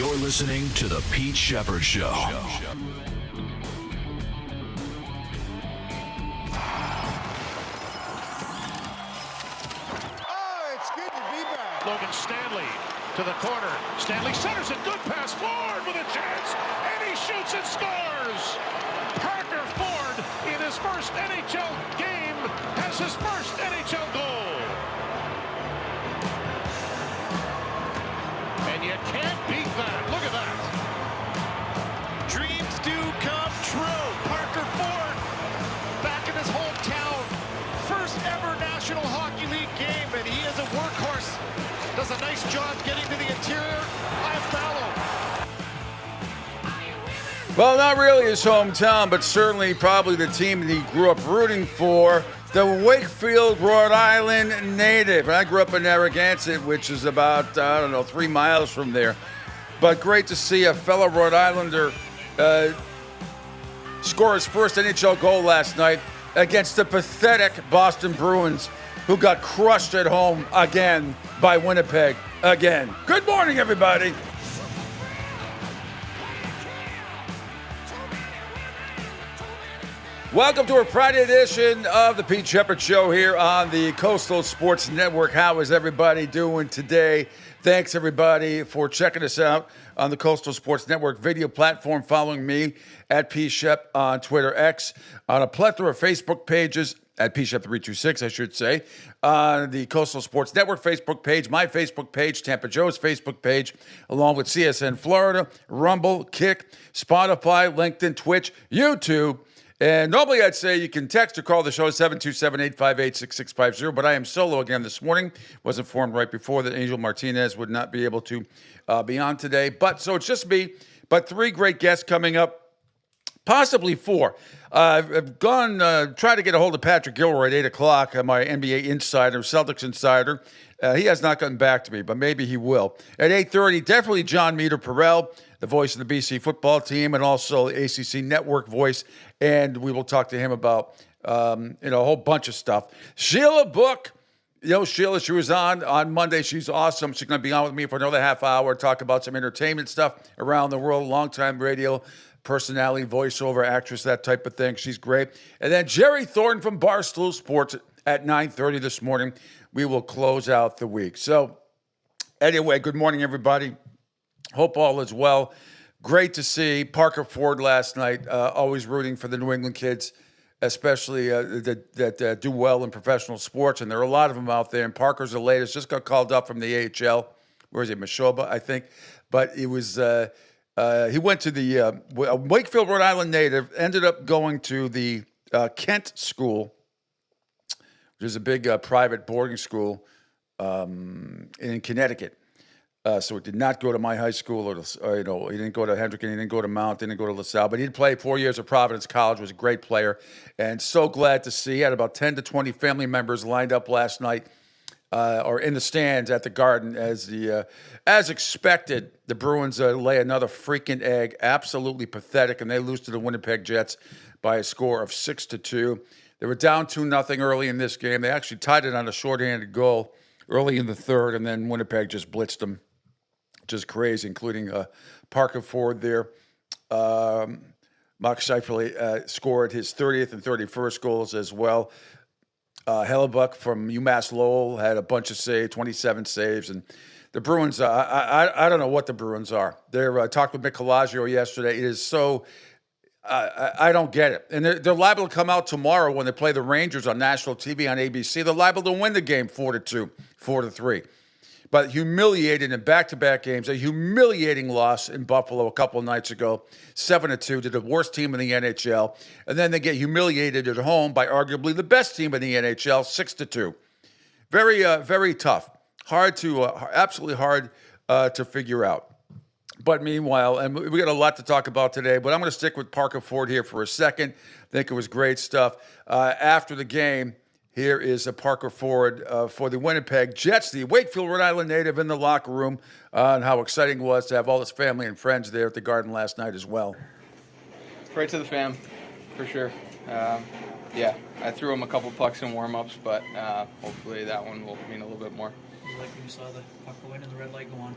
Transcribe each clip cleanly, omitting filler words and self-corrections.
You're listening to The Pete Sheppard Show. It's good to be back. Logan Stanley to the corner. Stanley centers it. Good pass forward with a chance. And he shoots and scores. Parker Ford, in his first NHL game, has his first NHL goal. And you can't beat that. Look at that. Dreams do come true. Parker Ford back in his hometown. First ever National Hockey League game, and he is a workhorse. Does a nice job getting to the interior. I follow. Well, not really his hometown, but certainly probably the team that he grew up rooting for, the Wakefield, Rhode Island native. I grew up in Narragansett, which is about, 3 miles from there. But great to see a fellow Rhode Islander score his first NHL goal last night against the pathetic Boston Bruins, who got crushed at home again by Winnipeg again. Good morning, everybody. Welcome to a Friday edition of the Pete Sheppard Show here on the Coastal Sports Network. How is everybody doing today? Thanks, everybody, for checking us out on the Coastal Sports Network video platform, following me at PShep on Twitter X, on a plethora of Facebook pages, at PShep326, I should say, on the Coastal Sports Network Facebook page, my Facebook page, Tampa Joe's Facebook page, along with CSN Florida, Rumble, Kick, Spotify, LinkedIn, Twitch, YouTube. And normally I'd say you can text or call the show 727-858-6650, but I am solo again this morning. Was informed right before that Angel Martinez would not be able to be on today. But so it's just me, but 3 great guests coming up. Possibly 4. I've gone, tried to get a hold of Patrick Gilroy at 8 o'clock, my NBA insider, Celtics insider. He has not gotten back to me, but maybe he will. At 8:30, definitely John Meter-Perrell, the voice of the BC football team, and also ACC Network voice. And we will talk to him about, a whole bunch of stuff. Sheila Book. Sheila, she was on Monday. She's awesome. She's going to be on with me for another half hour, talk about some entertainment stuff around the world, longtime radio personality, voiceover, actress, that type of thing. She's great. And then Jerry Thornton from Barstool Sports at 9:30 this morning. We will close out the week. So anyway, good morning, everybody. Hope all is well. Great to see Parker Ford last night, always rooting for the New England kids, especially that do well in professional sports. And there are a lot of them out there. And Parker's the latest, just got called up from the AHL. Where is he? Mashoba, I think. But it was... he went to the Wakefield, Rhode Island native, ended up going to the Kent School, which is a big private boarding school in Connecticut. So he did not go to my high school, or he didn't go to Hendricken, he didn't go to Mount, didn't go to LaSalle, but he did play 4 years at Providence College, was a great player, and so glad to see. He had about 10 to 20 family members lined up last night, or in the stands at the Garden, as expected, the Bruins lay another freaking egg, absolutely pathetic, and they lose to the Winnipeg Jets by a score of 6-2. They were down 2-0 early in this game. They actually tied it on a shorthanded goal early in the third, and then Winnipeg just blitzed them, just crazy, including Parker Ford there. Mark Scheifele scored his 30th and 31st goals as well. Hellebuck from UMass Lowell had a bunch of saves, 27 saves. And the Bruins, I don't know what the Bruins are. I talked with Mick Colagio yesterday. It is so, I don't get it. And they're liable to come out tomorrow when they play the Rangers on national TV on ABC. They're liable to win the game 4-2, 4-3. But humiliated in back-to-back games, a humiliating loss in Buffalo a couple of nights ago, 7-2 to the worst team in the NHL. And then they get humiliated at home by arguably the best team in the NHL, 6-2. Very, very tough. Absolutely hard to figure out. But meanwhile, and we got a lot to talk about today, but I'm going to stick with Parker Ford here for a second. I think it was great stuff. After the game, here is a Parker Ford for the Winnipeg Jets, the Wakefield, Rhode Island native, in the locker room, and how exciting it was to have all his family and friends there at the Garden last night as well. Right to the fam, for sure. I threw him a couple pucks in warm-ups, but hopefully that one will mean a little bit more. Like when you saw the puck go in and the red light go on?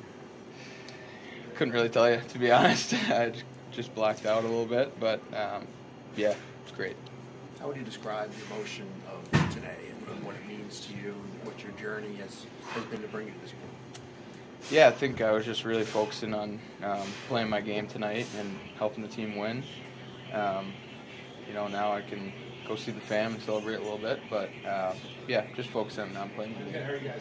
couldn't really tell you, to be honest. I just blacked out a little bit, but yeah, it's great. How would you describe the emotion of today and what it means to you, and what your journey has been to bring you to this point? Yeah, I think I was just really focusing on playing my game tonight and helping the team win. Now I can go see the fam and celebrate a little bit, but yeah, just focusing on playing my game.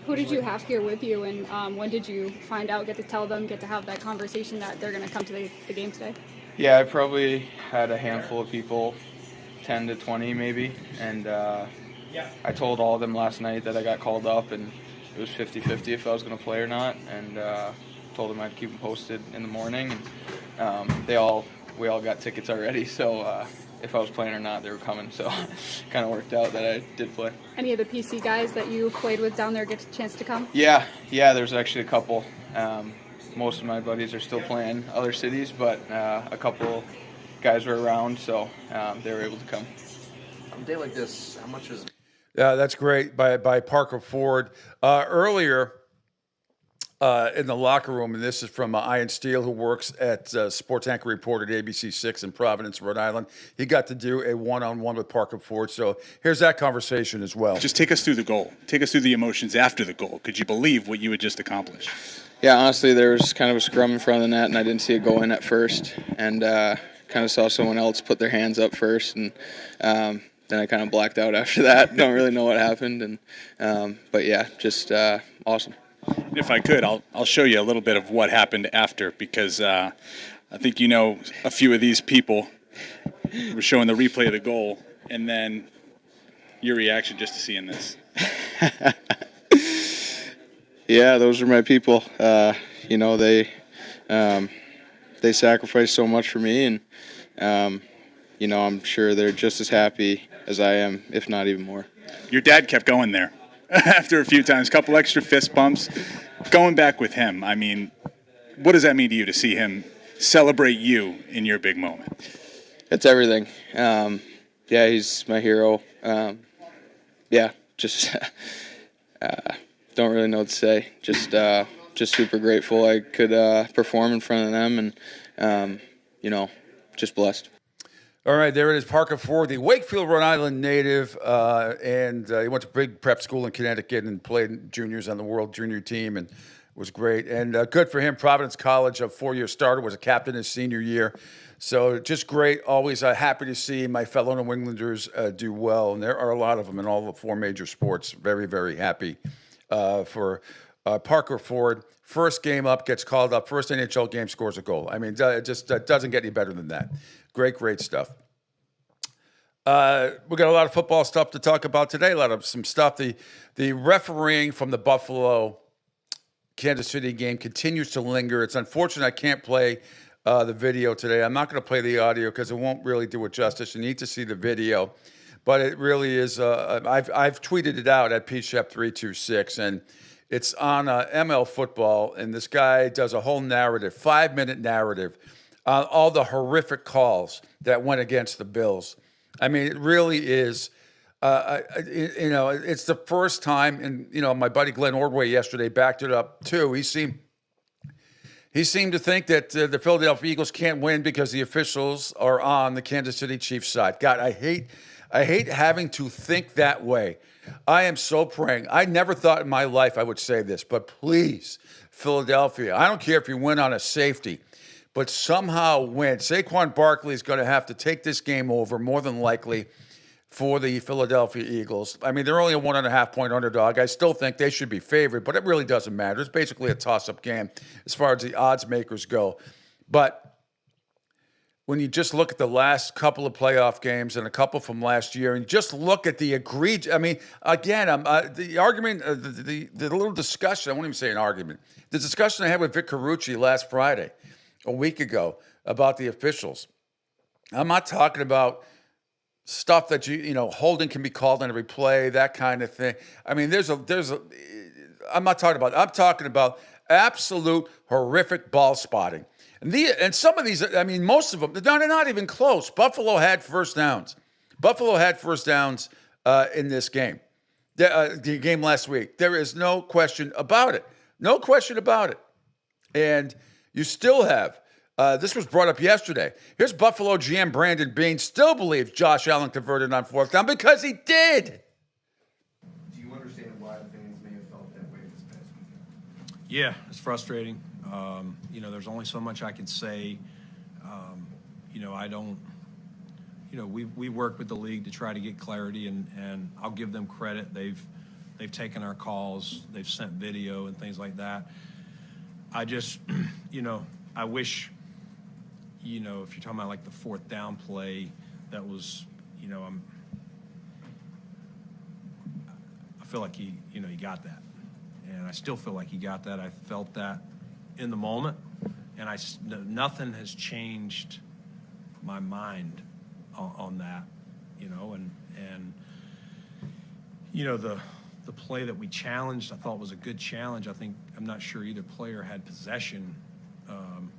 Who did you have here with you, and when did you find out, get to tell them, get to have that conversation that they're going to come to the game today? Yeah, I probably had a handful of people, 10 to 20 maybe, and I told all of them last night that I got called up, and it was 50-50 if I was going to play or not, and told them I'd keep them posted in the morning, and we all got tickets already, so if I was playing or not, they were coming, so kind of worked out that I did play. Any of the PC guys that you played with down there get a chance to come? Yeah, there's actually a couple. Most of my buddies are still playing other cities, but a couple guys were around, so they were able to come. On a day like this, how much is... Yeah, that's great by Parker Ford. Earlier in the locker room, and this is from Ian Steele, who works at sports anchor report at ABC6 in Providence, Rhode Island. He got to do a one-on-one with Parker Ford. So here's that conversation as well. Just take us through the goal. Take us through the emotions after the goal. Could you believe what you had just accomplished? Yeah, honestly, there was kind of a scrum in front of the net, and I didn't see it go in at first. And kind of saw someone else put their hands up first, and then I kind of blacked out after that. Don't really know what happened. But yeah, just awesome. If I could, I'll show you a little bit of what happened after, because I think you know a few of these people. We're showing the replay of the goal, and then your reaction just to seeing this. Yeah, those are my people. They sacrificed so much for me, and I'm sure they're just as happy as I am, if not even more. Your dad kept going there after a few times, couple extra fist bumps. Going back with him, I mean, what does that mean to you to see him celebrate you in your big moment? It's everything. Yeah, he's my hero. Just don't really know what to say. Just super grateful I could perform in front of them, and just blessed. All right, there it is, Parker Ford, the Wakefield, Rhode Island native, and he went to big prep school in Connecticut and played juniors on the World Junior team, and was great. And good for him. Providence College, a 4-year starter, was a captain his senior year. So just great. Always happy to see my fellow New Englanders do well, and there are a lot of them in all the 4 major sports. Very, very happy for Parker Ford. First game up, gets called up. First NHL game, scores a goal. I mean, it just doesn't get any better than that. Great stuff. We got a lot of football stuff to talk about today. Some stuff. The refereeing from the Buffalo Kansas City game continues to linger. It's unfortunate I can't play the video today. I'm not going to play the audio because it won't really do it justice. You need to see the video. But it really is. I've tweeted it out at pshep326, and it's on ML Football. And this guy does a whole narrative, 5-minute narrative, on all the horrific calls that went against the Bills. I mean, it really is. It's the first time, and my buddy Glenn Ordway yesterday backed it up too. He seemed to think that the Philadelphia Eagles can't win because the officials are on the Kansas City Chiefs side. God, I hate having to think that way. I am so praying. I never thought in my life I would say this, but please, Philadelphia, I don't care if you win on a safety, but somehow win. Saquon Barkley is going to have to take this game over, more than likely, for the Philadelphia Eagles. I mean, they're only a 1.5-point underdog. I still think they should be favored, but it really doesn't matter. It's basically a toss-up game as far as the odds makers go. But when you just look at the last couple of playoff games and a couple from last year, and just look at the egregious, I mean, again, the argument, the little discussion, I won't even say an argument, the discussion I had with Vic Carucci last Friday, a week ago, about the officials. I'm not talking about stuff that holding can be called on every play, that kind of thing. I mean, I'm talking about absolute horrific ball spotting. And some of these, I mean, most of them, they're not even close. Buffalo had first downs. In this game, the game last week. There is no question about it. And You still have. This was brought up yesterday. Here's Buffalo GM Brandon Beane still believes Josh Allen converted on fourth down because he did. Do you understand why fans may have felt that way this past weekend? Yeah, it's frustrating. There's only so much I can say. I don't. We work with the league to try to get clarity, and I'll give them credit. They've taken our calls. They've sent video and things like that. I just, I wish, if you're talking about like the fourth down play, that was, I feel like he got that. And I still feel like he got that. I felt that in the moment. And nothing has changed my mind on that, the play that we challenged, I thought was a good challenge. I'm not sure either player had possession on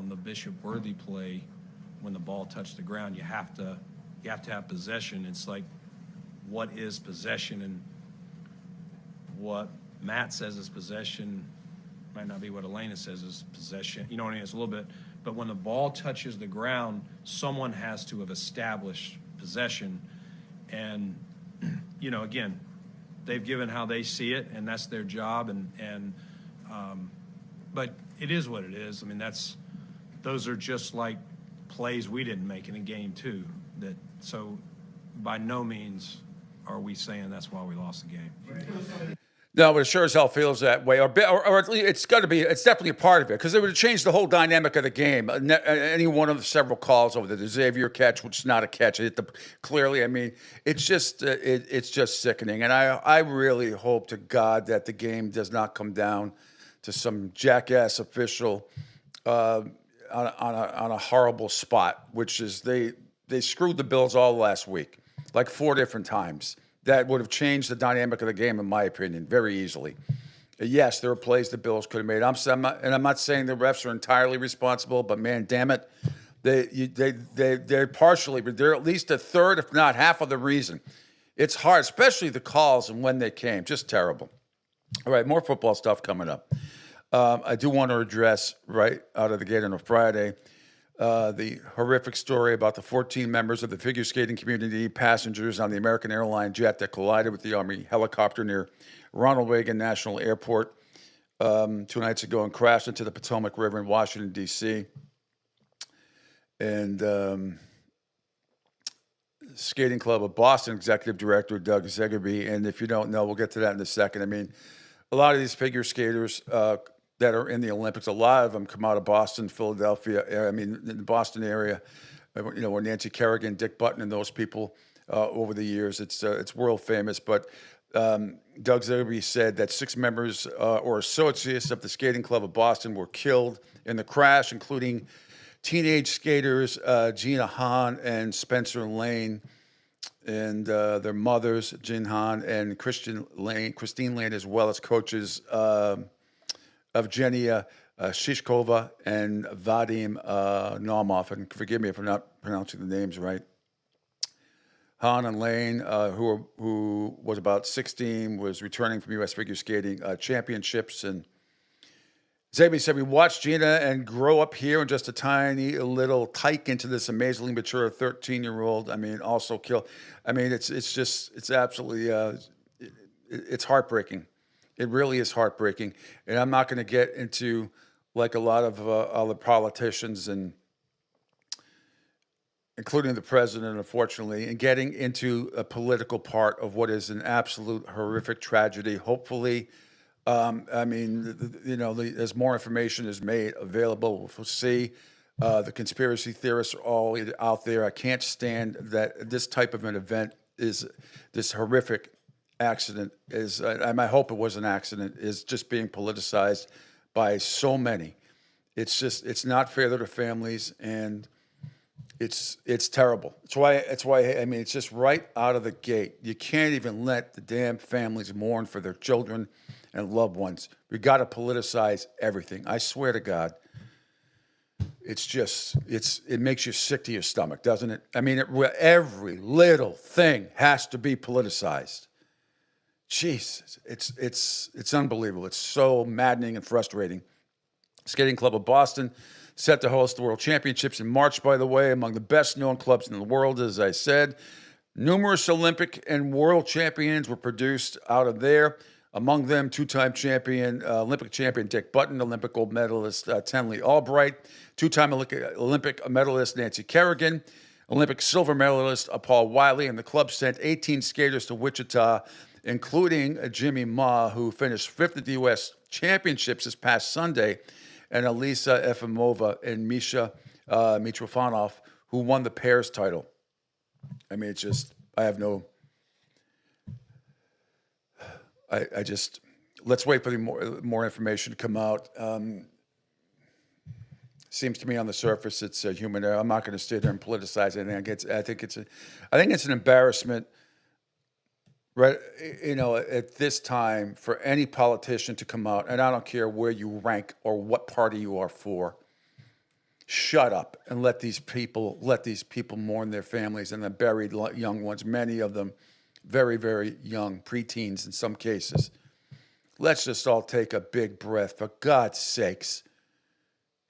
the Bishop Worthy play when the ball touched the ground. You have to have possession. It's like, what is possession? And what Matt says is possession might not be what Elena says is possession. You know what I mean? It's a little bit. But when the ball touches the ground, someone has to have established possession. And, again, they've given how they see it, and that's their job. But it is what it is. I mean, those are just like plays we didn't make in a game too. So by no means are we saying that's why we lost the game. No, but it sure as hell feels that way, or at least it's definitely a part of it, because it would have changed the whole dynamic of the game. Any one of the several calls over the Xavier catch, which is not a catch, clearly. I mean, it's just sickening, and I really hope to God that the game does not come down to some jackass official on a horrible spot, which is they screwed the Bills all last week, like 4 different times. That would have changed the dynamic of the game, in my opinion, very easily. Yes, there are plays the Bills could have made. I'm not saying the refs are entirely responsible, but man, damn it, they're partially, but they're at least a third, if not half of the reason. It's hard, especially the calls and when they came, just terrible. All right, more football stuff coming up. I do want to address right out of the gate on a Friday the horrific story about the 14 members of the figure skating community, passengers on the American Airlines jet that collided with the Army helicopter near Ronald Reagan National Airport 2 nights ago and crashed into the Potomac River in Washington, D.C. And Skating Club of Boston Executive Director Doug Zegerby. And if you don't know, we'll get to that in a second. I mean, a lot of these figure skaters that are in the Olympics, a lot of them come out of Boston, Philadelphia, in the Boston area, where Nancy Kerrigan, Dick Button, and those people over the years. It's world famous. But Doug Zegerby said that 6 members or associates of the Skating Club of Boston were killed in the crash, including teenage skaters Gina Hahn and Spencer Lane, and their mothers, Jean Hahn and Christine Lane, as well as coaches Evgenia Shishkova and Vadim Naumov. And forgive me if I'm not pronouncing the names right. Hahn and Lane, who was about 16, was returning from U.S. figure skating championships. And Zegerby said, we watched Gina and grow up here and just a tiny little tyke into this amazingly mature 13-year-old. I mean, also killed. I mean, it's absolutely, it's heartbreaking. It really is heartbreaking. And I'm not going to get into, like a lot of other politicians, and including the president, unfortunately, and getting into a political part of what is an absolute horrific tragedy. Hopefully, as more information is made available, we'll see. The conspiracy theorists are all out there. I can't stand that this type of an event is this horrific accident is, I hope it was an accident, is just being politicized by so many. It's not fair to the families, and it's terrible. It's why it's just right out of the gate. You can't even let the damn families mourn for their children and loved ones. We got to politicize everything. I swear to God. It makes you sick to your stomach, doesn't it? I mean, every little thing has to be politicized. Jesus, it's unbelievable. It's so maddening and frustrating. Skating Club of Boston, set to host the World Championships in March, by the way, among the best-known clubs in the world, as I said. Numerous Olympic and world champions were produced out of there. Among them, two-time champion, Olympic champion Dick Button, Olympic gold medalist Tenley Albright, two-time Olympic medalist Nancy Kerrigan, Olympic silver medalist Paul Wiley, and the club sent 18 skaters to Wichita, including Jimmy Ma, who finished fifth at the U.S. Championships this past Sunday, and Elisa Efimova and Misha Mitrofanov, who won the pairs title. I mean, it's just, I have no, I just, let's wait for the more information to come out. Seems to me on the surface it's a human error. I'm not going to sit there and politicize anything. I think it's an embarrassment, right? You know, at this time for any politician to come out, and I don't care where you rank or what party you are for. Shut up and let these people mourn their families and the buried young ones. Many of them, very, very young, preteens in some cases. Let's just all take a big breath, for God's sakes.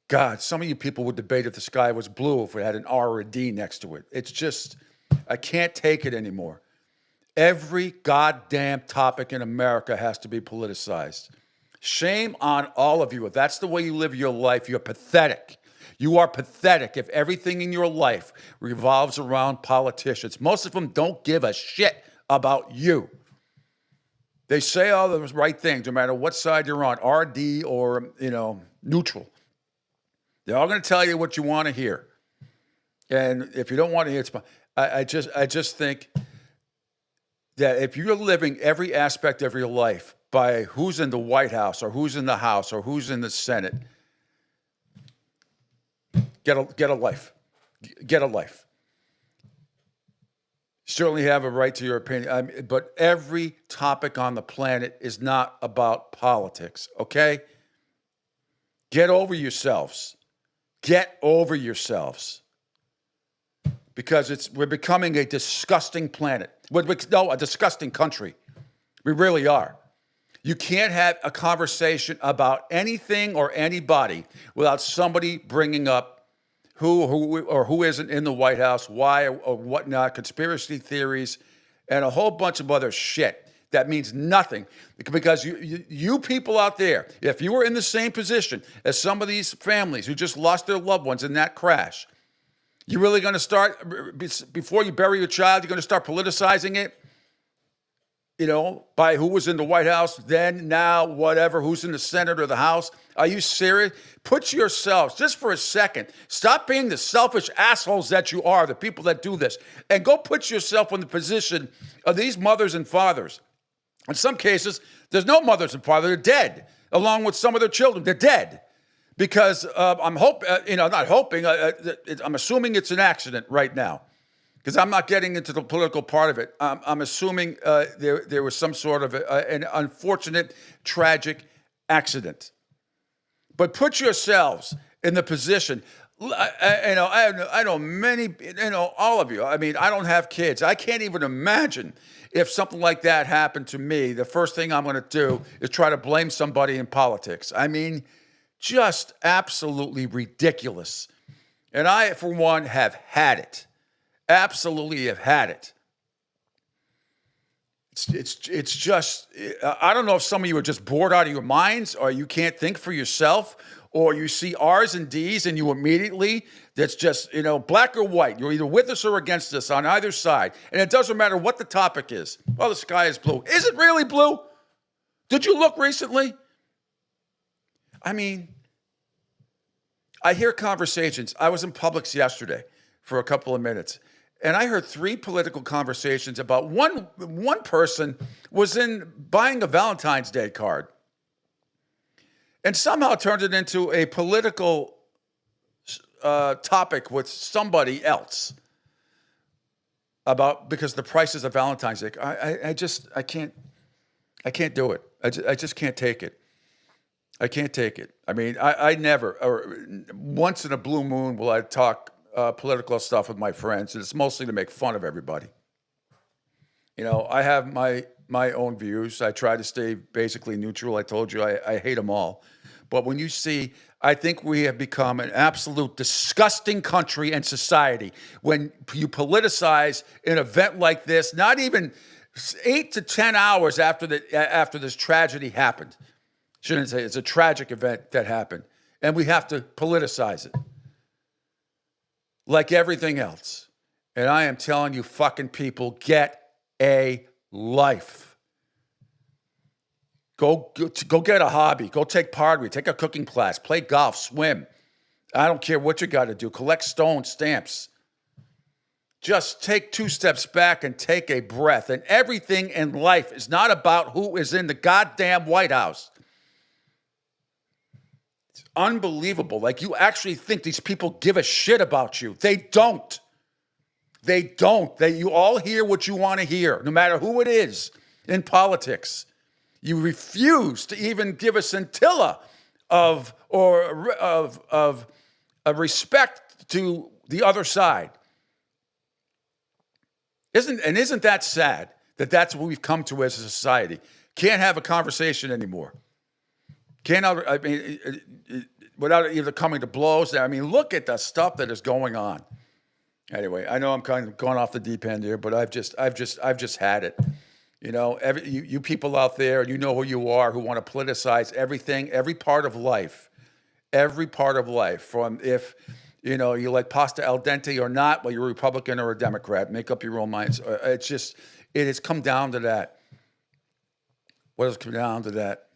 God, some of you people would debate if the sky was blue if it had an R or a D next to it. It's just, I can't take it anymore. Every goddamn topic in America has to be politicized. Shame on all of you. If that's the way you live your life, you're pathetic. You are pathetic if everything in your life revolves around politicians. Most of them don't give a shit about you. They say all the right things, no matter what side you're on, RD or, neutral. They're all going to tell you what you want to hear. And if you don't want to hear it, I just think that if you're living every aspect of your life by who's in the White House or who's in the House or who's in the Senate, get a life. Get a life. Certainly have a right to your opinion, but every topic on the planet is not about politics, okay? Get over yourselves. Get over yourselves. Because we're becoming a disgusting planet. A disgusting country. We really are. You can't have a conversation about anything or anybody without somebody bringing up who isn't in the White House, why or whatnot, conspiracy theories, and a whole bunch of other shit that means nothing. Because you people out there, if you were in the same position as some of these families who just lost their loved ones in that crash, you're really going to start, before you bury your child, you're going to start politicizing it? By who was in the White House, then, now, whatever, who's in the Senate or the House. Are you serious? Put yourselves, just for a second, stop being the selfish assholes that you are, the people that do this, and go put yourself in the position of these mothers and fathers. In some cases, there's no mothers and fathers. They're dead, along with some of their children. They're dead. Because I'm assuming it's an accident right now. Because I'm not getting into the political part of it. I'm assuming there was some sort of an unfortunate, tragic accident. But put yourselves in the position. I know many, all of you. I mean, I don't have kids. I can't even imagine if something like that happened to me. The first thing I'm going to do is try to blame somebody in politics. I mean, just absolutely ridiculous. And I, for one, have had it. Absolutely have had it. It's just, I don't know if some of you are just bored out of your minds, or you can't think for yourself, or you see R's and D's and you immediately, that's just, black or white. You're either with us or against us on either side. And it doesn't matter what the topic is. Well, the sky is blue. Is it really blue? Did you look recently? I mean, I hear conversations. I was in Publix yesterday for a couple of minutes, and I heard 3 political conversations about one person was in buying a Valentine's Day card and somehow turned it into a political topic with somebody else because the prices of Valentine's Day. I can't do it. I just can't take it. I can't take it. I mean, I never, or once in a blue moon will I talk political stuff with my friends, and it's mostly to make fun of everybody. I have my own views. I try to stay basically neutral. I told you I hate them all. But when you see, I think we have become an absolute disgusting country and society when you politicize an event like this, not even 8 to 10 hours after this tragedy happened. Shouldn't say it's a tragic event that happened. And we have to politicize it like everything else. And I am telling you fucking people, get a life. Go get a hobby. Go take pottery. Take a cooking class. Play golf. Swim. I don't care what you got to do. Collect stone stamps. Just take 2 steps back and take a breath. And everything in life is not about who is in the goddamn White House. It's unbelievable. Like, you actually think these people give a shit about you. They don't. They don't. You all hear what you want to hear, no matter who it is in politics. You refuse to even give a scintilla of a respect to the other side. Isn't that sad that that's what we've come to as a society? Can't have a conversation anymore. Without either coming to blows. I mean, look at the stuff that is going on. Anyway, I know I'm kind of going off the deep end here, but I've just had it. You know, you people out there, you know who you are, who want to politicize everything, every part of life, from if, you know, you like pasta al dente or not, well, you're a Republican or a Democrat. Make up your own minds. It has come down to that. What has come down to that?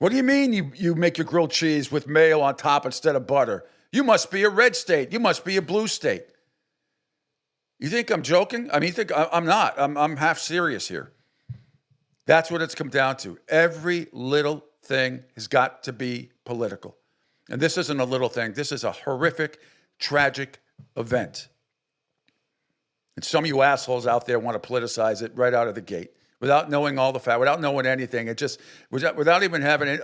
What do you mean you make your grilled cheese with mayo on top instead of butter? You must be a red state. You must be a blue state. You think I'm joking? I mean, I'm not. I'm half serious here. That's what it's come down to. Every little thing has got to be political. And this isn't a little thing. This is a horrific, tragic event. And some of you assholes out there want to politicize it right out of the gate without knowing all the facts, without knowing anything. It just, without even having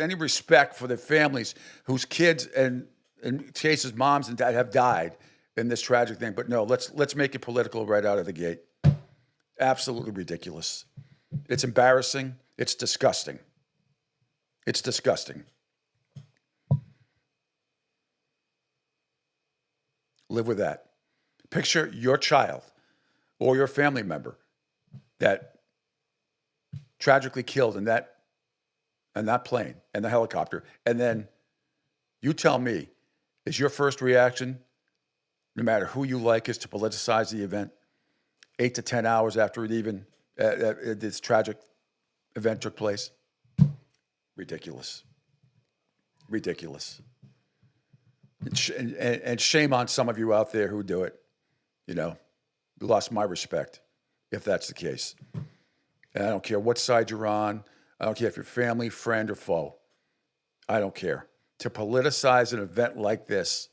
any respect for the families whose kids and in cases moms and dad have died in this tragic thing. But no, let's make it political right out of the gate. Absolutely ridiculous. It's embarrassing. It's disgusting. It's disgusting. Live with that. Picture your child or your family member that tragically killed in that plane and the helicopter. And then you tell me, is your first reaction, no matter who you like, is to politicize the event 8 to 10 hours after this tragic event took place? Ridiculous. Ridiculous. And shame on some of you out there who do it. You know, you lost my respect if that's the case. And I don't care what side you're on. I don't care if you're family, friend, or foe. I don't care. To politicize an event like this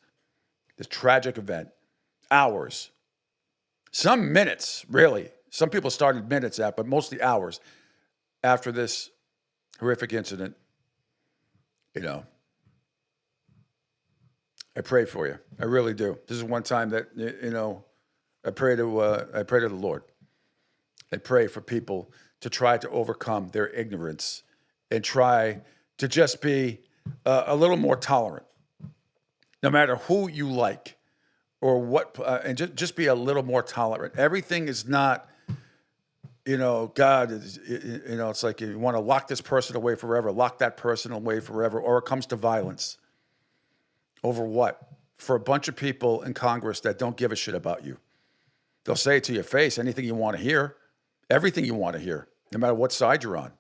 tragic event, hours, some minutes, really. Some people started minutes at, but mostly hours after this horrific incident, you know, I pray for you. I really do. This is one time that, you know, I pray to the Lord. I pray for people to try to overcome their ignorance and try to just be a little more tolerant, no matter who you like or what, and just be a little more tolerant. Everything is not, you know, God is, you know, it's like you want to lock this person away forever, lock that person away forever, or it comes to violence. Over what? For a bunch of people in Congress that don't give a shit about you. They'll say it to your face, anything you want to hear, everything you want to hear, no matter what side you're on.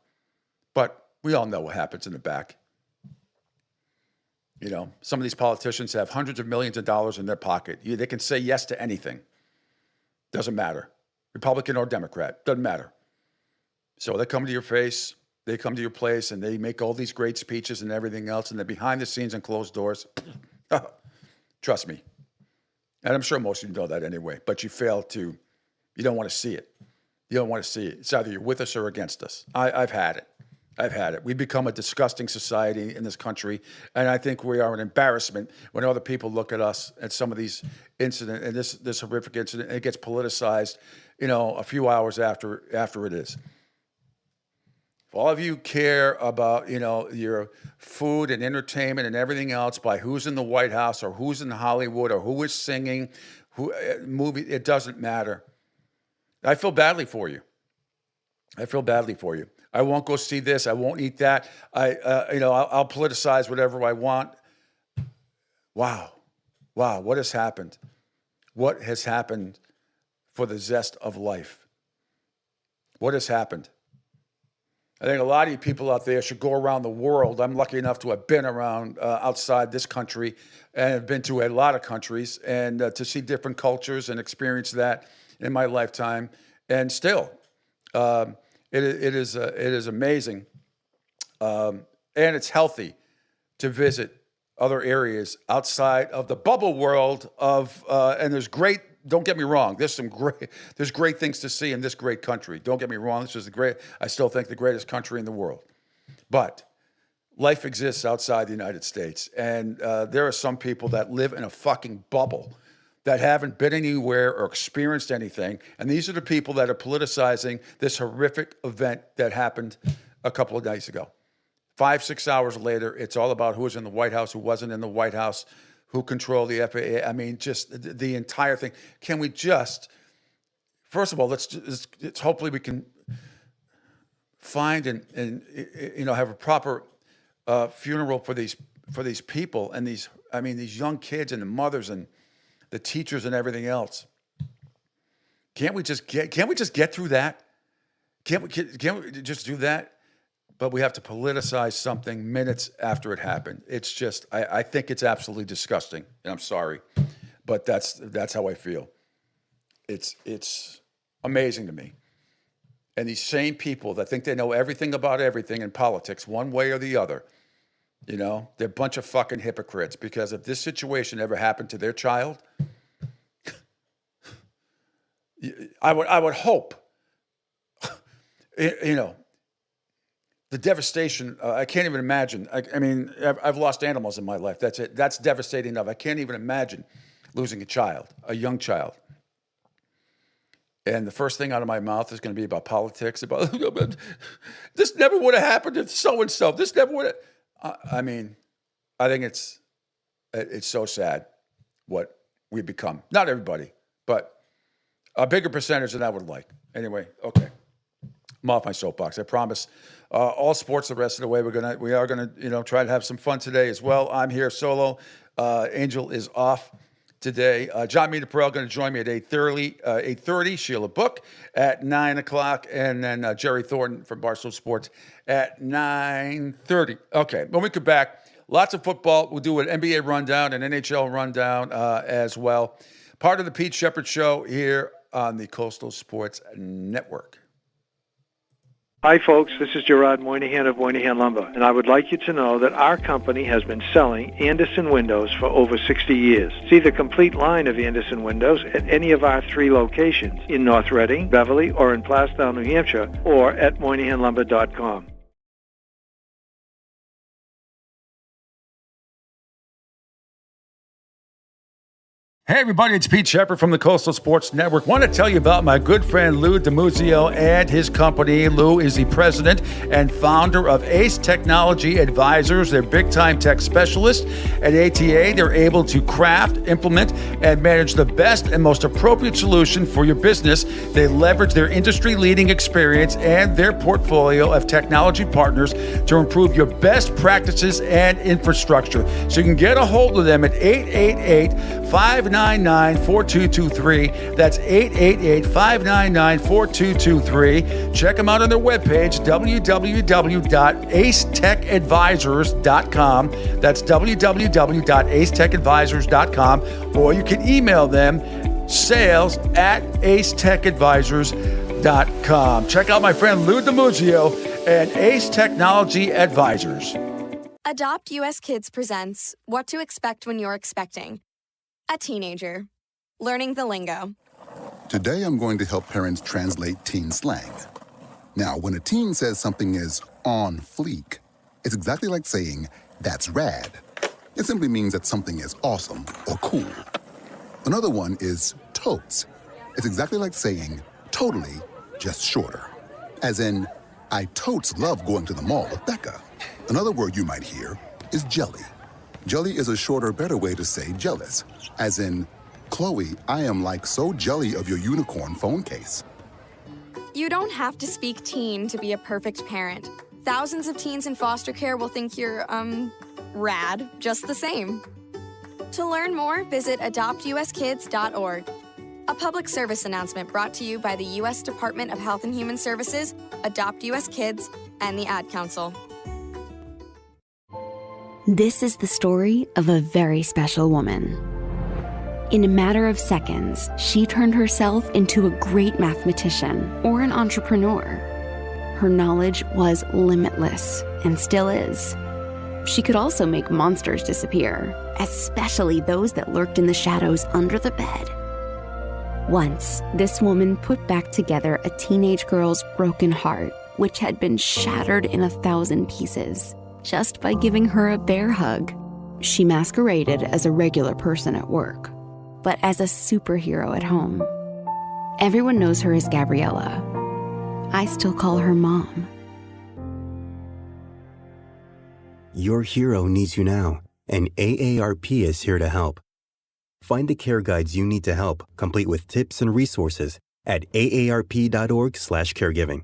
But we all know what happens in the back. You know, some of these politicians have hundreds of millions of dollars in their pocket. They can say yes to anything. Doesn't matter. Republican or Democrat, doesn't matter. So they come to your face, they come to your place, and they make all these great speeches and everything else, and they're behind the scenes and closed doors. Trust me. And I'm sure most of you know that anyway, but you don't want to see it. You don't want to see it. It's either you're with us or against us. I've had it. We've become a disgusting society in this country, and I think we are an embarrassment when other people look at us at some of these incidents, and this horrific incident, and it gets politicized, you know, a few hours after it is. if all of you care about, your food and entertainment and everything else by who's in the White House or who's in Hollywood or who is singing, movie, it doesn't matter. I feel badly for you. I feel badly for you. I won't go see this. I won't eat that. I'll politicize whatever I want. Wow. What has happened? What has happened for the zest of life? What has happened? I think a lot of you people out there should go around the world. I'm lucky enough to have been around outside this country and have been to a lot of countries and to see different cultures and experience that in my lifetime. And still, it is amazing, and it's healthy to visit other areas outside of the bubble world of. And there's great. Don't get me wrong. There's great things to see in this great country. Don't get me wrong. This is I still think the greatest country in the world. But life exists outside the United States, and there are some people that live in a fucking bubble that haven't been anywhere or experienced anything. And these are the people that are politicizing this horrific event that happened a couple of days ago. 5-6 hours later, it's all about who was in the White House, who wasn't in the White House, who controlled the FAA. I mean, just the entire thing. Can we just, first of all, let's hopefully we can find and have a proper funeral for these people and these young kids and the mothers and the teachers and everything else. Can't we just get through that? Can't we just do that? But we have to politicize something minutes after it happened. It's just, I think it's absolutely disgusting, and I'm sorry, but that's how I feel. It's amazing to me. And these same people that think they know everything about everything in politics, one way or the other, they're a bunch of fucking hypocrites, because if this situation ever happened to their child, I would hope, the devastation, I can't even imagine. I've lost animals in my life. That's it. That's devastating enough. I can't even imagine losing a young child. And the first thing out of my mouth is going to be about politics, about this never would have happened if so-and-so. This never would have. I think it's so sad what we've become. Not everybody, but a bigger percentage than I would like. Anyway, okay. I'm off my soapbox. I promise. All sports the rest of the way. We are gonna try to have some fun today as well. I'm here solo. Angel is off today. John Meter Perel going to join me at 8:30. Sheila Book at 9 o'clock, and then Jerry Thornton from Barstool Sports at 9:30. Okay, when we come back, lots of football. We'll do an NBA rundown, an NHL rundown as well. Part of the Pete Sheppard Show here on the Coastal Sports Network. Hi, folks. This is Gerard Moynihan of Moynihan Lumber, and I would like you to know that our company has been selling Anderson windows for over 60 years. See the complete line of Anderson windows at any of our 3 locations in North Reading, Beverly, or in Plastown, New Hampshire, or at MoynihanLumber.com. Hey everybody, it's Pete Sheppard from the Coastal Sports Network. Want to tell you about my good friend Lou DiMuzio and his company. Lou is the president and founder of Ace Technology Advisors. They're big-time tech specialists. At ATA, they're able to craft, implement, and manage the best and most appropriate solution for your business. They leverage their industry-leading experience and their portfolio of technology partners to improve your best practices and infrastructure. So you can get a hold of them at 888-599-4223. That's 888-599-4223. Check them out on their webpage, www.acetechadvisors.com. That's www.acetechadvisors.com. Or you can email them, sales@acetechadvisors.com. Check out my friend Lou DiMuzio and Ace Technology Advisors. Adopt US Kids presents What to Expect When You're Expecting. A teenager. Learning the lingo. Today I'm going to help parents translate teen slang. Now, when a teen says something is on fleek, it's exactly like saying, that's rad. It simply means that something is awesome or cool. Another one is totes. It's exactly like saying totally, just shorter. As in, I totes love going to the mall with Becca. Another word you might hear is jelly. Jelly is a shorter, better way to say jealous. As in, Chloe, I am like so jelly of your unicorn phone case. You don't have to speak teen to be a perfect parent. Thousands of teens in foster care will think you're, rad just the same. To learn more, visit adoptuskids.org. A public service announcement brought to you by the U.S. Department of Health and Human Services, Adopt U.S. Kids, and the Ad Council. This is the story of a very special woman. In a matter of seconds, she turned herself into a great mathematician or an entrepreneur. Her knowledge was limitless and still is. She could also make monsters disappear, especially those that lurked in the shadows under the bed. Once, this woman put back together a teenage girl's broken heart, which had been shattered in 1,000 pieces, just by giving her a bear hug. She masqueraded as a regular person at work, but as a superhero at home. Everyone knows her as Gabriella. I still call her Mom. Your hero needs you now, and AARP is here to help. Find the care guides you need to help, complete with tips and resources at aarp.org/caregiving.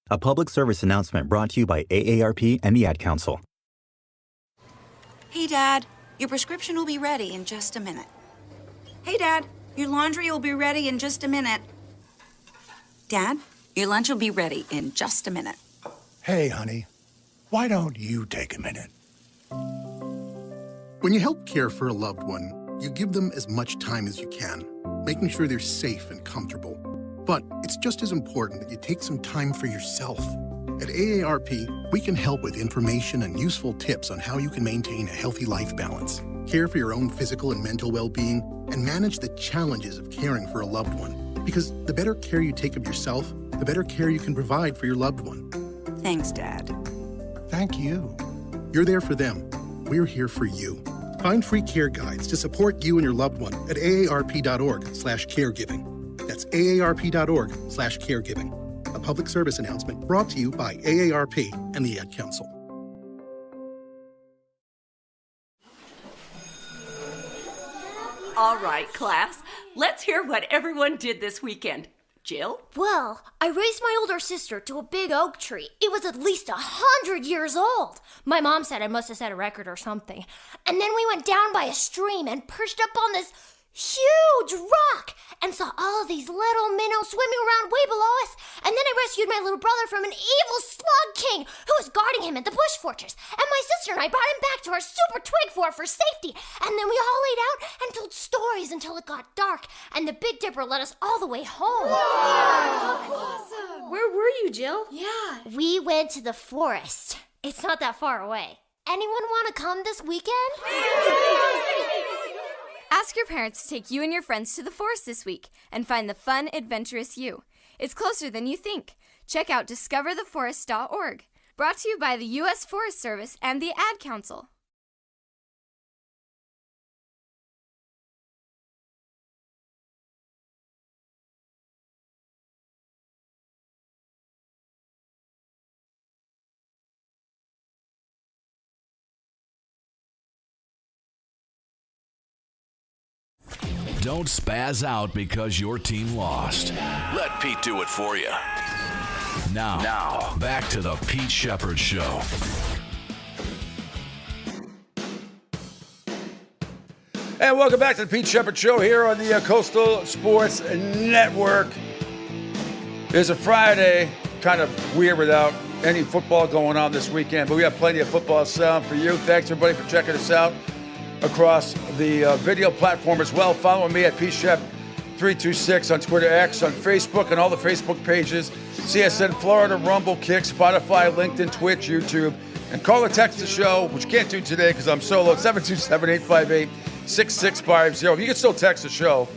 A public service announcement brought to you by AARP and the Ad Council. Hey, Dad, your prescription will be ready in just a minute. Hey, Dad, your laundry will be ready in just a minute. Dad, your lunch will be ready in just a minute. Hey, honey, why don't you take a minute? When you help care for a loved one, you give them as much time as you can, making sure they're safe and comfortable. But it's just as important that you take some time for yourself. At AARP, we can help with information and useful tips on how you can maintain a healthy life balance, care for your own physical and mental well-being, and manage the challenges of caring for a loved one. Because the better care you take of yourself, the better care you can provide for your loved one. Thanks, Dad. Thank you. You're there for them. We're here for you. Find free care guides to support you and your loved one at aarp.org/caregiving. That's aarp.org/caregiving. A public service announcement brought to you by AARP and the Ad Council. All right, class, let's hear what everyone did this weekend. Jill? Well, I raised my older sister to a big oak tree. It was at least 100 years old. My mom said I must have set a record or something. And then we went down by a stream and perched up on this huge rock and saw all of these little minnows swimming around way below us. And then I rescued my little brother from an evil slug king who was guarding him at the bush fortress. And my sister and I brought him back to our super twig fort for safety. And then we all laid out and told stories until it got dark. And the Big Dipper led us all the way home. Wow. Awesome. Where were you, Jill? Yeah. We went to the forest. It's not that far away. Anyone want to come this weekend? Ask your parents to take you and your friends to the forest this week and find the fun, adventurous you. It's closer than you think. Check out discovertheforest.org. Brought to you by the U.S. Forest Service and the Ad Council. Don't spaz out because your team lost. Let Pete do it for you. Now, back to the Pete Sheppard Show. And welcome back to the Pete Sheppard Show here on the Coastal Sports Network. It's a Friday, kind of weird without any football going on this weekend, but we have plenty of football sound for you. Thanks, everybody, for checking us out across the video platform as well. Follow me at PShep326 on Twitter, X, on Facebook, and all the Facebook pages. CSN Florida, Rumble, Kick, Spotify, LinkedIn, Twitch, YouTube. And call or text the show, which you can't do today because I'm solo, 727-858-6650. If you can still text the show,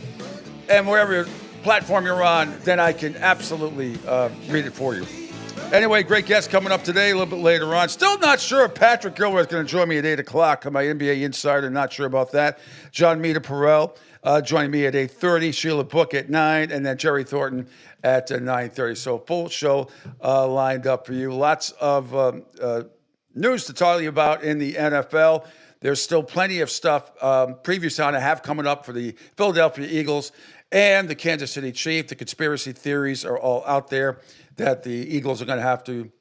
and wherever platform you're on, then I can absolutely read it for you. Anyway, great guest coming up today, a little bit later on. Still not sure if Patrick Gilroy is going to join me at 8 o'clock. My NBA insider, not sure about that. John Mita Perrell. joining me at 8:30, Sheila Book at 9, and then Jerry Thornton at 9:30. So full show lined up for you. Lots of news to tell you about in the NFL. There's still plenty of stuff, previews on it have coming up for the Philadelphia Eagles and the Kansas City Chiefs. The conspiracy theories are all out there that the Eagles are going to have to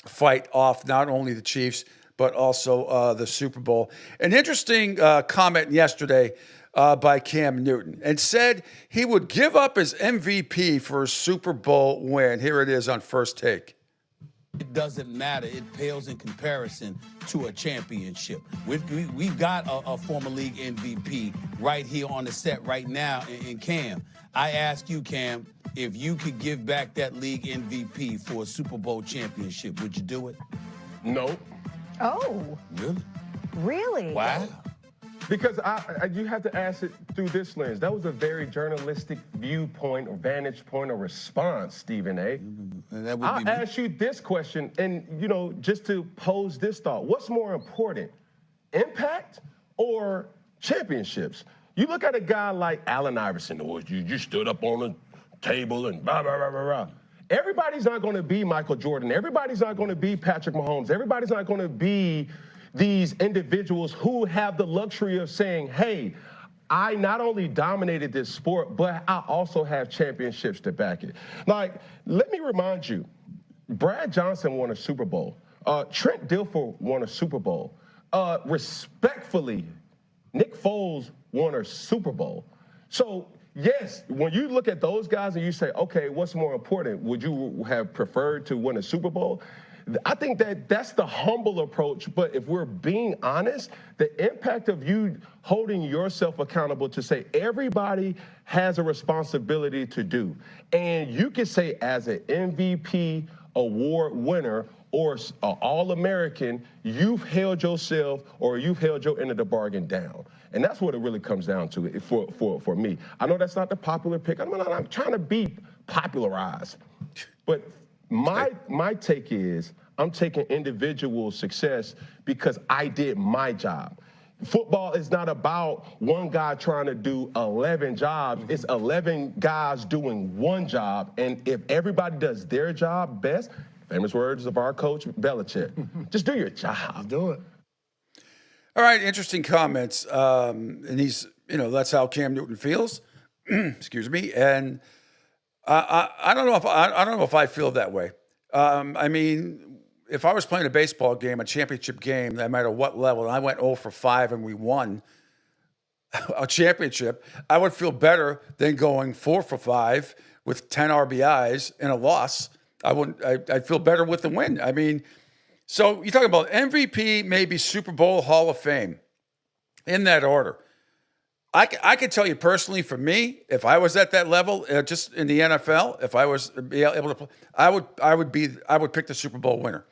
fight off not only the Chiefs, but also the Super Bowl. An interesting comment yesterday by Cam Newton, and said he would give up his MVP for a Super Bowl win. Here it is on First Take. It doesn't matter. It pales in comparison to a championship. We've got a former league MVP right here on the set right now in Cam. I ask you, Cam, if you could give back that league MVP for a Super Bowl championship, would you do it? No. Oh. Really? Really? Wow. Because you have to ask it through this lens. That was a very journalistic viewpoint or vantage point or response, Stephen A. I'll ask you this question, and, just to pose this thought. What's more important, impact or championships? You look at a guy like Allen Iverson, or you just stood up on the table and blah, blah, blah, blah, blah. Everybody's not going to be Michael Jordan. Everybody's not going to be Patrick Mahomes. Everybody's not going to be these individuals who have the luxury of saying, hey, I not only dominated this sport, but I also have championships to back it. Like, let me remind you, Brad Johnson won a Super Bowl. Trent Dilfer won a Super Bowl. Respectfully, Nick Foles won a Super Bowl. So, yes, when you look at those guys and you say, okay, what's more important? Would you have preferred to win a Super Bowl? I think that's the humble approach, but if we're being honest, the impact of you holding yourself accountable to say everybody has a responsibility to do. And you can say as an MVP award winner or an All-American, you've held yourself or you've held your end of the bargain down. And that's what it really comes down to for me. I know that's not the popular pick. I'm trying to be popularized. But my take is I'm taking individual success because I did my job. Football is not about one guy trying to do 11 jobs. It's 11 guys doing one job. And if everybody does their job best, famous words of our coach, Belichick, just do your job. Do it. All right, interesting comments. And he's, that's how Cam Newton feels. Excuse me. And I don't know if I feel that way. I mean, if I was playing a baseball game, a championship game, no matter what level, and I went 0 for 5 and we won a championship, I would feel better than going 4 for 5 with 10 RBIs and a loss. I'd feel better with the win. I mean, so you're talking about MVP, maybe Super Bowl, Hall of Fame, in that order. I could tell you personally, for me, if I was at that level, just in the NFL, if I was able to play, I would pick the Super Bowl winner.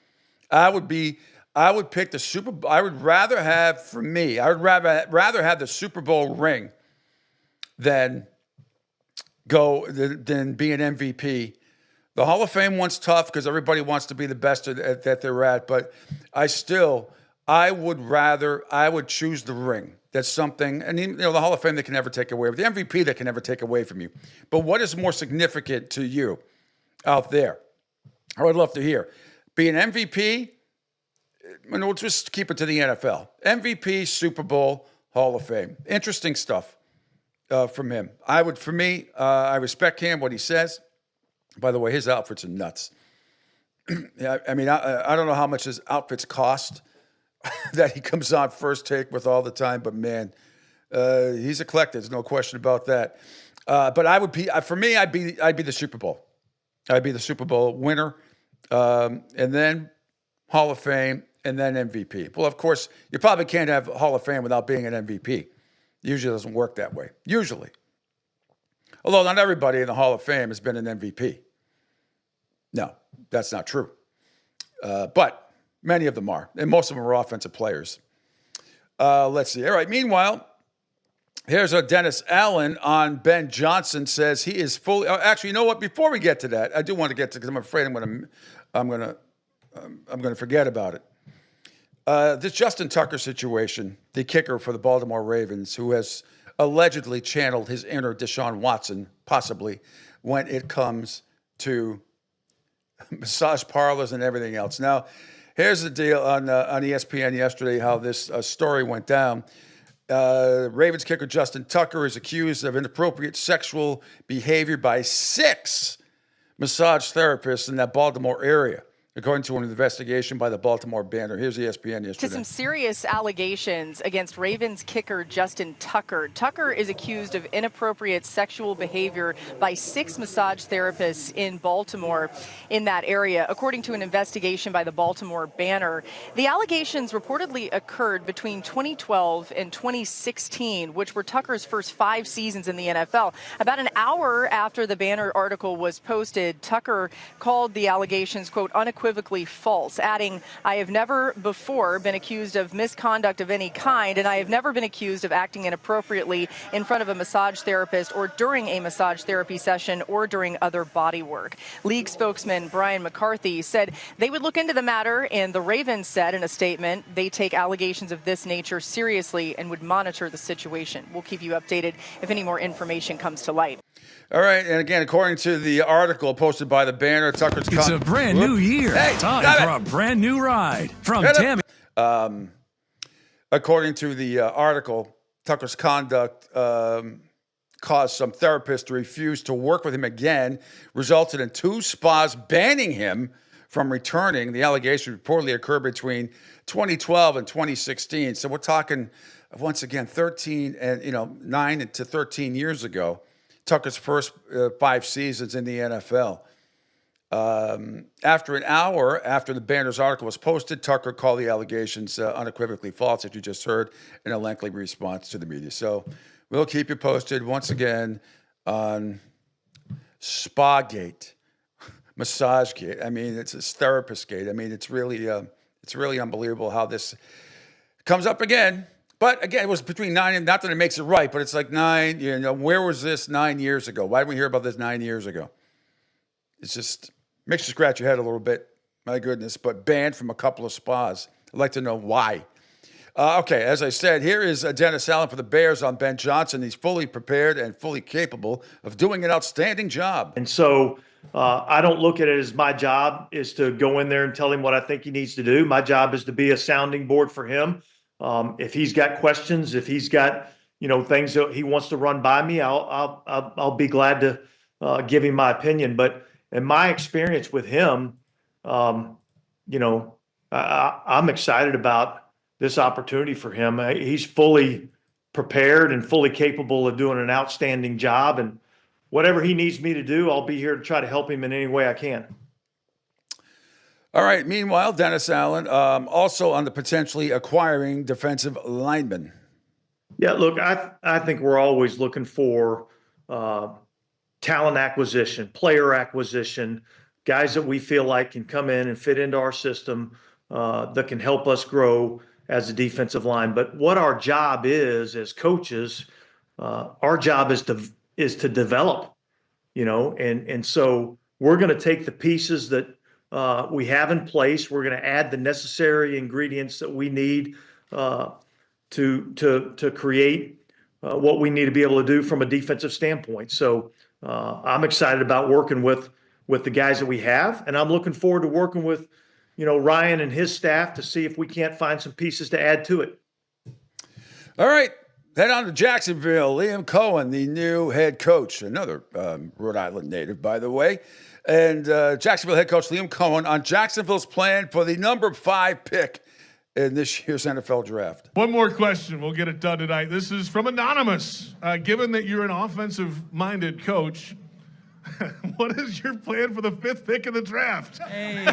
I would pick the Super Bowl. I would rather have, for me, I would rather have the Super Bowl ring than be an MVP. The Hall of Fame one's tough because everybody wants to be the best that they're at, but I would choose the ring. That's something, and the Hall of Fame they can never take away, but the MVP they can never take away from you. But what is more significant to you out there? I would love to hear. Be an MVP, and we'll just keep it to the NFL. MVP, Super Bowl, Hall of Fame. Interesting stuff from him. I respect him, what he says. By the way, his outfits are nuts. I mean, I don't know how much his outfits cost that he comes on First Take with all the time, but man, he's eclectic. There's no question about that. But I'd be the Super Bowl. I'd be the Super Bowl winner, and then Hall of Fame, and then MVP. Well, of course, you probably can't have Hall of Fame without being an MVP. Usually doesn't work that way. Usually. Although not everybody in the Hall of Fame has been an MVP. No, that's not true. But many of them are, and most of them are offensive players. Let's see. All right, meanwhile, here's Dennis Allen on Ben Johnson says he is fully. Actually, you know what? Before we get to that, I do want to get to, because I'm afraid I'm gonna forget about it. This Justin Tucker situation, the kicker for the Baltimore Ravens, who has allegedly channeled his inner Deshaun Watson, possibly, when it comes to massage parlors and everything else. Now, here's the deal on ESPN yesterday, how this story went down. Ravens kicker Justin Tucker is accused of inappropriate sexual behavior by 6 massage therapists in that Baltimore area, according to an investigation by the Baltimore Banner. Here's ESPN yesterday. To some serious allegations against Ravens kicker Justin Tucker. Tucker is accused of inappropriate sexual behavior by 6 massage therapists in Baltimore in that area, according to an investigation by the Baltimore Banner. The allegations reportedly occurred between 2012 and 2016, which were Tucker's first 5 seasons in the NFL. About an hour after the Banner article was posted, Tucker called the allegations, quote, unequivocally false, adding, "I have never before been accused of misconduct of any kind, and I have never been accused of acting inappropriately in front of a massage therapist or during a massage therapy session or during other body work." League spokesman Brian McCarthy said they would look into the matter, and the Ravens said in a statement they take allegations of this nature seriously and would monitor the situation. We'll keep you updated if any more information comes to light. All right, and again, according to the article posted by the Banner, Tucker's... It's a brand new year. Hey, time for a brand new ride from Tammy. According to the article, Tucker's conduct caused some therapists to refuse to work with him again, resulted in 2 spas banning him from returning. The allegation reportedly occurred between 2012 and 2016. So we're talking, once again, 9 to 13 years ago. Tucker's first 5 seasons in the NFL. After an hour after the Banner's article was posted, Tucker called the allegations unequivocally false, as you just heard, in a lengthy response to the media. So we'll keep you posted once again on Spagate, Massagegate. I mean, it's a therapist-gate. I mean, it's really unbelievable how this comes up again. But again, it was between 9 and, not that it makes it right, but it's like 9, where was this 9 years ago? Why didn't we hear about this 9 years ago? It's just, makes you scratch your head a little bit. My goodness, but banned from a couple of spas. I'd like to know why. Okay, as I said, here is Dennis Allen for the Bears on Ben Johnson. He's fully prepared and fully capable of doing an outstanding job. And so I don't look at it as my job is to go in there and tell him what I think he needs to do. My job is to be a sounding board for him. If he's got questions, if he's got things that he wants to run by me, I'll be glad to give him my opinion. But in my experience with him, I'm excited about this opportunity for him. He's fully prepared and fully capable of doing an outstanding job. And whatever he needs me to do, I'll be here to try to help him in any way I can. All right. Meanwhile, Dennis Allen, also on the potentially acquiring defensive lineman. Yeah, look, I think we're always looking for talent acquisition, player acquisition, guys that we feel like can come in and fit into our system that can help us grow as a defensive line. But what our job is as coaches, our job is to develop, and so we're going to take the pieces that we have in place. We're going to add the necessary ingredients that we need to create what we need to be able to do from a defensive standpoint. So I'm excited about working with the guys that we have, and I'm looking forward to working with Ryan and his staff to see if we can't find some pieces to add to it. All right. Head on to Jacksonville. Liam Cohen, the new head coach, another Rhode Island native, by the way. And Jacksonville head coach Liam Cohen on Jacksonville's plan for the number 5 pick in this year's NFL draft. One more question. We'll get it done tonight. This is from Anonymous. Given that you're an offensive-minded coach, what is your plan for the 5th pick in the draft? Hey.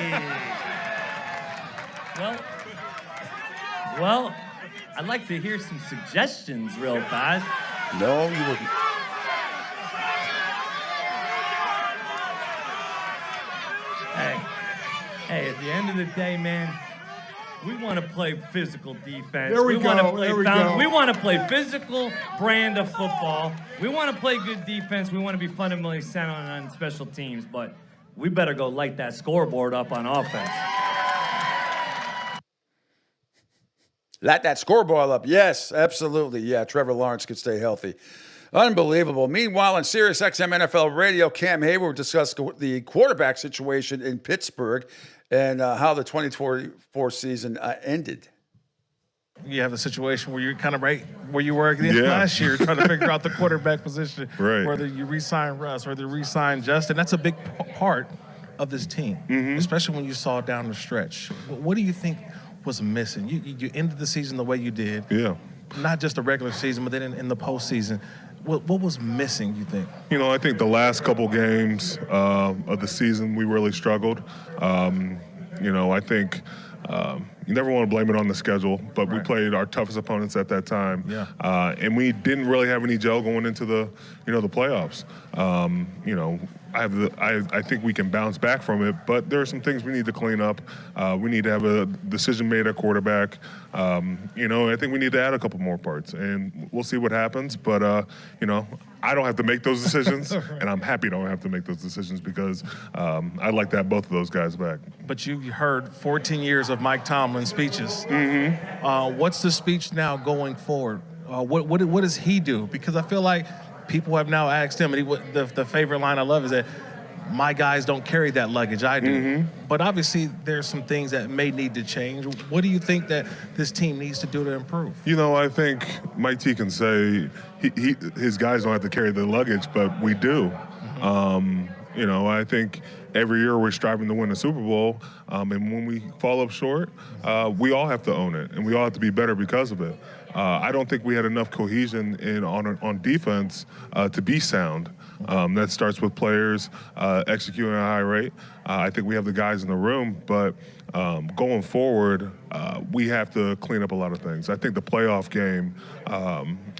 Well, I'd like to hear some suggestions real fast. No, you wouldn't. Hey, at the end of the day, man, we want to play physical defense. There we go. We want to play physical brand of football. We want to play good defense. We want to be fundamentally sound on special teams, but we better go light that scoreboard up on offense. Light that scoreboard up. Yes, absolutely. Yeah, Trevor Lawrence could stay healthy. Unbelievable. Meanwhile, on Sirius XM NFL Radio, Cam Hayward discussed the quarterback situation in Pittsburgh and how the 2024 season ended. You have a situation where you're kind of right where you were last year, trying to figure out the quarterback position, whether you re-sign Russ, whether you re-sign Justin. That's a big part of this team, especially when you saw down the stretch. What do you think was missing? You ended the season the way you did. Yeah. Not just the regular season, but then in the postseason. What was missing, you think? I think the last couple games of the season, we really struggled. I think you never want to blame it on the schedule, but we played our toughest opponents at that time. Yeah. And we didn't really have any gel going into the playoffs. I think we can bounce back from it, but there are some things we need to clean up. We need to have a decision made at quarterback. I think we need to add a couple more parts, and we'll see what happens. But, I don't have to make those decisions, and I'm happy I don't have to make those decisions because I'd like to have both of those guys back. But you heard 14 years of Mike Tomlin's speeches. What's the speech now going forward? What does he do? Because I feel like people have now asked him, and the favorite line I love is that my guys don't carry that luggage, I do. But obviously there's some things that may need to change. What do you think that this team needs to do to improve? I think Mike T can say his guys don't have to carry the luggage, but we do. I think every year we're striving to win a Super Bowl, and when we fall up short, we all have to own it, and we all have to be better because of it. I don't think we had enough cohesion on defense to be sound. That starts with players executing at a high rate. I think we have the guys in the room, but going forward, we have to clean up a lot of things. I think the playoff game,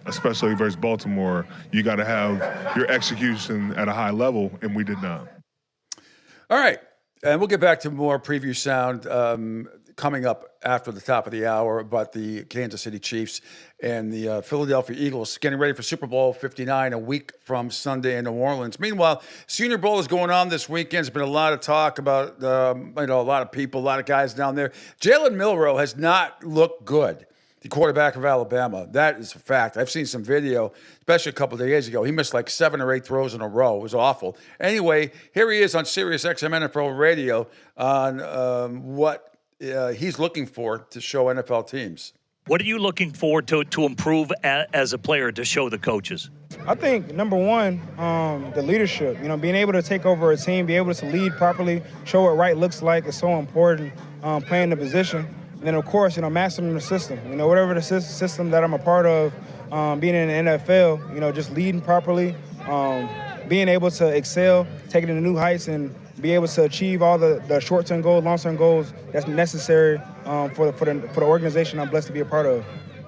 especially versus Baltimore, you got to have your execution at a high level, and we did not. All right, and we'll get back to more preview sound coming up after the top of the hour about the Kansas City Chiefs and the Philadelphia Eagles getting ready for Super Bowl 59 a week from Sunday in New Orleans. Meanwhile, Senior Bowl is going on this weekend. There's been a lot of talk about, a lot of people, a lot of guys down there. Jalen Milroe has not looked good, the quarterback of Alabama. That is a fact. I've seen some video, especially a couple of days ago. He missed like 7 or 8 throws in a row. It was awful. Anyway, here he is on Sirius XM NFL Radio on what he's looking for to show NFL teams. What are you looking for to improve as a player to show the coaches? I think, number one, the leadership. Being able to take over a team, be able to lead properly, show what right looks like is so important, playing the position. And then, of course, mastering the system. Whatever the system that I'm a part of, being in the NFL, just leading properly, being able to excel, taking it to new heights, and be able to achieve all the short-term goals, long-term goals that's necessary for the organization I'm blessed to be a part of.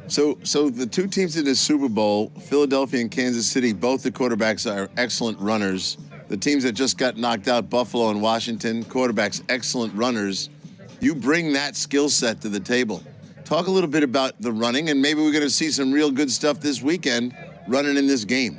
So the two teams in the Super Bowl, Philadelphia and Kansas City, both the quarterbacks are excellent runners. The teams that just got knocked out, Buffalo and Washington, quarterbacks excellent runners. You bring that skill set to the table. Talk a little bit about the running, and maybe we're going to see some real good stuff this weekend running in this game.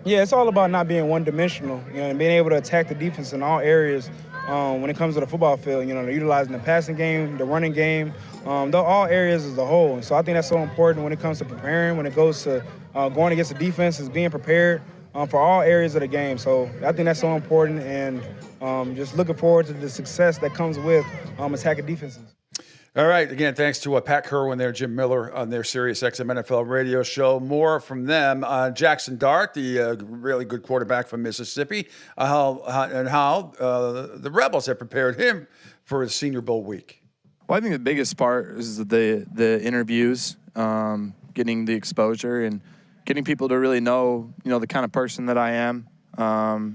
Yeah, it's all about not being one-dimensional, and being able to attack the defense in all areas when it comes to the football field. Utilizing the passing game, the running game, all areas as a whole. And so I think that's so important when it comes to preparing, when it goes to going against the defense, is being prepared for all areas of the game. So I think that's so important, and just looking forward to the success that comes with attacking defenses. All right. Again, thanks to Pat Kerwin there, Jim Miller on their Sirius XM NFL radio show. More from them. Jackson Dart, the really good quarterback from Mississippi, how the Rebels have prepared him for his Senior Bowl week. Well, I think the biggest part is the interviews, getting the exposure and getting people to really know, the kind of person that I am,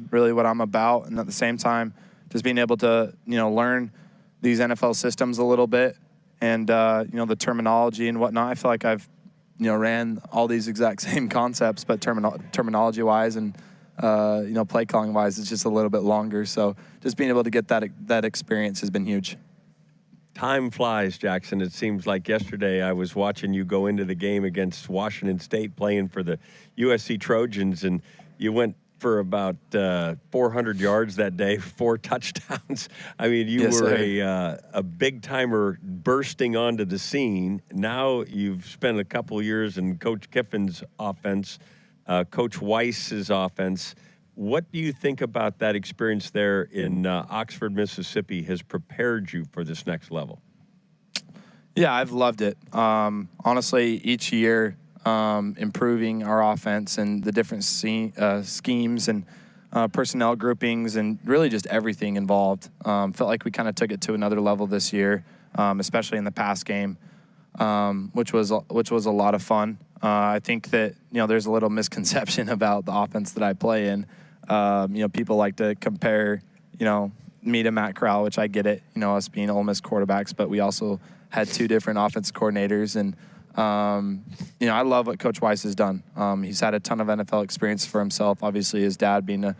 really what I'm about, and at the same time, just being able to, learn these NFL systems a little bit. And, the terminology and whatnot. I feel like I've, ran all these exact same concepts, but terminology-wise and, play calling-wise, it's just a little bit longer. So just being able to get that experience has been huge. Time flies, Jackson. It seems like yesterday I was watching you go into the game against Washington State playing for the USC Trojans, and you went for about 400 yards that day, 4 touchdowns. I mean, you were a big-timer bursting onto the scene. Now you've spent a couple years in Coach Kiffin's offense, Coach Weiss's offense. What do you think about that experience there in Oxford, Mississippi has prepared you for this next level? Yeah, I've loved it. Honestly, each year improving our offense and the different schemes and personnel groupings and really just everything involved. Felt like we kind of took it to another level this year, especially in the pass game, which was a lot of fun. I think that there's a little misconception about the offense that I play in. People like to compare me to Matt Corral, which I get it. Us being Ole Miss quarterbacks, but we also had 2 different offensive coordinators, and I love what Coach Weiss has done. He's had a ton of NFL experience for himself. Obviously, his dad being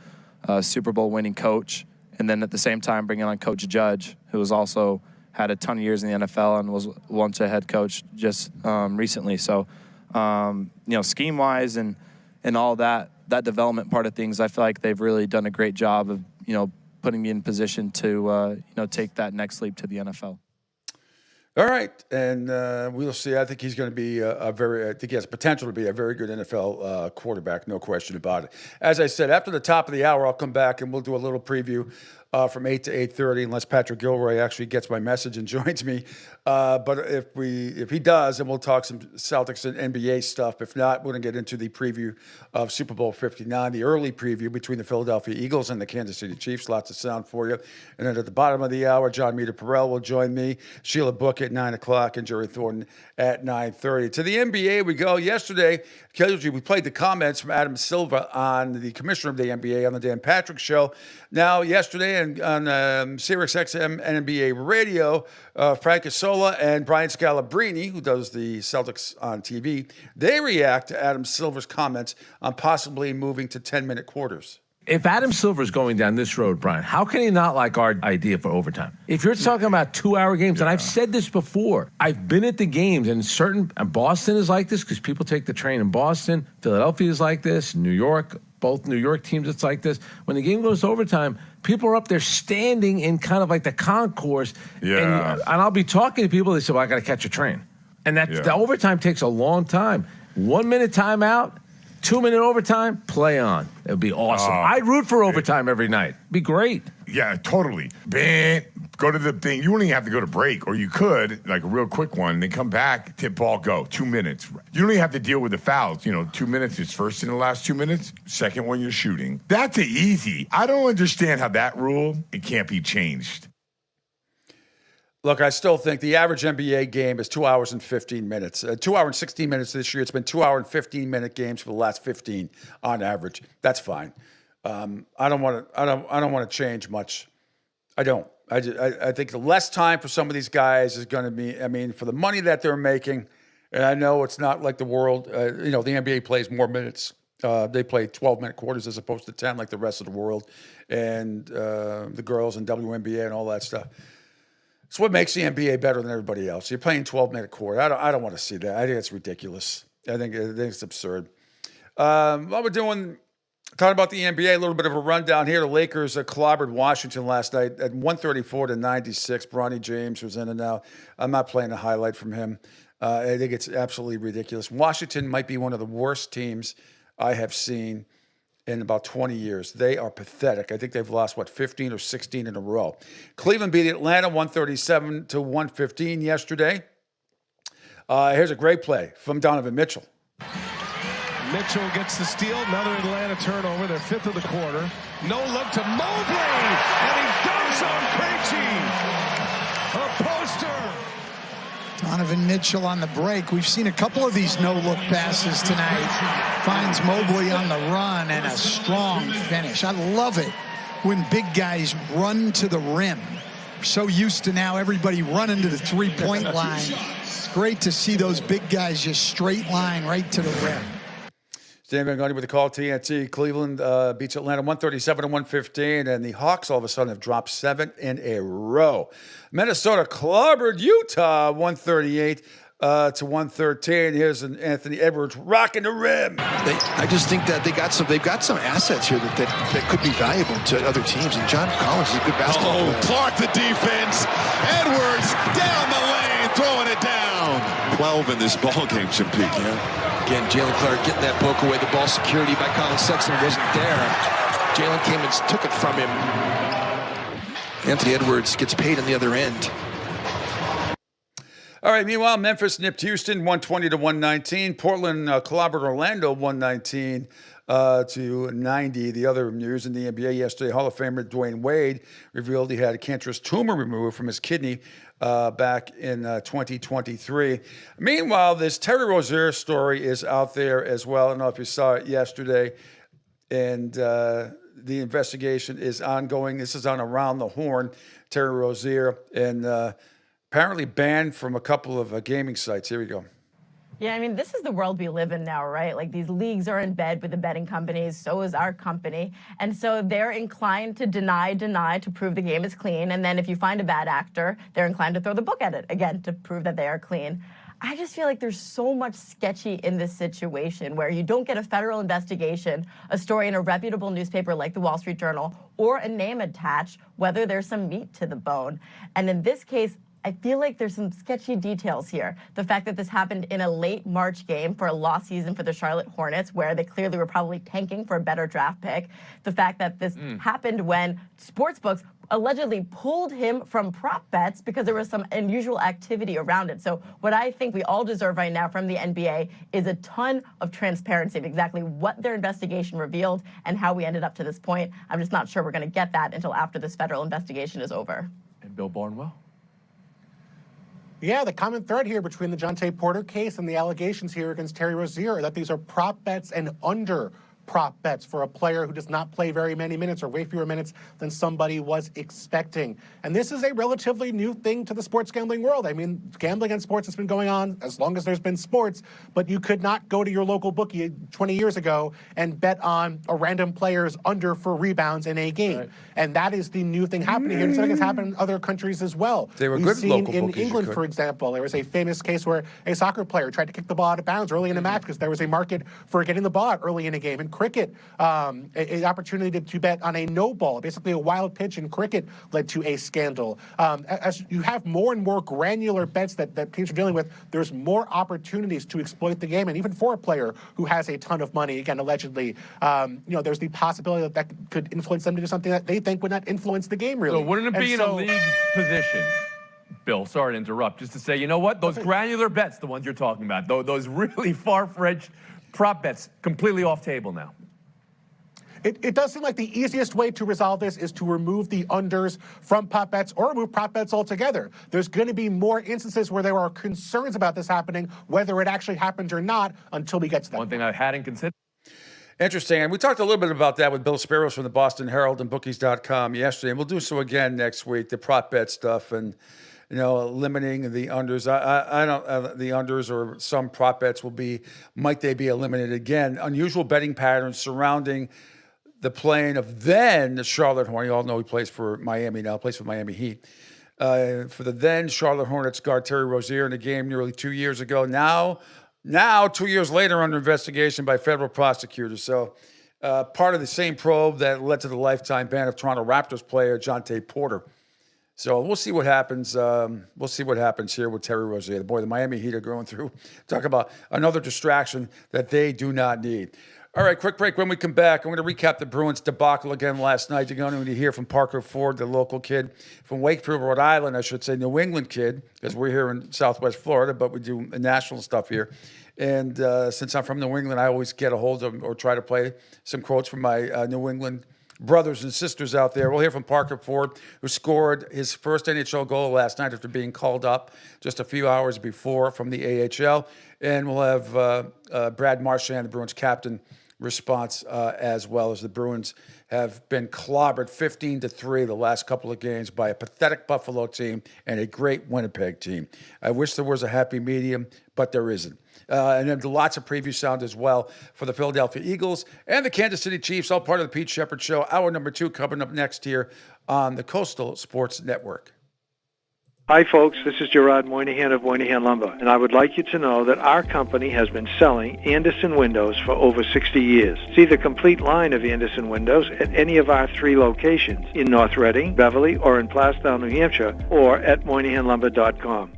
a Super Bowl winning coach, and then at the same time bringing on Coach Judge, who has also had a ton of years in the NFL and was once a head coach just recently. So, scheme wise and all that development part of things, I feel like they've really done a great job of putting me in position to take that next leap to the NFL. All right, and we'll see. I think he's going to be I think he has potential to be a very good NFL quarterback, no question about it. As I said, after the top of the hour, I'll come back and we'll do a little preview from 8 to 8:30, unless Patrick Gilroy actually gets my message and joins me. But if he does, then we'll talk some Celtics and NBA stuff. If not, we're going to get into the preview of Super Bowl 59, the early preview between the Philadelphia Eagles and the Kansas City Chiefs. Lots of sound for you. And then at the bottom of the hour, John Meter-Perrell will join me, Sheila Book at 9 o'clock, and Jerry Thornton at 9:30. To the NBA we go. Yesterday, we played the comments from Adam Silver on the commissioner of the NBA on the Dan Patrick Show. Now, yesterday on Sirius XM NBA Radio, Frank Isola and Brian Scalabrine, who does the Celtics on TV, they react to Adam Silver's comments on possibly moving to 10-minute quarters. If Adam Silver's going down this road, Brian, how can he not like our idea for overtime? If you're talking about 2-hour games, and I've said this before, I've been at the games, and Boston is like this because people take the train in Boston. Philadelphia is like this. New York, both New York teams, it's like this. When the game goes to overtime, people are up there standing in kind of like the concourse. Yeah. And I'll be talking to people, they say, well, I got to catch a train. And the overtime takes a long time. 1 minute timeout, 2-minute overtime, play on. It would be awesome. I'd root for overtime every night. Be great. Yeah, totally. Go to the thing. You only have to go to break, or you could, like a real quick one, then come back, tip ball, go. 2 minutes. You don't even have to deal with the fouls. 2 minutes is first in the last 2 minutes. Second one, you're shooting. That's easy. I don't understand how that rule, it can't be changed. Look, I still think the average NBA game is 2 hours and 15 minutes. 2 hour and 16 minutes this year. It's been 2 hour and 15-minute games for the last 15 on average. That's fine. I don't want to change much. I don't. I think the less time for some of these guys is going to be. I mean, for the money that they're making, and I know it's not like the world. The NBA plays more minutes. They play 12-minute quarters as opposed to 10, like the rest of the world, and the girls and WNBA and all that stuff. It's what makes the NBA better than everybody else. You're playing 12-minute quarter. I don't want to see that. I think it's ridiculous. I think it's absurd. While we're talking about the NBA, a little bit of a rundown here. The Lakers clobbered Washington last night at 134-96. Bronny James was in and out. I'm not playing a highlight from him. I think it's absolutely ridiculous. Washington might be one of the worst teams I have seen in about 20 years. They are pathetic. I think they've lost, 15 or 16 in a row. Cleveland beat Atlanta 137-115 yesterday. Here's a great play from Donovan Mitchell. Mitchell gets the steal. Another Atlanta turnover. Their 5th of the quarter. No look to Mobley. And he dunks on Krejci. A poster. Donovan Mitchell on the break. We've seen a couple of these no-look passes tonight. Finds Mobley on the run and a strong finish. I love it when big guys run to the rim. We're so used to now everybody running to the three-point line. It's great to see those big guys just straight line right to the rim. Stan Van Gundy with the call. TNT. Cleveland beats Atlanta 137-115, and the Hawks all of a sudden have dropped 7 in a row. Minnesota clobbered Utah 138 to 113. Here's an Anthony Edwards rocking the rim. I just think that they've got some assets here that could be valuable to other teams. And John Collins is a good basketball player. Clark the defense. Edwards down the lane, throwing it down. 12 in this ball game, Jim Peake. Yeah. Again, Jalen Clark getting that poke away. The ball security by Colin Sexton wasn't there. Jalen came and took it from him. Anthony Edwards gets paid on the other end. All right, meanwhile, Memphis nipped Houston 120 to 119. Portland clobbered Orlando 119 to 90. The other news in the NBA yesterday, Hall of Famer Dwayne Wade revealed he had a cancerous tumor removed from his kidney back in 2023. Meanwhile, this Terry Rozier story is out there as well. I don't know if you saw it yesterday. And the investigation is ongoing. This is on Around the Horn, Terry Rozier, and apparently banned from a couple of gaming sites. Here we go. Yeah, I mean, this is the world we live in now, right? Like, these leagues are in bed with the betting companies, so is our company. And so they're inclined to deny to prove the game is clean. And then if you find a bad actor, they're inclined to throw the book at it, again, to prove that they are clean. I just feel like there's so much sketchy in this situation where you don't get a federal investigation, a story in a reputable newspaper like the Wall Street Journal, or a name attached, whether there's some meat to the bone. And in this case, I feel like there's some sketchy details here. The fact that this happened in a late March game for a lost season for the Charlotte Hornets, where they clearly were probably tanking for a better draft pick. The fact that this happened when sportsbooks allegedly pulled him from prop bets because there was some unusual activity around it. So what I think we all deserve right now from the NBA is a ton of transparency of exactly what their investigation revealed and how we ended up to this point. I'm just not sure we're going to get that until after this federal investigation is over. And Bill Barnwell. Yeah, the common thread here between the Jontay Porter case and the allegations here against Terry Rozier are that these are prop bets and under prop bets for a player who does not play very many minutes or way fewer minutes than somebody was expecting. And this is a relatively new thing to the sports gambling world. I mean, gambling on sports has been going on as long as there's been sports, but you could not go to your local bookie 20 years ago and bet on a random player's under for rebounds in a game. Right. And that is the new thing happening here. And something has happened in other countries as well. They were We've good seen local in bookies. England, for example, there was a famous case where a soccer player tried to kick the ball out of bounds early in a match because there was a market for getting the ball out early in a game. And cricket, an opportunity to bet on a no ball, basically a wild pitch in cricket, led to a scandal. As you have more and more granular bets that teams are dealing with, there's more opportunities to exploit the game. And even for a player who has a ton of money, again, allegedly, there's the possibility that could influence them to do something that they think would not influence the game, really. So wouldn't it be in a league's position, Bill, sorry to interrupt, just to say, you know what, those granular bets, the ones you're talking about, those really far-fetched prop bets, completely off table now. It does seem like the easiest way to resolve this is to remove the unders from prop bets or remove prop bets altogether. There's going to be more instances where there are concerns about this happening, whether it actually happens or not, until we get to that. One thing I hadn't considered. Interesting. And we talked a little bit about that with Bill Spiros from the Boston Herald and bookies.com yesterday. And we'll do so again next week, the prop bet stuff and, limiting the unders. I don't, the unders or some prop bets might they be eliminated again? Unusual betting patterns surrounding the playing of then the Charlotte Hornets. You all know he plays for Miami now, plays for Miami Heat. For the then Charlotte Hornets guard Terry Rozier in a game nearly 2 years ago. Now 2 years later, under investigation by federal prosecutors. So part of the same probe that led to the lifetime ban of Toronto Raptors player Jontay Porter. So we'll see what happens. We'll see what happens here with Terry Rozier. The Miami Heat are going through. Talk about another distraction that they do not need. All right, quick break. When we come back, I'm going to recap the Bruins debacle again last night. You're going to hear from Parker Ford, the local kid from Wakefield, Rhode Island, I should say, New England kid, because we're here in Southwest Florida, but we do national stuff here. And since I'm from New England, I always get a hold of or try to play some quotes from my New England brothers and sisters out there. We'll hear from Parker Ford, who scored his first NHL goal last night after being called up just a few hours before from the AHL. And we'll have Brad Marchand, the Bruins captain, response as well, as the Bruins have been clobbered 15-3 the last couple of games by a pathetic Buffalo team and a great Winnipeg team. I wish there was a happy medium, but there isn't. And then lots of preview sound as well for the Philadelphia Eagles and the Kansas City Chiefs, all part of the Pete Sheppard Show. Hour number 2 coming up next here on the Coastal Sports Network. Hi, folks. This is Gerard Moynihan of Moynihan Lumber, and I would like you to know that our company has been selling Anderson windows for over 60 years. See the complete line of Anderson windows at any of our 3 locations in North Reading, Beverly, or in Plastown, New Hampshire, or at MoynihanLumber.com.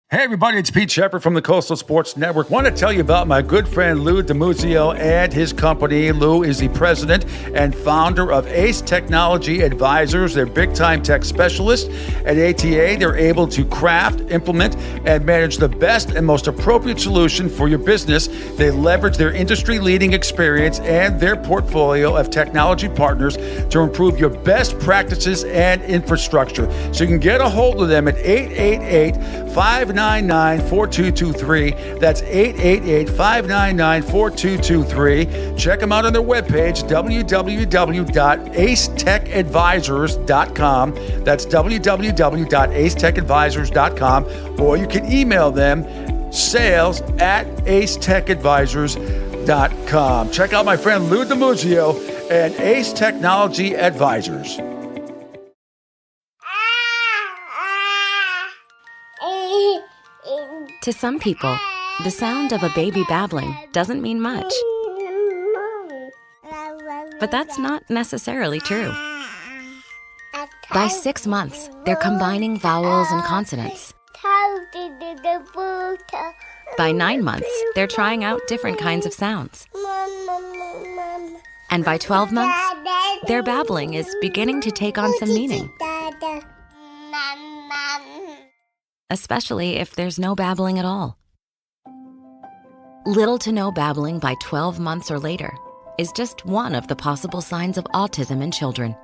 Hey everybody, it's Pete Sheppard from the Coastal Sports Network. Want to tell you about my good friend Lou DiMuzio and his company. Lou is the president and founder of Ace Technology Advisors. They're big-time tech specialists. At ATA, they're able to craft, implement, and manage the best and most appropriate solution for your business. They leverage their industry-leading experience and their portfolio of technology partners to improve your best practices and infrastructure. So you can get a hold of them at 888-599-4223. That's 888-599-4223. Check them out on their webpage, www.acetechadvisors.com. That's www.acetechadvisors.com. Or you can email them, sales@acetechadvisors.com. Check out my friend Lou DiMuzio and Ace Technology Advisors. To some people, the sound of a baby babbling doesn't mean much. But that's not necessarily true. By 6 months, they're combining vowels and consonants. By 9 months, they're trying out different kinds of sounds. And by 12 months, their babbling is beginning to take on some meaning. Especially if there's no babbling at all. Little to no babbling by 12 months or later is just one of the possible signs of autism in children.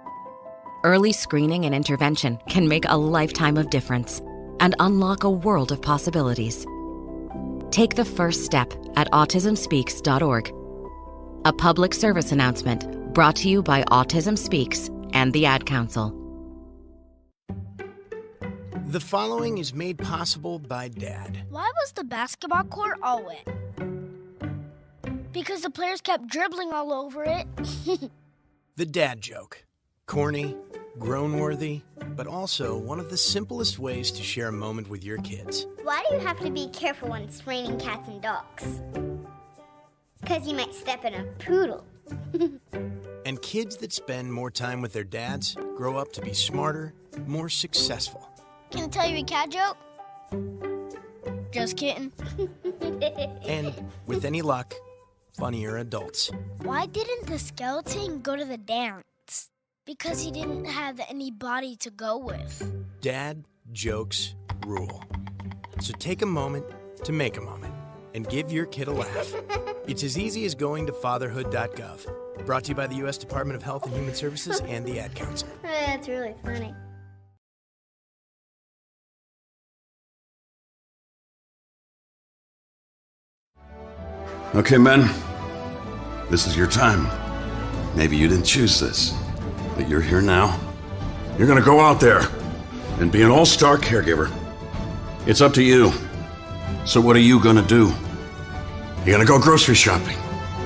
Early screening and intervention can make a lifetime of difference and unlock a world of possibilities. Take the first step at autismspeaks.org. A public service announcement brought to you by Autism Speaks and the Ad Council. The following is made possible by Dad. Why was the basketball court all wet? Because the players kept dribbling all over it. The dad joke. Corny, grown-worthy, but also one of the simplest ways to share a moment with your kids. Why do you have to be careful when it's raining cats and dogs? Because you might step in a poodle. And kids that spend more time with their dads grow up to be smarter, more successful. Can I tell you a cat joke? Just kidding. And, with any luck, funnier adults. Why didn't the skeleton go to the dance? Because he didn't have any body to go with. Dad jokes rule. So take a moment to make a moment and give your kid a laugh. It's as easy as going to fatherhood.gov. Brought to you by the U.S. Department of Health and Human Services and the Ad Council. That's really funny. Okay, men, this is your time. Maybe you didn't choose this, but you're here now. You're gonna go out there and be an all-star caregiver. It's up to you. So what are you gonna do? You're gonna go grocery shopping,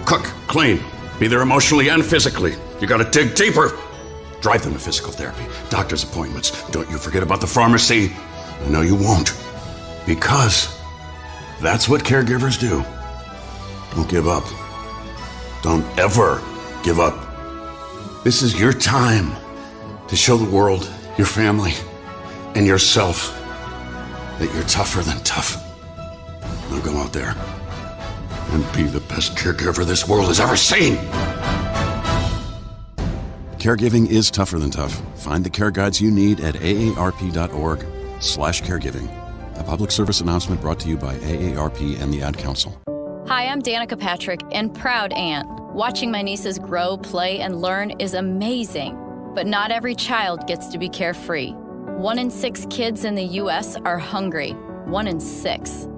cook, clean, be there emotionally and physically. You gotta dig deeper. Drive them to physical therapy, doctor's appointments. Don't you forget about the pharmacy. I know you won't, because that's what caregivers do. Don't give up. Don't ever give up. This is your time to show the world, your family, and yourself that you're tougher than tough. Now go out there and be the best caregiver this world has ever seen. Caregiving is tougher than tough. Find the care guides you need at aarp.org/caregiving. A public service announcement brought to you by AARP and the Ad Council. Hi, I'm Danica Patrick, and proud aunt. Watching my nieces grow, play, and learn is amazing. But not every child gets to be carefree. 1 in 6 kids in the U.S. are hungry. 1 in 6.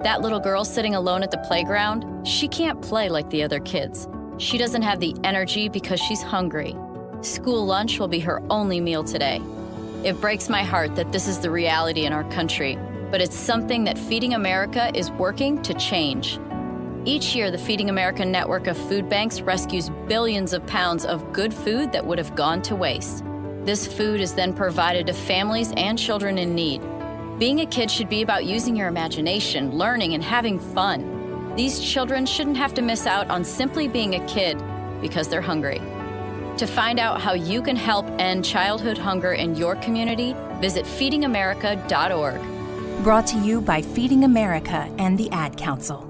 That little girl sitting alone at the playground, she can't play like the other kids. She doesn't have the energy because she's hungry. School lunch will be her only meal today. It breaks my heart that this is the reality in our country, but it's something that Feeding America is working to change. Each year, the Feeding America network of food banks rescues billions of pounds of good food that would have gone to waste. This food is then provided to families and children in need. Being a kid should be about using your imagination, learning, and having fun. These children shouldn't have to miss out on simply being a kid because they're hungry. To find out how you can help end childhood hunger in your community, visit feedingamerica.org. Brought to you by Feeding America and the Ad Council.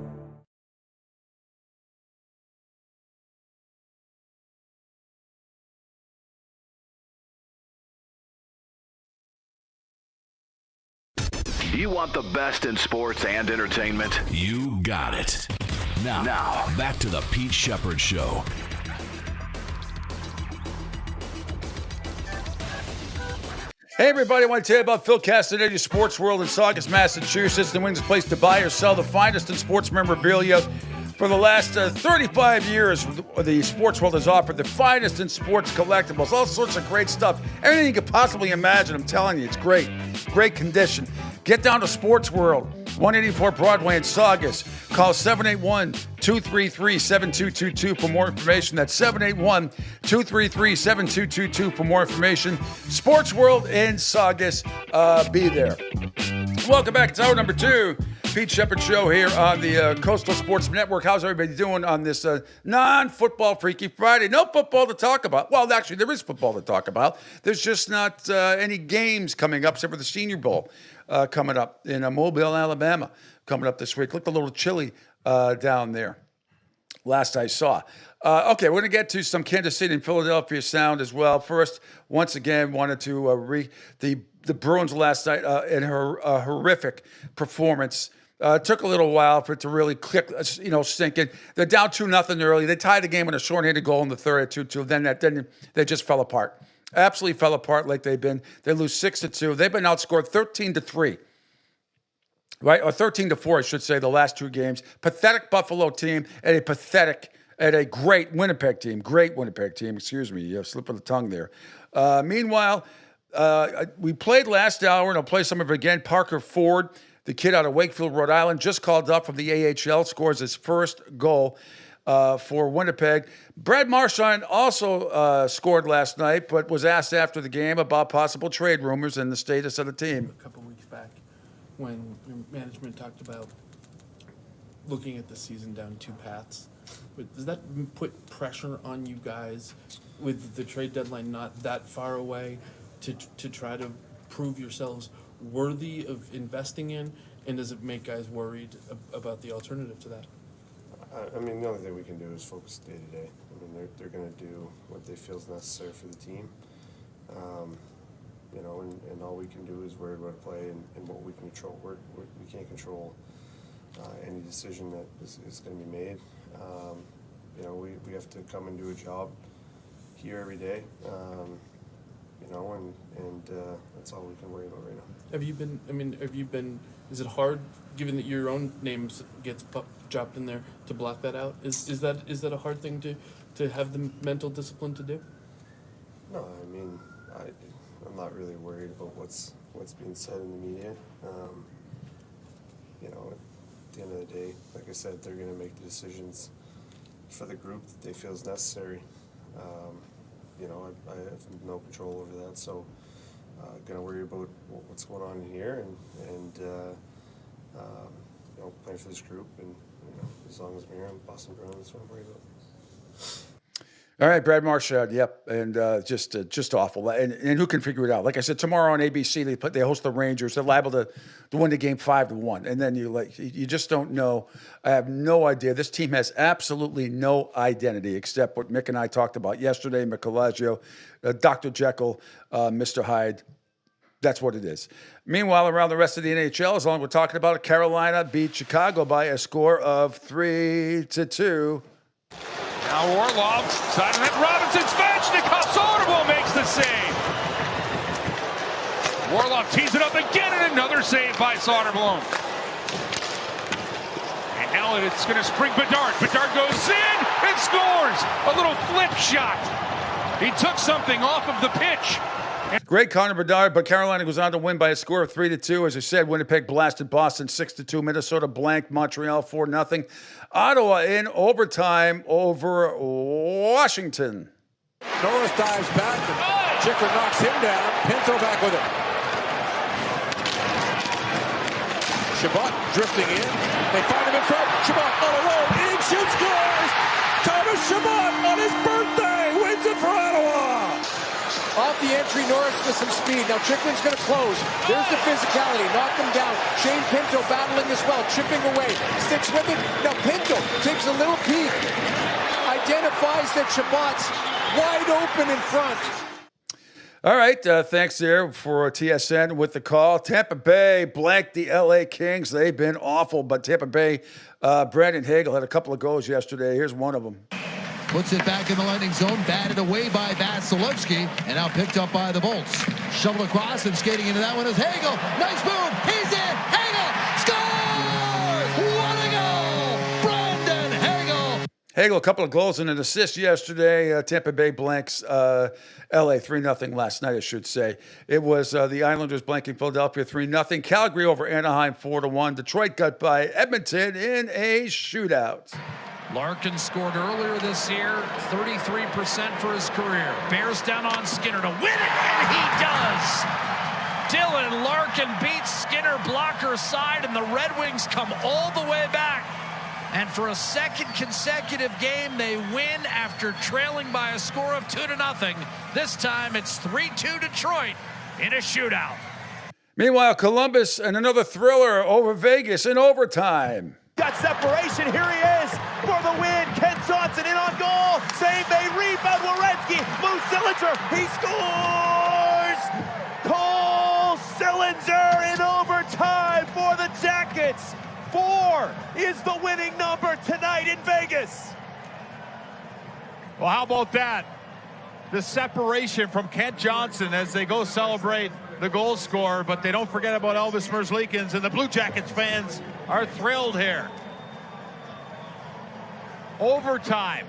You want the best in sports and entertainment? You got it. Now, back to the Pete Sheppard Show. Hey, everybody, I want to tell you about Phil Castanetti, Sports World in Saugus, Massachusetts, the Wings place to buy or sell the finest in sports memorabilia. For the last 35 years, the Sports World has offered the finest in sports collectibles, all sorts of great stuff. Everything you could possibly imagine, I'm telling you, it's great. Great condition. Get down to Sports World, 184 Broadway in Saugus. Call 781-233-7222 for more information. That's 781-233-7222 for more information. Sports World in Saugus. Be there. Welcome back. It's hour number 2. Pete Sheppard Show here on the Coastal Sports Network. How's everybody doing on this non-football Freaky Friday? No football to talk about. Well, actually, there is football to talk about. There's just not any games coming up except for the Senior Bowl coming up in Mobile, Alabama, coming up this week. Looked a little chilly down there last I saw. Okay, we're going to get to some Kansas City and Philadelphia sound as well. First, once again, wanted to the Bruins last night in her horrific performance. Took a little while for it to really click, sink in. They're down 2-0 early. They tied the game with a shorthanded goal in the third at 2-2. Then they just fell apart. Absolutely fell apart like they've been. They lose 6-2. They've been outscored 13-3. Right? Or 13-4, I should say, the last 2 games. Pathetic Buffalo team and a great Winnipeg team. Excuse me. Slip of the tongue there. Meanwhile, we played last hour, and I'll play some of it again. Parker Ford, the kid out of Wakefield, Rhode Island, just called up from the AHL, scores his first goal for Winnipeg. Brad Marchand also scored last night, but was asked after the game about possible trade rumors and the status of the team. A couple weeks back, when your management talked about looking at the season down 2 paths, but does that put pressure on you guys with the trade deadline not that far away to try to prove yourselves worthy of investing in, and does it make guys worried about the alternative to that? I mean, the only thing we can do is focus day to day. I mean, they're going to do what they feel is necessary for the team, and all we can do is worry about play and what we can control. We can't control any decision that is going to be made. We have to come and do a job here every day. And that's all we can worry about right now. Have you been, is it hard, given that your own name gets dropped in there, to block that out? Is that a hard thing to have the mental discipline to do? No, I mean, I'm not really worried about what's being said in the media. At the end of the day, like I said, they're going to make the decisions for the group that they feel is necessary. I have no control over that, so going to worry about what's going on here and play for this group, and as long as I'm here, I'm Boston Bruins, that's what I'm worried about. All right, Brad Marchand, yep, and just awful. And who can figure it out? Like I said, tomorrow on ABC, they host the Rangers. They're liable to win the game 5-1, and then you just don't know. I have no idea. This team has absolutely no identity except what Mick and I talked about yesterday. Michelangelo, Dr. Jekyll, Mr. Hyde. That's what it is. Meanwhile, around the rest of the NHL, as long as we're talking about it, Carolina beat Chicago by a score of 3-2. Now Orlov, side of it, Robinson, Svechnikov's audible makes the save. Orlov tees it up again, and another save by Soderblom. And now it's going to spring Bedard. Bedard goes in and scores. A little flip shot. He took something off of the pitch. Great Connor Bedard, but Carolina goes on to win by a score of 3-2. As I said, Winnipeg blasted Boston 6-2. Minnesota blanked Montreal 4-0. Ottawa in overtime over Washington. Norris dives back. Chicklin knocks him down. Pinto back with it. Sheppard drifting in. They find him in front. Sheppard on a roll. In, shoots, scores! Thomas Sheppard on his birthday wins it for Ottawa. Off the entry, Norris with some speed. Now Chicklin's going to close. There's the physicality. Knock him down. Shane Pinto battling as well. Chipping away. Sticks with it. Now Pinto takes a little peek. Identifies that Sheppard's wide open in front. All right, thanks there for TSN with the call. Tampa Bay blanked the LA Kings. They've been awful, but Tampa Bay, Brandon Hagel had a couple of goals yesterday. Here's one of them. Puts it back in the landing zone, batted away by Vasilevsky, and now picked up by the Bolts. Shoveled across and skating into that one is Hagel. Nice move. He's in. Hagel scores! What a goal! Brandon Hagel. Hagel, a couple of goals and an assist yesterday. Tampa Bay blanks LA 3-0 last night, I should say. It was the Islanders blanking Philadelphia 3-0. Calgary over Anaheim 4-1. Detroit got by Edmonton in a shootout. Larkin scored earlier this year, 33% for his career. Bears down on Skinner to win it, and he does. Dylan Larkin beats Skinner blocker side, and the Red Wings come all the way back. And for a second consecutive game, they win after trailing by a score of 2-0. This time it's 3-2 Detroit in a shootout. Meanwhile, Columbus and another thriller over Vegas in overtime. Got separation. Here he is for the win. Ken Johnson in on goal. Same bay rebound. Werenski moves Sillinger. He scores. Cole Sillinger in overtime for the Jackets. 4 is the winning number tonight in Vegas. Well, how about that? The separation from Kent Johnson as they go celebrate the goal scorer, but they don't forget about Elvis Merzlikins, and the Blue Jackets fans are thrilled here. Overtime.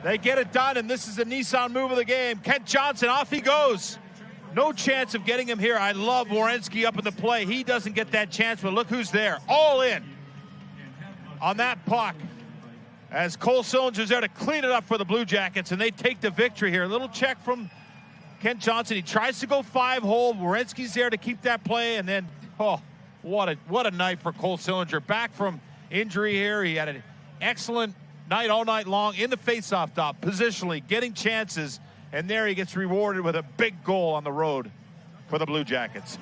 They get it done, and this is the Nissan move of the game. Kent Johnson, off he goes. No chance of getting him here. I love Werenski up in the play. He doesn't get that chance, but look who's there. All in on that puck. As Cole Sillinger's there to clean it up for the Blue Jackets, and they take the victory here. A little check from Kent Johnson. He tries to go 5-hole. Werenski's there to keep that play, and then, oh, what a night for Cole Sillinger. Back from injury here. He had an excellent night all night long in the faceoff dot, positionally, getting chances, and there he gets rewarded with a big goal on the road for the Blue Jackets.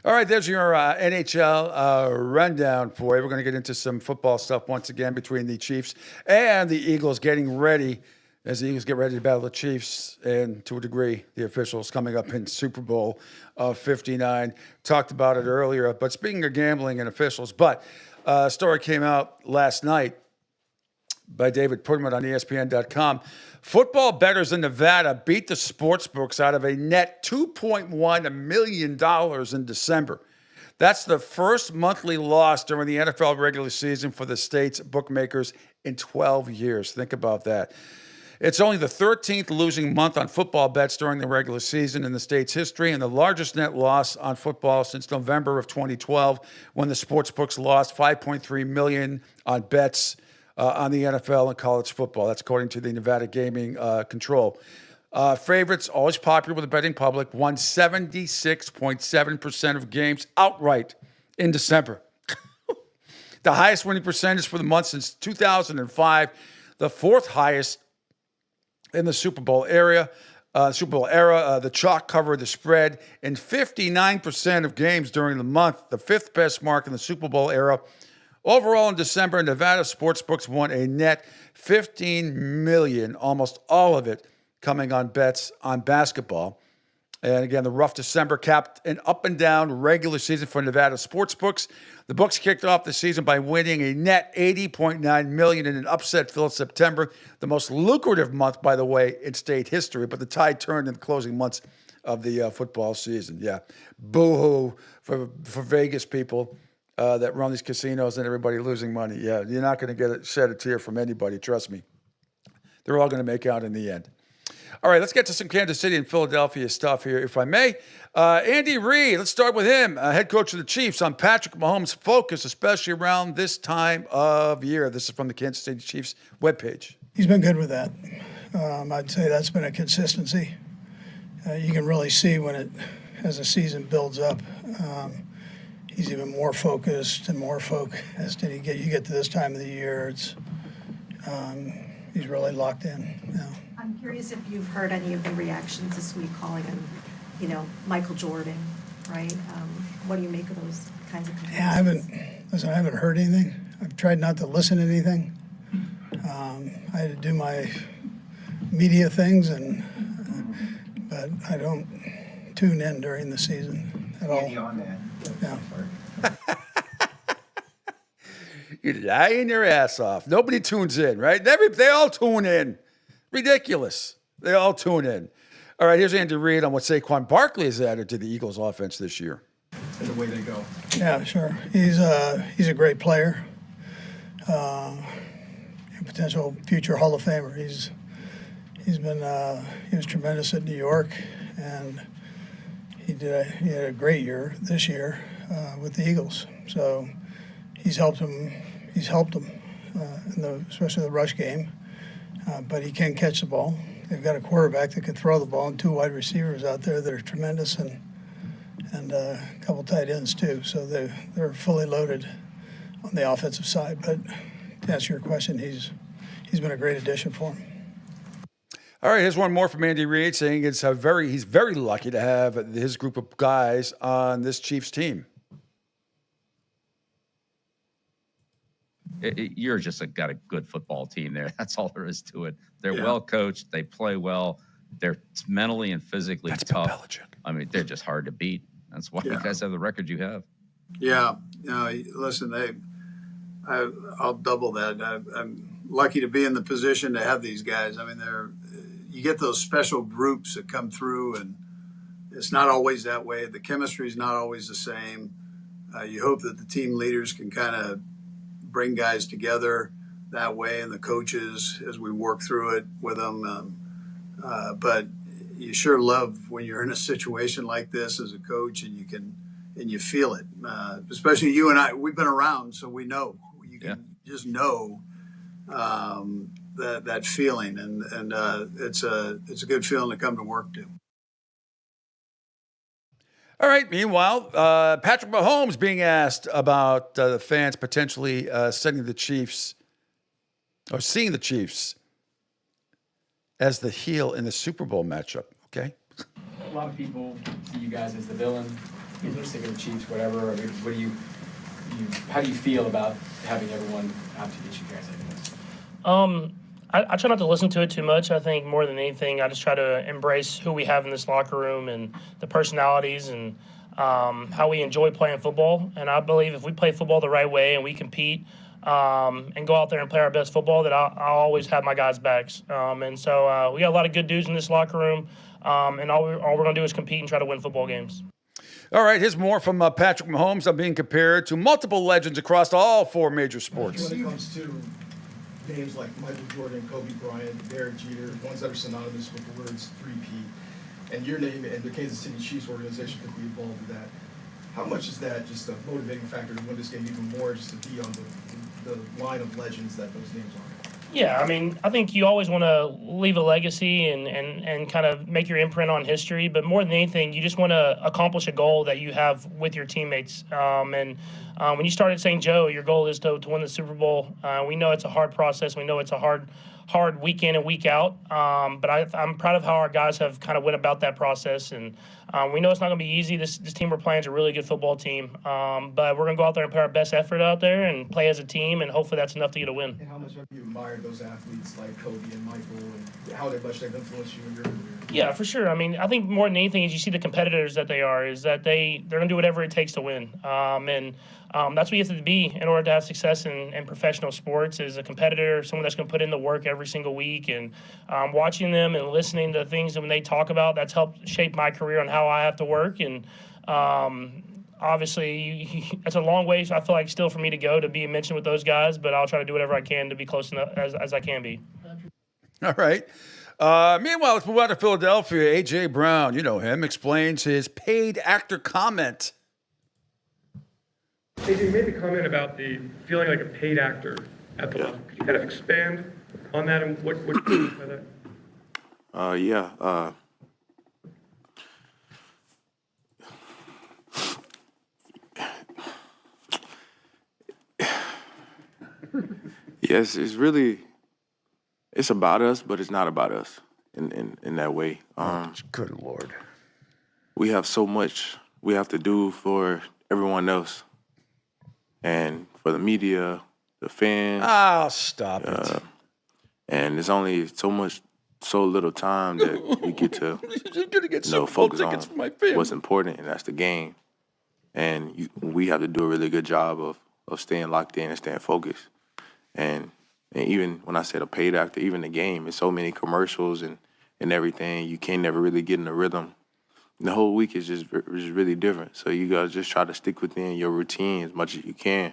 All right, there's your NHL rundown for you. We're going to get into some football stuff once again between the Chiefs and the Eagles, getting ready as the Eagles get ready to battle the Chiefs and, to a degree, the officials coming up in Super Bowl 59. Talked about it earlier, but speaking of gambling and officials, a story came out last night by David Putman on ESPN.com. Football bettors in Nevada beat the sportsbooks out of a net $2.1 million in December. That's the first monthly loss during the NFL regular season for the state's bookmakers in 12 years. Think about that. It's only the 13th losing month on football bets during the regular season in the state's history, and the largest net loss on football since November of 2012, when the sportsbooks lost $5.3 million on bets on the NFL and college football. That's according to the Nevada Gaming Control. Favorites, always popular with the betting public, won 76.7% of games outright in December. The highest winning percentage for the month since 2005, the fourth highest in the Super Bowl era. The chalk covered the spread in 59% of games during the month, the fifth best mark in the Super Bowl era. Overall, in December, Nevada sportsbooks won a net $15 million, almost all of it coming on bets on basketball. And again, the rough December capped an up-and-down regular season for Nevada sportsbooks. The books kicked off the season by winning a net $80.9 million in an upset-filled September, the most lucrative month, by the way, in state history. But the tide turned in the closing months of the football season. Yeah, boo-hoo for Vegas people that run these casinos and everybody losing money. Yeah, you're not going to shed a tear from anybody, trust me. They're all going to make out in the end. All right, let's get to some Kansas City and Philadelphia stuff here, if I may. Andy Reid, let's start with him, head coach of the Chiefs, on Patrick Mahomes' focus, especially around this time of year. This is from the Kansas City Chiefs webpage. He's been good with that. I'd say that's been a consistency. You can really see as the season builds up, he's even more focused and more focused. And you get to this time of the year, he's really locked in. Yeah. I'm curious if you've heard any of the reactions this week calling him, Michael Jordan, right? What do you make of those kinds of comments? Yeah, I haven't heard anything. I've tried not to listen to anything. I had to do my media things, but I don't tune in during the season at all. Yeah. You're lying your ass off. Nobody tunes in, right? They all tune in. Ridiculous. They all tune in. All right, here's Andy Reid on what Saquon Barkley has added to the Eagles' offense this year. And the way they go. Yeah, sure. He's a great player. A potential future Hall of Famer. He was tremendous at New York, and he had a great year this year with the Eagles. So he's helped them. Especially the rush game. But he can catch the ball. They've got a quarterback that can throw the ball, and 2 wide receivers out there that are tremendous, and a couple tight ends too. So they're fully loaded on the offensive side. But to answer your question, he's been a great addition for him. All right, here's one more from Andy Reid saying he's very lucky to have his group of guys on this Chiefs team. You're just got a good football team there. That's all there is to it. They're well coached. They play well. They're mentally and physically tough. I mean, they're just hard to beat. That's why you guys have the record you have. Yeah. Listen, I'll double that. I'm lucky to be in the position to have these guys. I mean, you get those special groups that come through, and it's not always that way. The chemistry is not always the same. You hope that the team leaders can kind of bring guys together that way, and the coaches as we work through it with them. But you sure love when you're in a situation like this as a coach, and you feel it. Especially you and I, we've been around, so we know. You can just know that feeling, and it's a good feeling to come to work to. All right. Meanwhile, Patrick Mahomes being asked about the fans potentially seeing the Chiefs as the heel in the Super Bowl matchup. Okay. A lot of people see you guys as the villain. You're sick of the Chiefs, whatever. I mean, how do you feel about having everyone out to get you guys like this? I try not to listen to it too much. I think more than anything, I just try to embrace who we have in this locker room and the personalities and how we enjoy playing football. And I believe if we play football the right way and we compete and go out there and play our best football, that I'll always have my guys' backs. And so we got a lot of good dudes in this locker room, and all we're going to do is compete and try to win football games. All right, here's more from Patrick Mahomes. I'm being compared to multiple legends across all 4 major sports. When it comes to names like Michael Jordan, Kobe Bryant, Derek Jeter, ones that are synonymous with the words 3P, and your name and the Kansas City Chiefs organization could be involved with that. How much is that just a motivating factor to win this game even more, just to be on the line of legends that those names are? Yeah, I mean, I think you always want to leave a legacy and kind of make your imprint on history. But more than anything, you just want to accomplish a goal that you have with your teammates. When you started St. Joe, your goal is to win the Super Bowl. We know it's a hard process. We know it's a hard week in and week out. But I'm proud of how our guys have kind of went about that process. And we know it's not going to be easy. This team we're playing is a really good football team. But we're going to go out there and put our best effort out there and play as a team, and hopefully that's enough to get a win. And how much have you admired those athletes like Kobe and Michael, and how much they've influenced you in your career? Yeah, for sure. I mean, I think more than anything is you see the competitors that they are, is that they're going to do whatever it takes to win. That's what you have to be in order to have success in professional sports, is a competitor, someone that's going to put in the work every single week. And watching them and listening to things that when they talk about, that's helped shape my career on how I have to work. And obviously, it's a long way, I feel like, still for me to go to be mentioned with those guys, but I'll try to do whatever I can to be close enough as I can be. All right. Meanwhile, let's move on to Philadelphia. A.J. Brown, you know him, explains his paid actor comment. A.J., you made a comment about the feeling like a paid actor at the level. Could you kind of expand on that and what you mean by that? Yeah. Yes, it's about us, but it's not about us in that way. Good Lord. We have so much we have to do for everyone else, and for the media, the fans. Oh, stop it. And there's only so little time that we get to, You're gonna get Super Bowl focus tickets on for my family. what's important, and that's the game. And we have to do a really good job of staying locked in and staying focused. And even when I said a paid actor, even the game, it's so many commercials and everything. You can't never really get in the rhythm. The whole week is just really different. So you gotta just try to stick within your routine as much as you can,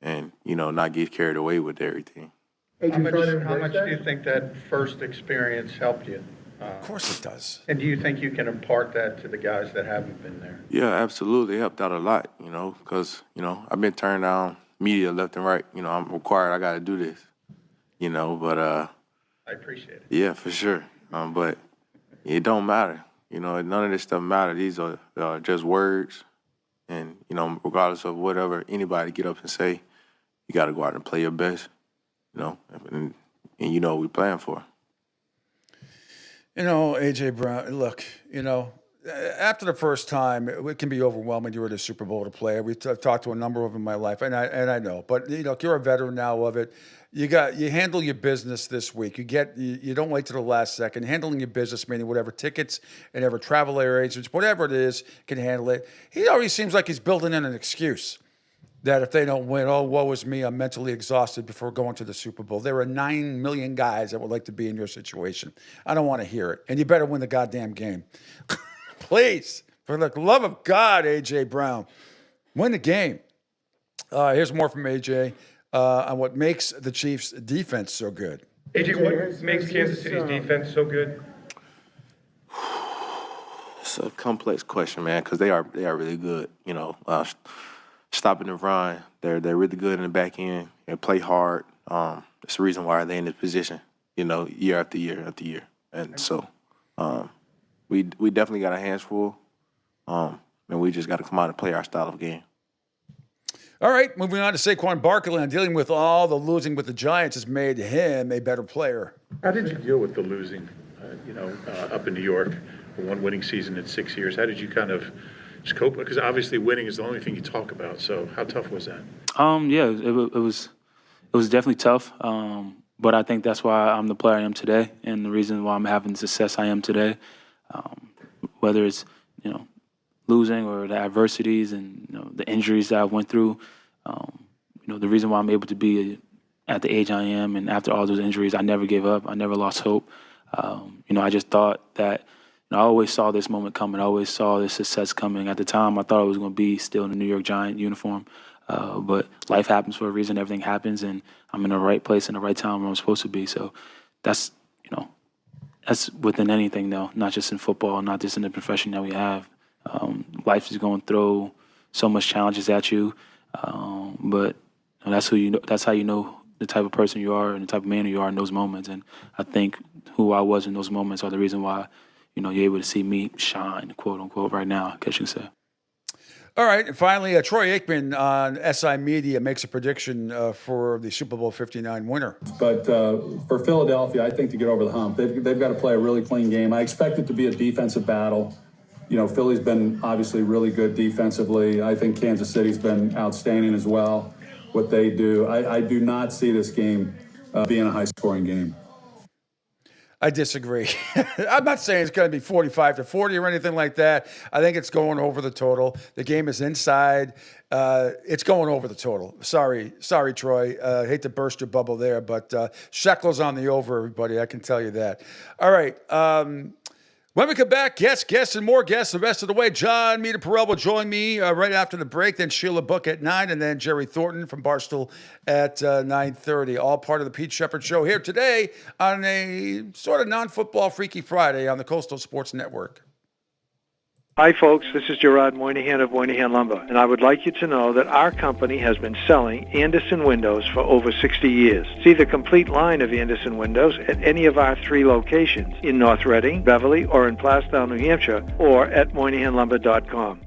and not get carried away with everything. How much do you think that first experience helped you? Of course it does. And do you think you can impart that to the guys that haven't been there? Yeah, absolutely. It helped out a lot, because, I've been turned down media left and right. I'm required, I got to do this, but I appreciate it. yeah, for sure. But it don't matter. None of this stuff matters. These are just words. And, regardless of whatever anybody get up and say, you got to go out and play your best, and you know what we're playing for. A.J. Brown, look, after the first time, it can be overwhelming. You're at a Super Bowl to play. I've talked to a number of them in my life, and I know. But, you're a veteran now of it. You handle your business this week. You don't wait to the last second. Handling your business, meaning whatever tickets and ever travel agents, whatever it is, can handle it. He already seems like he's building in an excuse that if they don't win, oh, woe is me, I'm mentally exhausted before going to the Super Bowl. There are 9 million guys that would like to be in your situation. I don't want to hear it. And you better win the goddamn game. Please, for the love of God, A.J. Brown, win the game. Here's more from A.J. On what makes the Chiefs' defense so good. AJ, what makes Kansas City's defense so good? It's a complex question, man, because they are really good. Stopping the run, they're really good in the back end and play hard. It's the reason why they're in this position, year after year after year. And so we definitely got our hands full, and we just got to come out and play our style of game. All right, moving on to Saquon Barkley. Dealing with all the losing with the Giants has made him a better player. How did you deal with the losing, up in New York, one winning season in 6 years? How did you kind of just cope? Because obviously winning is the only thing you talk about. So how tough was that? Yeah, it was definitely tough. But I think that's why I'm the player I am today, and the reason why I'm having the success I am today. Whether it's losing or the adversities and the injuries that I went through, the reason why I'm able to be at the age I am, and after all those injuries, I never gave up. I never lost hope. I just thought that. I always saw this moment coming. I always saw this success coming. At the time, I thought I was going to be still in the New York Giant uniform. But life happens for a reason. Everything happens, and I'm in the right place in the right time where I'm supposed to be. So that's within anything, though, not just in football, not just in the profession that we have. Life is going to throw so much challenges at you, but that's who you know. That's how you know the type of person you are and the type of man you are in those moments. And I think who I was in those moments are the reason why you're able to see me shine, quote unquote, right now, I guess you can say. All right, and finally, Troy Aikman on SI Media makes a prediction for the Super Bowl 59 winner. But for Philadelphia, I think to get over the hump, they've got to play a really clean game. I expect it to be a defensive battle. Philly's been obviously really good defensively. I think Kansas City's been outstanding as well, what they do. I do not see this game being a high-scoring game. I disagree. I'm not saying it's going to be 45-40 or anything like that. I think it's going over the total. The game is inside. It's going over the total. Sorry, Troy. Hate to burst your bubble there, but shekels on the over, everybody. I can tell you that. All right. When we come back, guests, and more guests the rest of the way. John Meter-Perel will join me right after the break, then Sheila Book at 9, and then Jerry Thornton from Barstool at 9:30. All part of the Pete Sheppard Show here today on a sort of non-football Freaky Friday on the Coastal Sports Network. Hi, folks. This is Gerard Moynihan of Moynihan Lumber, and I would like you to know that our company has been selling Anderson windows for over 60 years. See the complete line of Anderson windows at any of our 3 locations in North Reading, Beverly, or in Plastown, New Hampshire, or at MoynihanLumber.com.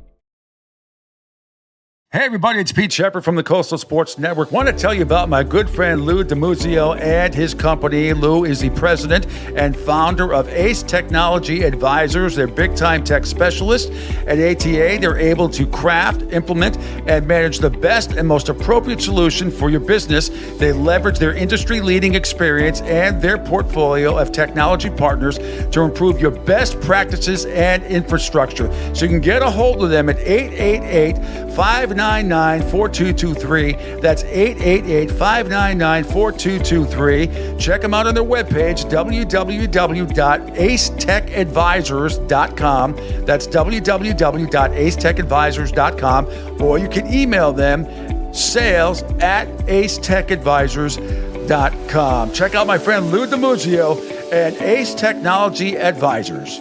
Hey everybody, it's Pete Sheppard from the Coastal Sports Network. Want to tell you about my good friend Lou DiMuzio and his company. Lou is the president and founder of Ace Technology Advisors. They're big-time tech specialists. At ATA, they're able to craft, implement, and manage the best and most appropriate solution for your business. They leverage their industry-leading experience and their portfolio of technology partners to improve your best practices and infrastructure. So you can get a hold of them at 888-599-4223. That's 888-599-4223. Check them out on their webpage, www.acetechadvisors.com. That's www.acetechadvisors.com. Or you can email them, sales@acetechadvisors.com. Check out my friend Lou DiMuzio and Ace Technology Advisors.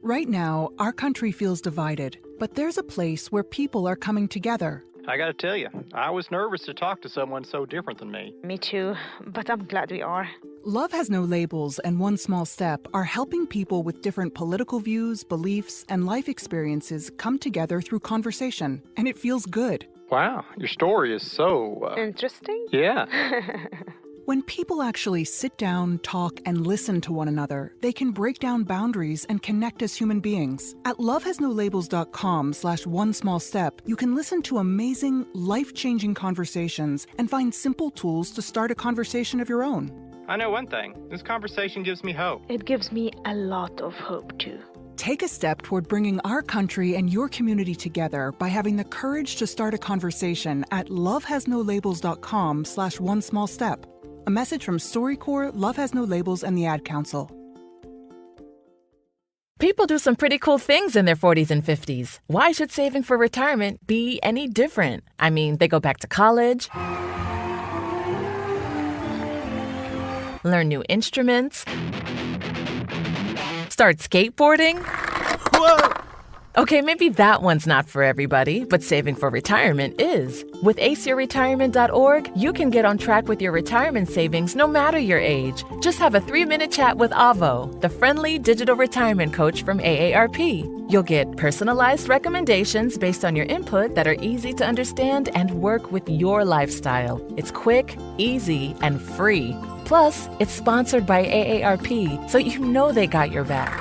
Right now, our country feels divided, but there's a place where people are coming together. I gotta tell you, I was nervous to talk to someone so different than me. Me too, but I'm glad we are. Love Has No Labels and One Small Step are helping people with different political views, beliefs, and life experiences come together through conversation, and it feels good. Wow, your story is so... Interesting? Yeah. When people actually sit down, talk, and listen to one another, they can break down boundaries and connect as human beings. At lovehasnolabels.com/onesmallstep, you can listen to amazing, life-changing conversations and find simple tools to start a conversation of your own. I know one thing. This conversation gives me hope. It gives me a lot of hope, too. Take a step toward bringing our country and your community together by having the courage to start a conversation at lovehasnolabels.com/onesmallstep. A message from StoryCorps, Love Has No Labels, and the Ad Council. People do some pretty cool things in their 40s and 50s. Why should saving for retirement be any different? I mean, they go back to college, learn new instruments, start skateboarding. Whoa! Okay, maybe that one's not for everybody, but saving for retirement is. With aceyourretirement.org, you can get on track with your retirement savings no matter your age. Just have a 3-minute chat with Avo, the friendly digital retirement coach from AARP. You'll get personalized recommendations based on your input that are easy to understand and work with your lifestyle. It's quick, easy, and free. Plus, it's sponsored by AARP, so you know they got your back.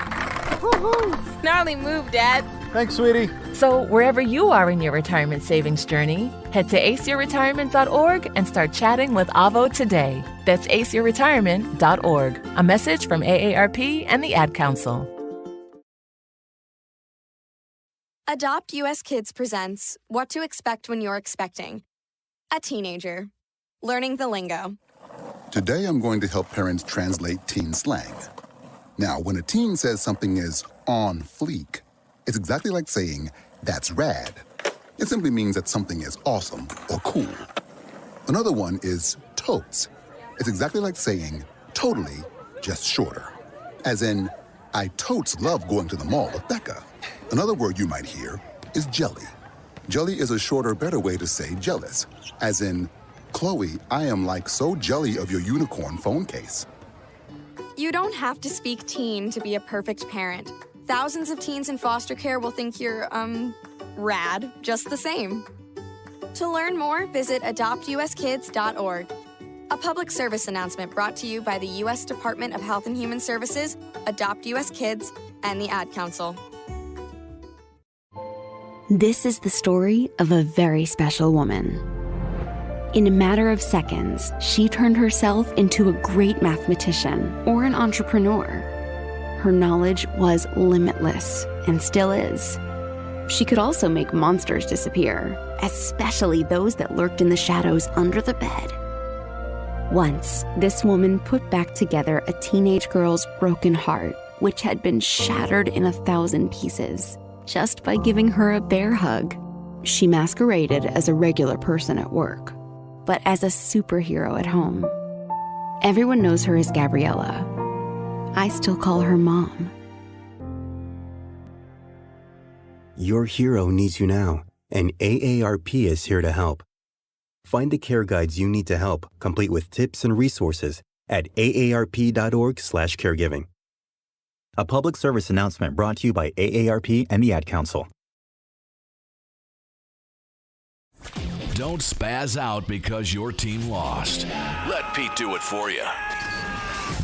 Woohoo! Gnarly move, Dad. Thanks, sweetie. So wherever you are in your retirement savings journey, head to aceyourretirement.org and start chatting with Avo today. That's aceyourretirement.org. A message from AARP and the Ad Council. Adopt US Kids presents What to Expect When You're Expecting. A teenager. Learning the lingo. Today I'm going to help parents translate teen slang. Now, when a teen says something is on fleek, it's exactly like saying, that's rad. It simply means that something is awesome or cool. Another one is totes. It's exactly like saying, totally, just shorter. As in, I totes love going to the mall with Becca. Another word you might hear is jelly. Jelly is a shorter, better way to say jealous. As in, Chloe, I am like so jelly of your unicorn phone case. You don't have to speak teen to be a perfect parent. Thousands of teens in foster care will think you're, rad, just the same. To learn more, visit adoptuskids.org. A public service announcement brought to you by the U.S. Department of Health and Human Services, Adopt U.S. Kids, and the Ad Council. This is the story of a very special woman. In a matter of seconds, she turned herself into a great mathematician or an entrepreneur. Her knowledge was limitless and still is. She could also make monsters disappear, especially those that lurked in the shadows under the bed. Once, this woman put back together a teenage girl's broken heart, which had been shattered in 1,000 pieces, just by giving her a bear hug. She masqueraded as a regular person at work, but as a superhero at home. Everyone knows her as Gabriella. I still call her Mom. Your hero needs you now, and AARP is here to help. Find the care guides you need to help, complete with tips and resources at aarp.org/caregiving. A public service announcement brought to you by AARP and the Ad Council. Don't spaz out because your team lost. Let Pete do it for you.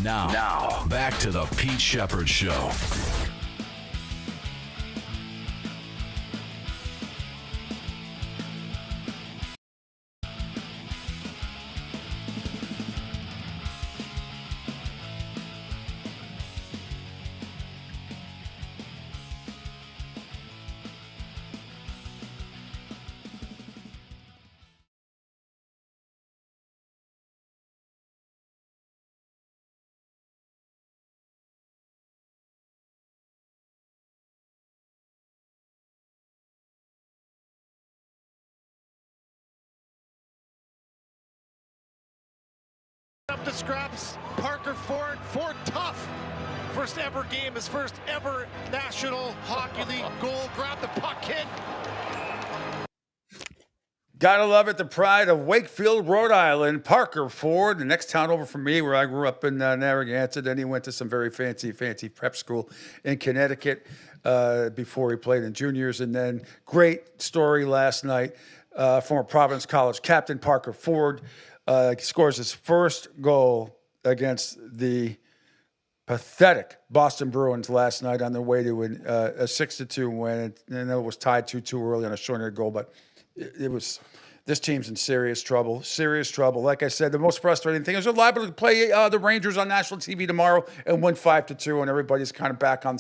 Now, back to the Pete Sheppard Show. Up the scraps, Parker Ford tough. First ever game, his first ever National Hockey League goal. Grab the puck, kid. Gotta love it, the pride of Wakefield, Rhode Island. Parker Ford, the next town over from me, where I grew up in Narragansett. Then he went to some very fancy prep school in Connecticut before he played in juniors. And then great story last night, former Providence College captain Parker Ford scores his first goal against the pathetic Boston Bruins last night on their way to a 6-2 win. And it was tied 2-2 early on a shorthanded goal, but it was, this team's in serious trouble. Like I said, the most frustrating thing is they're liable to play the Rangers on national TV tomorrow and win 5-2, and everybody's kind of back on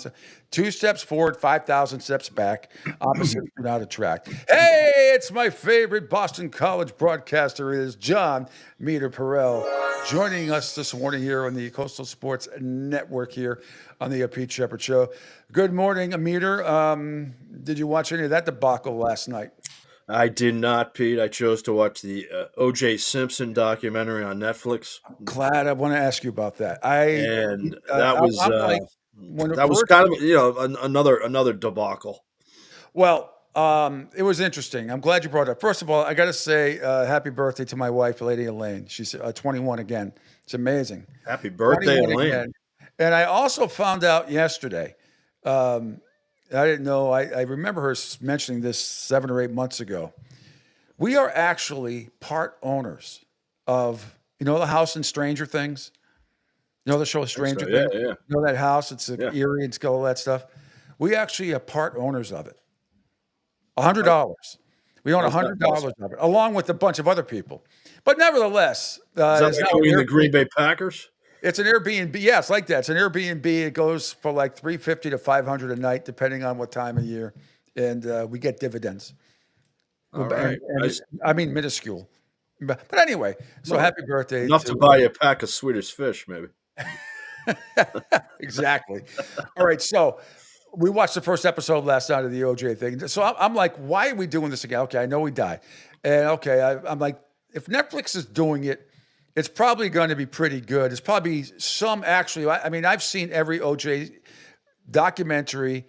2 steps forward, 5,000 steps back. Opposite without a track. Hey, it's my favorite Boston College broadcaster. It is John Meter Perrell, joining us this morning here on the Coastal Sports Network here on the Pete Sheppard Show. Good morning, Meter. Did you watch any of that debacle last night? I did not, Pete. I chose to watch the O.J. Simpson documentary on Netflix. Glad I want to ask you about that. That was kind of another debacle. Well, it was interesting. I'm glad you brought it up. First of all, I got to say happy birthday to my wife, Lady Elaine. She's 21 again. It's amazing. Happy birthday, Elaine. Again. And I also found out yesterday. I didn't know. I remember her mentioning this 7 or 8 months ago. We are actually part owners of, the house in Stranger Things? You know the show Stranger Things? Yeah. You know that house? It's eerie and all that stuff. We actually are part owners of it. $100. We own $100 of it, along with a bunch of other people. But nevertheless. Is that including the Green Bay Packers? It's an Airbnb. Yeah, it's like that. It's an Airbnb. It goes for like $350 to $500 a night, depending on what time of year, and we get dividends. All right. I mean, minuscule. But anyway, so happy birthday! Enough to buy a pack of Swedish fish, maybe. Exactly. All right, so we watched the first episode last night of the OJ thing. So I'm like, why are we doing this again? Okay, I know we died, and I'm like, if Netflix is doing it, it's probably going to be pretty good. It's probably some actually. I mean, I've seen every OJ documentary,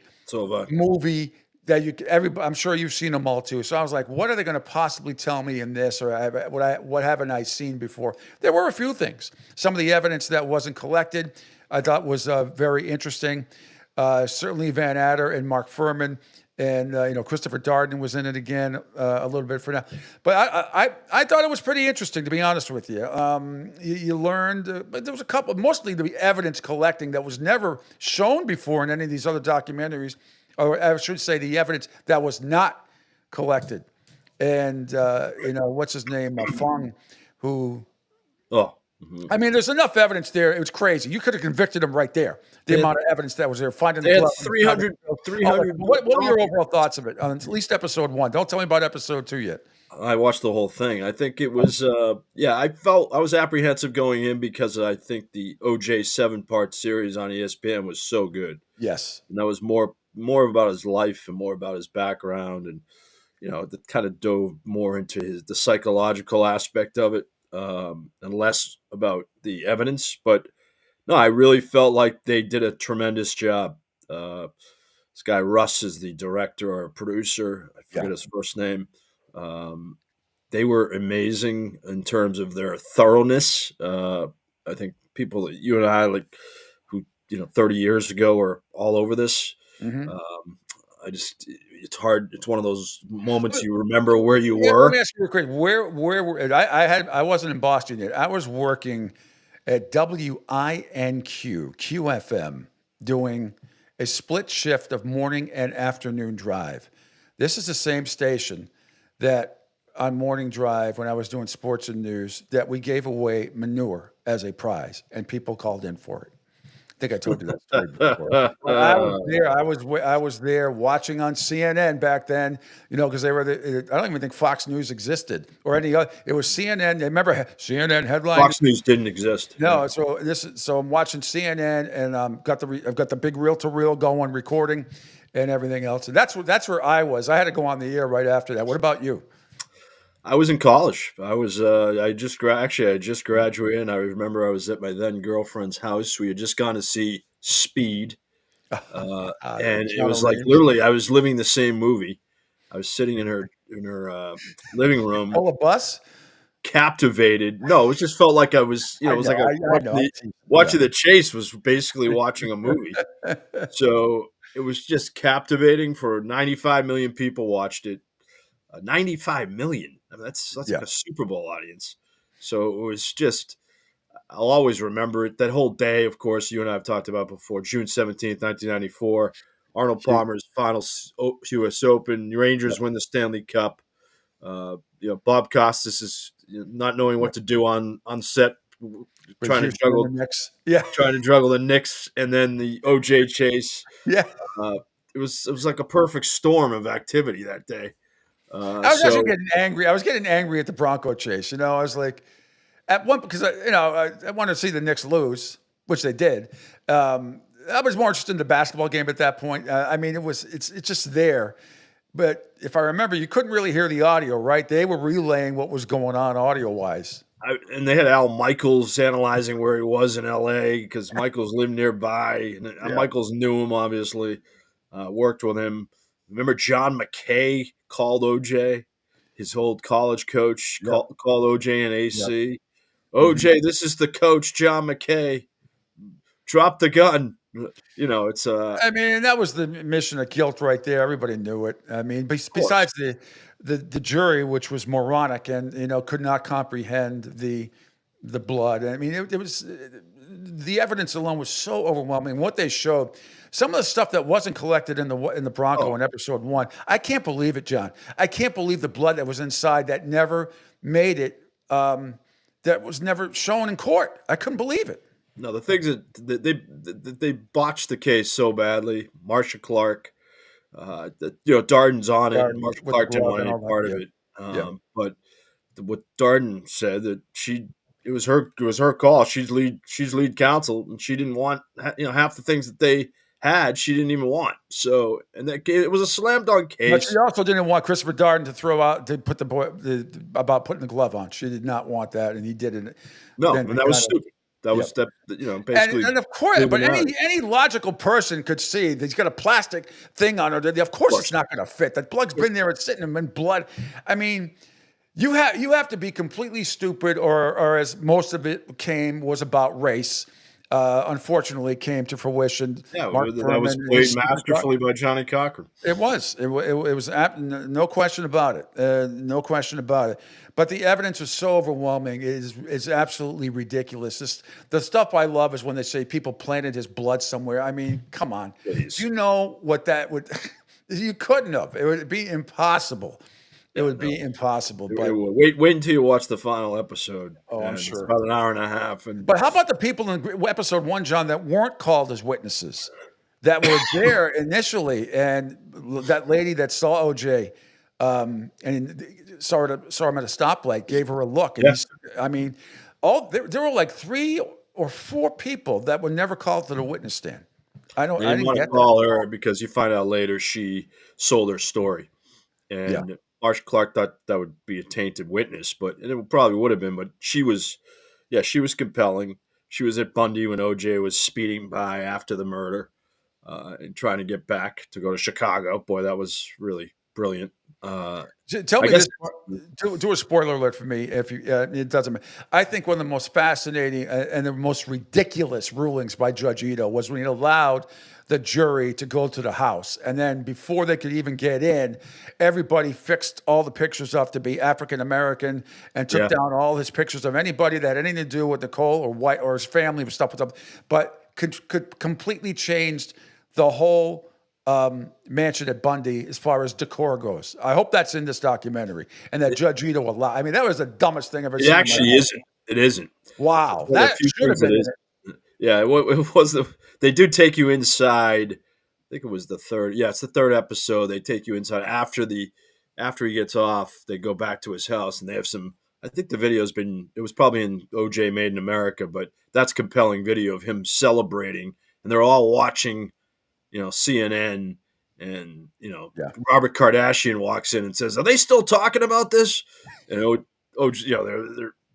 movie that I'm sure you've seen them all too. So I was like, what are they going to possibly tell me in this, or what haven't I seen before? There were a few things. Some of the evidence that wasn't collected, I thought was very interesting. Certainly Van Adder and Mark Furman. And, Christopher Darden was in it again a little bit for now. But I thought it was pretty interesting, to be honest with you. You learned, but there was mostly the evidence collecting that was never shown before in any of these other documentaries, or I should say the evidence that was not collected. And, what's his name? Fong, who... Oh. I mean, there's enough evidence there. It was crazy. You could have convicted him right there. The amount of evidence that was there. Finding they the had 300. What were your overall thoughts of it? On at least episode 1. Don't tell me about episode 2 yet. I watched the whole thing. I think it was, I was apprehensive going in because I think the OJ 7-part series on ESPN was so good. Yes. And that was more about his life and more about his background. And, that kind of dove more into the psychological aspect of it. And less about the evidence, but no, I really felt like they did a tremendous job. This guy Russ is the director or producer. I forget his first name. They were amazing in terms of their thoroughness. I think people that you and I who 30 years ago were all over this. Mm-hmm. It's hard. It's one of those moments you remember where you Let were. me ask you real quick. Where were I wasn't in Boston yet. I was working at WINQ QFM doing a split shift of morning and afternoon drive. This is the same station that on morning drive when I was doing sports and news that we gave away manure as a prize and people called in for it. I think I told you that story before. But I was there. I was there watching on CNN back then. Because they were. I don't even think Fox News existed or any other. It was CNN. Remember CNN headline? Fox News didn't exist. No. So I'm watching CNN and I've got the big reel-to-reel going, recording, and everything else. And that's where I was. I had to go on the air right after that. What about you? I was in college. I just graduated, and I remember I was at my then girlfriend's house. We had just gone to see Speed, and it was like literally I was living the same movie. I was sitting in her living room, pull a bus, captivated. No, it just felt like I was, it was like watching the chase was basically watching a movie. So it was just captivating. For 95 million people watched it. 95 million. I mean, that's like a Super Bowl audience. So it was just, I'll always remember it. That whole day, of course, you and I have talked about before, June 17th, 1994, Arnold Palmer's final U.S. Open. Rangers win the Stanley Cup. Bob Costas is not knowing what to do on set, trying to juggle the Knicks. Yeah. Trying to juggle the Knicks and then the OJ chase. Yeah. It was like a perfect storm of activity that day. I was actually getting angry. I was getting angry at the Bronco chase. I was like, at one because I wanted to see the Knicks lose, which they did. I was more interested in the basketball game at that point. It's just there. But if I remember, you couldn't really hear the audio, right? They were relaying what was going on audio wise. And they had Al Michaels analyzing where he was in L.A. because Michaels lived nearby. And Michaels knew him, obviously, worked with him. Remember John McKay called OJ, his old college coach, called OJ and AC. Yep. OJ, this is the coach, John McKay. Drop the gun. It's that was the mission of guilt right there. Everybody knew it. Besides the jury, which was moronic and could not comprehend the blood. It was the evidence alone was so overwhelming. What they showed, some of the stuff that wasn't collected in the Bronco in episode 1. I can't believe it, John. I can't believe the blood that was inside that never made it. That was never shown in court. I couldn't believe it. No, the things that they botched the case so badly. Marcia Clark, Darden's on it. Marcia Clark didn't want any part of it. But what Darden said that it was her call. She's lead counsel, and she didn't want half the things that they had. She didn't even want. So, and it was a slam dunk case. But she also didn't want Christopher Darden to put about putting the glove on. She did not want that, and he did it. No, and that was stupid. That was basically. And of course, but any logical person could see that he's got a plastic thing on her. Of course, it's not going to fit. That blood's been there. It's sitting in blood. You have to be completely stupid, or as most of it was about race. Unfortunately, came to fruition. Yeah, that was played masterfully by Johnny Cochran. It was. It was no question about it. No question about it. But the evidence was so overwhelming. Is absolutely ridiculous. The stuff I love is when they say people planted his blood somewhere. Come on. Please. You know what that would? You couldn't have. It would be impossible. It would be impossible. But wait until you watch the final episode. Oh, I'm sure. It's about an hour and a half. But how about the people in episode 1, John, that weren't called as witnesses, that were there initially, and that lady that saw OJ, and saw him at a stoplight, gave her a look. And there were like 3 or 4 people that were never called to the witness stand. I didn't want to call her because you find out later she sold her story, and. Marcia Clark thought that would be a tainted witness, and it probably would have been. But she was compelling. She was at Bundy when OJ was speeding by after the murder. and trying to get back to go to Chicago. Boy, that was really brilliant. Tell me this. Do a spoiler alert for me. If you, it doesn't matter. I think one of the most fascinating and the most ridiculous rulings by Judge Ito was when he allowed the jury to go to the house, and then before they could even get in, everybody fixed all the pictures up to be African American and took down all his pictures of anybody that had anything to do with Nicole or white or his family or stuff with them, but could completely changed the whole mansion at Bundy as far as decor goes. I hope that's in this documentary and that Judge Ito allowed. I mean, that was the dumbest thing I've ever seen. It actually isn't. It isn't. Wow. That should have been in it. Yeah, it was. They do take you inside. I think it was the third. Yeah, it's the third episode. They take you inside after he gets off. They go back to his house and they have some. I think the video's been. It was probably in OJ Made in America, but that's compelling video of him celebrating, and they're all watching, CNN, and Robert Kardashian walks in and says, "Are they still talking about this?" And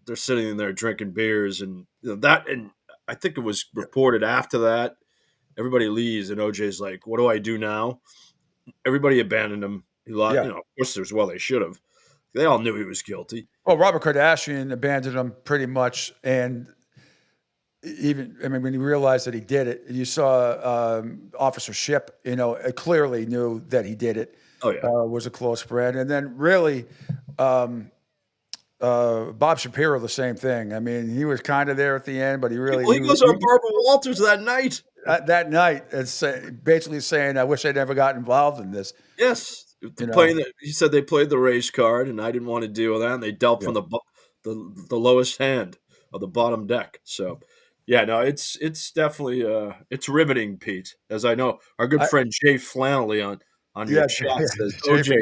they're sitting in there drinking beers, and that and. I think it was reported after that. Everybody leaves, and OJ's like, "What do I do now?" Everybody abandoned him. He lost. Of course, they should have. They all knew he was guilty. Well, Robert Kardashian abandoned him pretty much, and when he realized that he did it, you saw Officer Ship. Clearly knew that he did it. Oh yeah, was a close friend, and then really. Bob Shapiro, the same thing. I mean, he was kind of there at the end, but he really... He was on Barbara Walters that night. That night, it's basically saying, I wish I never got involved in this. Yes. He said they played the race card, and I didn't want to deal with that, and they dealt from the lowest hand of the bottom deck. So, yeah, no, it's definitely... it's riveting, Pete, as I know. Our good friend Jay Flannelly on your chat says OJ.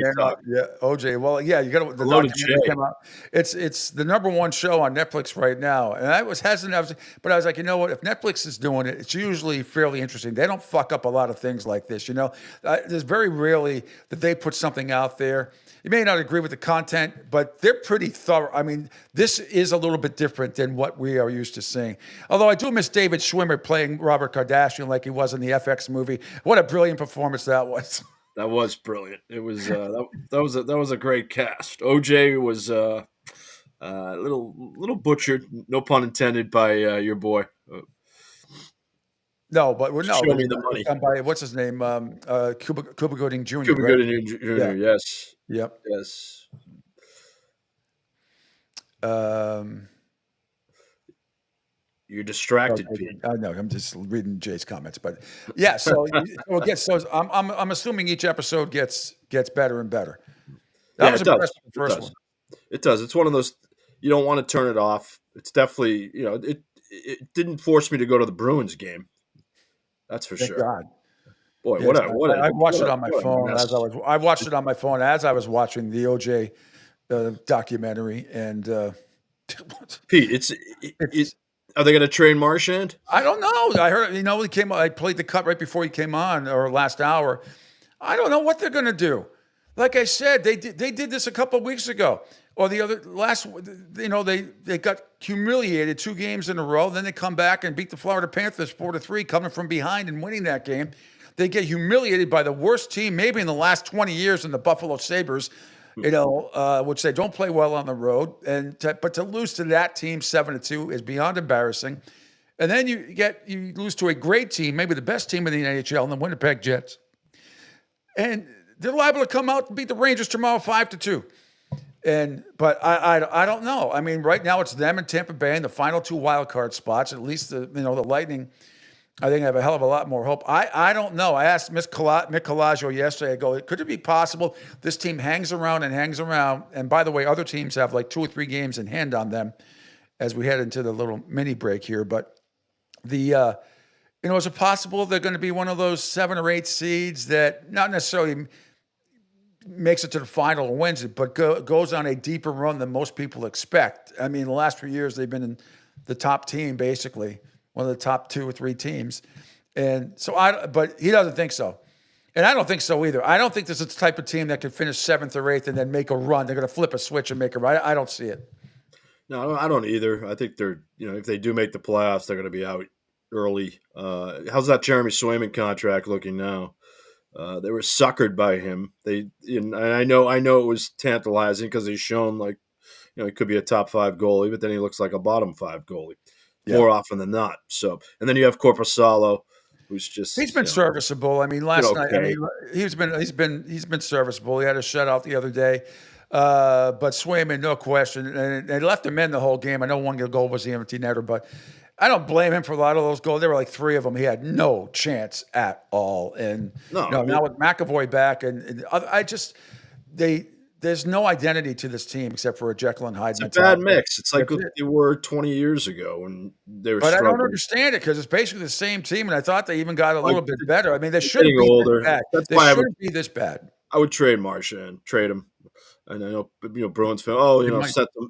OJ. Well, yeah, you got the documentary came out. It's the number 1 show on Netflix right now, and I was hesitant. But I was like, you know what? If Netflix is doing it, it's usually fairly interesting. They don't fuck up a lot of things like this. There's very rarely that they put something out there. You may not agree with the content, but they're pretty thorough. I mean, this is a little bit different than what we are used to seeing. Although I do miss David Schwimmer playing Robert Kardashian like he was in the FX movie. What a brilliant performance that was. That was brilliant. It was that was a great cast. OJ was a little butchered, no pun intended, by your boy. No, but show me the money. By what's his name? Cuba Gooding Jr. Cuba Gooding Jr. Yes. Yep. Yes. You're distracted, Pete. I know. I'm just reading Jay's comments, but yeah. So I'm assuming each episode gets better and better. That was impressive. The first one. It does. It's one of those you don't want to turn it off. It's definitely it didn't force me to go to the Bruins game. That's for sure. God. Boy, yes, I watched it on my phone I watched it on my phone as I was watching the OJ documentary, and Pete, it's. Are they going to train Marchand? I don't know. I heard, he came. I played the cut right before he came on, or last hour. I don't know what they're going to do. Like I said, they did this a couple of weeks ago, or the other last. They got humiliated 2 games in a row. Then they come back and beat the Florida Panthers 4-3, coming from behind and winning that game. They get humiliated by the worst team maybe in the last 20 years in the Buffalo Sabres. Which they don't play well on the road, but to lose to that team 7-2 is beyond embarrassing. And then you lose to a great team, maybe the best team in the NHL, and the Winnipeg Jets. And they're liable to come out and beat the Rangers tomorrow 5-2. But I don't know. I mean, right now it's them and Tampa Bay in the final 2 wild card spots. At least the Lightning, I think, have a hell of a lot more hope. I don't know. I asked Mick Colaggio yesterday, I go, could it be possible this team hangs around? And by the way, other teams have like 2 or 3 games in hand on them as we head into the little mini break here. But is it possible they're going to be one of those 7 or 8 seeds that not necessarily makes it to the final or wins it, but goes on a deeper run than most people expect? I mean, the last few years, they've been in the top team, basically. One of the top 2 or 3 teams. And so but he doesn't think so. And I don't think so either. I don't think this is the type of team that can finish 7th or 8th and then make a run. They're going to flip a switch and make a run. I don't see it. No, I don't either. I think they're, if they do make the playoffs, they're going to be out early. How's that Jeremy Swayman contract looking now? They were suckered by him. And I know it was tantalizing because he's shown like, he could be a top 5 goalie, but then he looks like a bottom 5 goalie more often than not. So, and then you have Corpusalo, who's just he's been serviceable. I mean, last night, okay. he's been serviceable. He had a shutout the other day, but Swayman, no question, and they left him in the whole game. I know one goal was the empty netter, but I don't blame him for a lot of those goals. There were like 3 of them. He had no chance at all. And now with McAvoy back, and I just there's no identity to this team except for a Jekyll and Hyde mentality. It's a bad mix. It's like what they were 20 years ago when they were. But struggling. I don't understand it because it's basically the same team, and I thought they even got a little bit better. I mean, they shouldn't be older. This bad. That's they why shouldn't be this bad. I would trade Marchand, trade him. And I know, Bruins fan. Oh,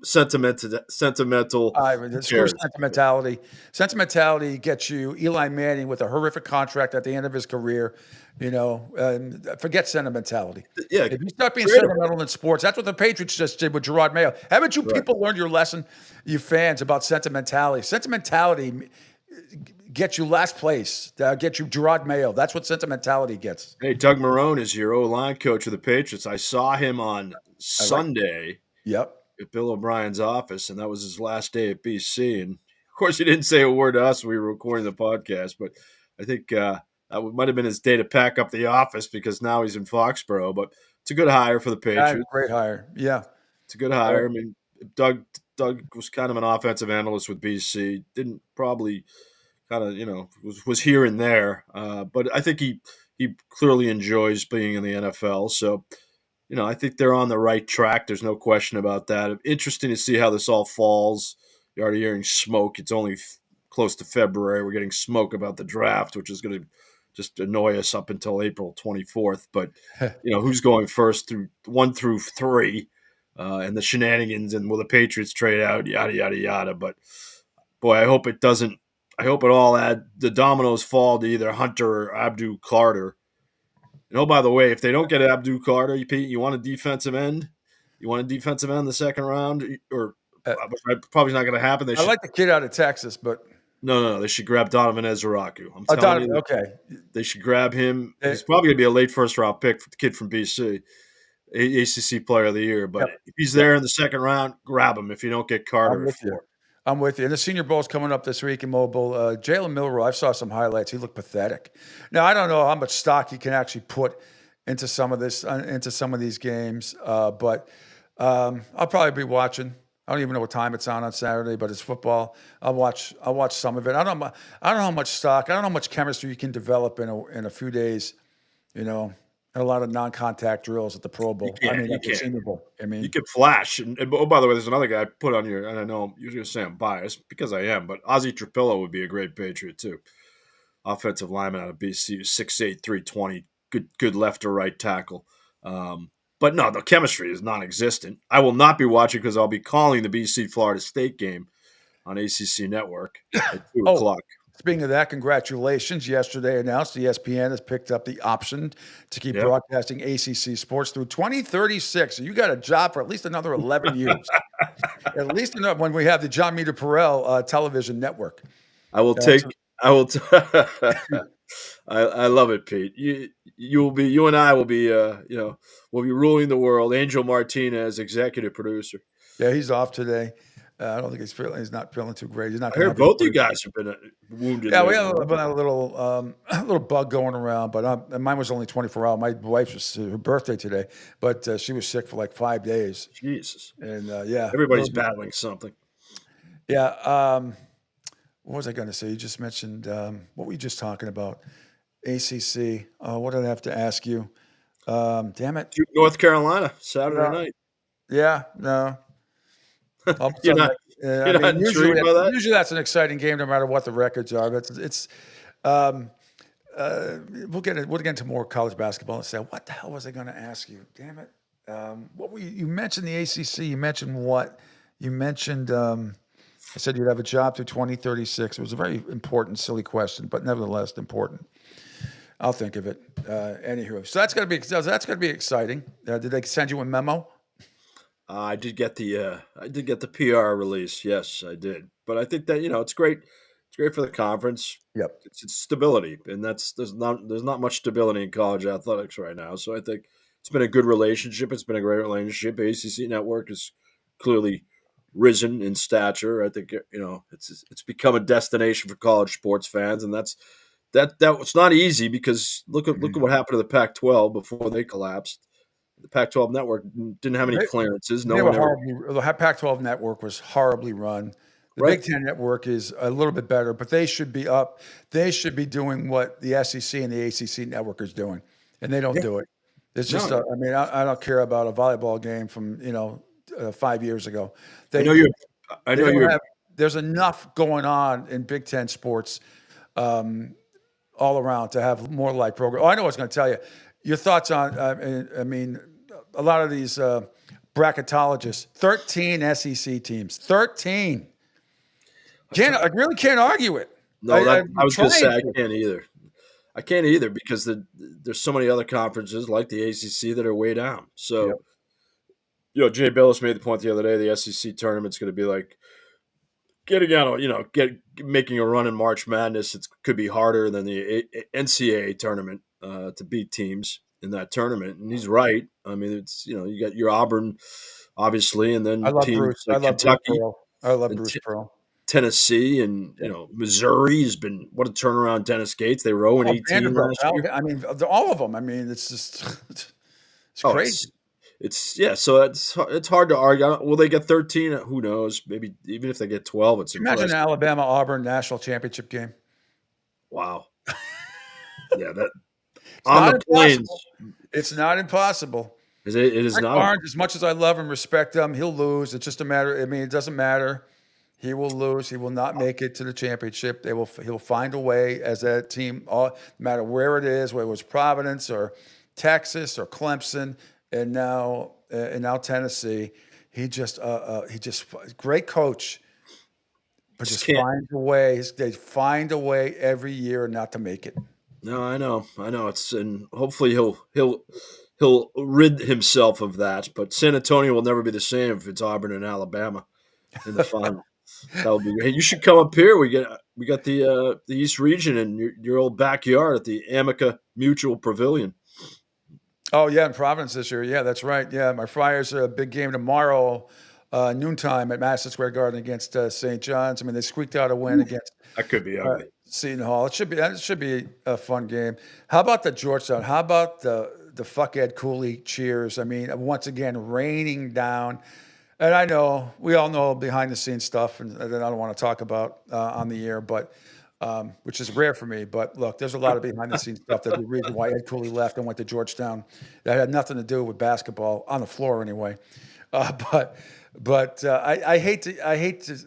sentimental. Screw sentimentality. Sentimentality gets you Eli Manning with a horrific contract at the end of his career. Forget sentimentality. Yeah, if you start being sentimental in sports, that's what the Patriots just did with Gerard Mayo. Haven't you people learned your lesson, you fans, about sentimentality? Sentimentality gets you last place. Get you Gerard Mayo. That's what sentimentality gets. Hey, Doug Marrone is your O-line coach of the Patriots. I saw him on Sunday. Yep. At Bill O'Brien's office, and that was his last day at BC. And of course, he didn't say a word to us when we were recording the podcast, but I think that might have been his day to pack up the office because now he's in Foxborough. But it's a good hire for the Patriots. Great hire. Yeah. It's a good hire. I mean, Doug was kind of an offensive analyst with BC. Didn't probably kind of, was here and there. But I think he clearly enjoys being in the NFL. So, I think they're on the right track. There's no question about that. Interesting to see how this all falls. You're already hearing smoke. It's only close to February. We're getting smoke about the draft, which is going to just annoy us up until April 24th. But, who's going first through 1 through 3 and the shenanigans and will the Patriots trade out, yada, yada, yada. But, boy, I hope it doesn't. I hope it all the dominoes fall to either Hunter or Abdul Carter. And by the way, if they don't get Abdul Carter, Pete, you want a defensive end? You want a defensive end in the second round? Or probably not going to happen. I like the kid out of Texas, but no, they should grab Donovan Ezeraku. I'm telling you, okay, they should grab him. He's probably going to be a late first round pick for the kid from BC, ACC Player of the Year. But if he's there in the second round, grab him. If you don't get Carter, I'm with you. And the Senior Bowl is coming up this week in Mobile. Jalen Milroe, I saw some highlights. He looked pathetic. Now, I don't know how much stock he can actually put into some of these games, but I'll probably be watching. I don't even know what time it's on Saturday, but it's football. I'll watch some of it. I don't know how much stock. I don't know how much chemistry you can develop in a few days. And a lot of non-contact drills at the Pro Bowl. The Senior Bowl. You can flash. And by the way, there's another guy I put on here, and I know you're going to say I'm biased because I am, but Ozzie Trapillo would be a great Patriot too. Offensive lineman out of BC, 6'8", 320, good left or right tackle. But no, the chemistry is non-existent. I will not be watching because I'll be calling the BC Florida State game on ACC Network at 2 o'clock. Speaking of that, congratulations. Yesterday announced ESPN has picked up the option to keep broadcasting ACC sports through 2036. So you got a job for at least another 11 years. At least enough when we have the John Meter Perel television network. I love it, Pete. You and I will be, we'll be ruling the world. Angel Martinez, executive producer. Yeah, he's off today. I don't think he's not feeling too great. He's not. I heard both you guys have been wounded. Yeah, we had a little bug going around, but mine was only 24 hours. My wife's was her birthday today, but she was sick for like 5 days. Jesus. And everybody's battling something. Yeah. What was I going to say? You just mentioned what were you just talking about? ACC. What did I have to ask you? Damn it. North Carolina, Saturday night. Yeah. No. You're not intrigued by that? Usually that's an exciting game no matter what the records are. But we'll get into more college basketball and say, what the hell was I going to ask you? Damn it. What were you mentioned the ACC. You mentioned what? You mentioned I said you'd have a job through 2036. It was a very important, silly question, but nevertheless important. I'll think of it. Anywho, so that's going to be exciting. Did they send you a memo? I did get the PR release. Yes, I did. But I think that it's great. It's great for the conference. Yep. It's stability, and there's not much stability in college athletics right now. So I think it's been a good relationship. It's been a great relationship. ACC network has clearly risen in stature. I think it's become a destination for college sports fans, and that it's not easy because look at what happened to the Pac-12 before they collapsed. The Pac-12 network didn't have any clearances. No one ever. The Pac-12 network was horribly run. The Right. Big Ten network is a little bit better, but they should be up. They should be doing what the SEC and the ACC network is doing, and they don't do it. It's just, No. I don't care about a volleyball game from 5 years ago. I know you're. There's enough going on in Big Ten sports all around to have more light program. Oh, I know what I was going to tell you. Your thoughts on? A lot of these bracketologists. 13 SEC teams. 13. I really can't argue it. No, I was going to say I can't either. I can't either because there's so many other conferences like the ACC that are way down. So, Jay Billis made the point the other day. The SEC tournament's going to be like getting out of making a run in March Madness. It could be harder than the NCAA tournament to beat teams in that tournament. And he's right. I mean, it's you got your Auburn, obviously, and then teams like Kentucky. I love Bruce Pearl. Tennessee and Missouri has been what a turnaround. Dennis Gates, they were 0-18 last year. I mean, all of them. I mean, it's just it's crazy. So it's hard to argue. Will they get 13? Who knows? Maybe even if they get 12, it's imagine an Alabama Auburn national championship game. Wow. Yeah, that on the plains. It's not impossible. It is not. Barnes, as much as I love and respect him, he'll lose. It's just a matter. I mean, it doesn't matter. He will lose. He will not make it to the championship. He'll find a way as a team, no matter where it is, whether it was Providence or Texas or Clemson, and now Tennessee. He just great coach, but just finds a way. They find a way every year not to make it. No, I know. And hopefully he'll rid himself of that. But San Antonio will never be the same if it's Auburn and Alabama in the final. That would be great. You should come up here. We got the East Region in your old backyard at the Amica Mutual Pavilion. Oh yeah, in Providence this year. Yeah, that's right. Yeah, my Friars are a big game tomorrow, noontime at Madison Square Garden against St. John's. I mean, they squeaked out a win against. That could be ugly. Seton Hall. It should be a fun game. How about the Georgetown? How about the fuck Ed Cooley cheers? I mean, once again, raining down. And I know we all know behind the scenes stuff, and that I don't want to talk about on the air, but which is rare for me. But look, there's a lot of behind the scenes stuff. That's the reason why Ed Cooley left and went to Georgetown. That had nothing to do with basketball on the floor anyway. But I hate to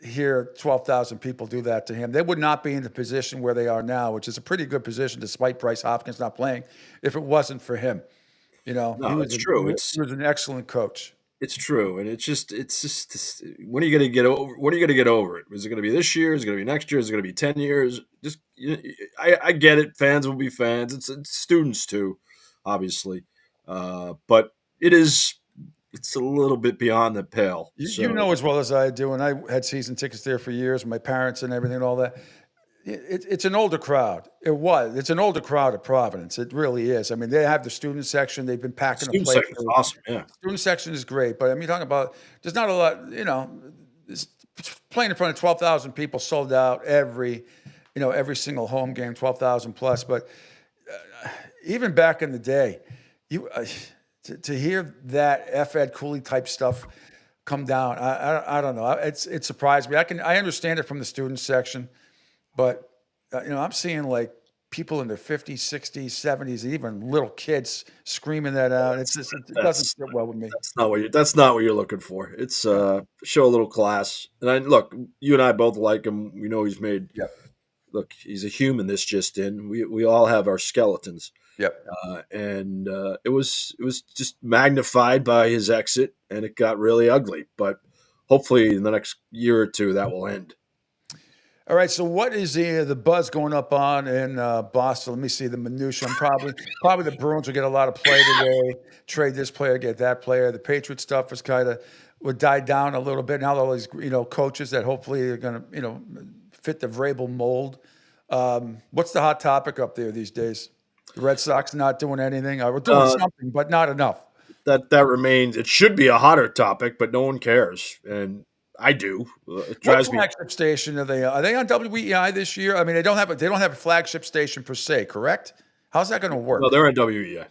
hear 12,000 people do that to him. They would not be in the position where they are now, which is a pretty good position despite Bryce Hopkins not playing, if it wasn't for him. No, it's true. He was an excellent coach. It's true, and it's just when are you going to get over? When are you going to get over it? Is it going to be this year? Is it going to be next year? Is it going to be 10 years? Just I get it. Fans will be fans. It's students too, obviously, but it's a little bit beyond the pale. You know as well as I do, and I had season tickets there for years. My parents and everything and all that. It's an older crowd. It's an older crowd at Providence. It really is. I mean, they have the student section. They've been packing the place. Student section is awesome, yeah. Student section is great. But I mean, talking about, there's not a lot, playing in front of 12,000 people sold out every single home game, 12,000 plus. But even back in the day, to hear that Ed Cooley type stuff come down, I don't know. It surprised me. I understand it from the student section. But, I'm seeing like people in their 50s, 60s, 70s, even little kids screaming that out. It doesn't sit well with me. That's not what you're looking for. It's show a little class. And look, you and I both like him. We know he's made. Yep. Look, he's a human. This just in. We all have our skeletons. Yep. And it was just magnified by his exit, and it got really ugly. But hopefully, in the next year or two, that will end. All right, so what is the buzz going up on in Boston? Let me see the minutia. Probably the Bruins will get a lot of play today. Trade this player, get that player. The Patriot stuff would die down a little bit. Now all these coaches that hopefully are going to fit the Vrabel mold. What's the hot topic up there these days? The Red Sox not doing anything. We're doing something, but not enough. That remains. It should be a hotter topic, but no one cares, and I do. It drives What me. flagship station are they on? Are they on WEI this year? I mean, they don't have a flagship station per se, correct? How's that going to work? No, they're on WEI.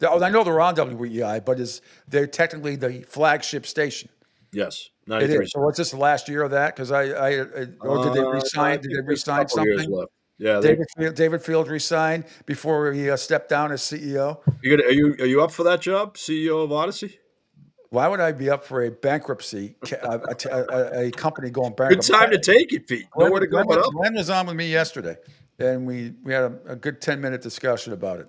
I know they're on WEI, but they're technically the flagship station? Yes, It is. So what's this, the last year of that? Because or did they resign? Did they resign something? Yeah, David Field resigned before he stepped down as CEO. Are you up for that job, CEO of Odyssey? Why would I be up for a bankruptcy, a company going bankrupt? Good time to take it, Pete. Nowhere to go but up. Glenn was on with me yesterday, and we had a good 10-minute discussion about it.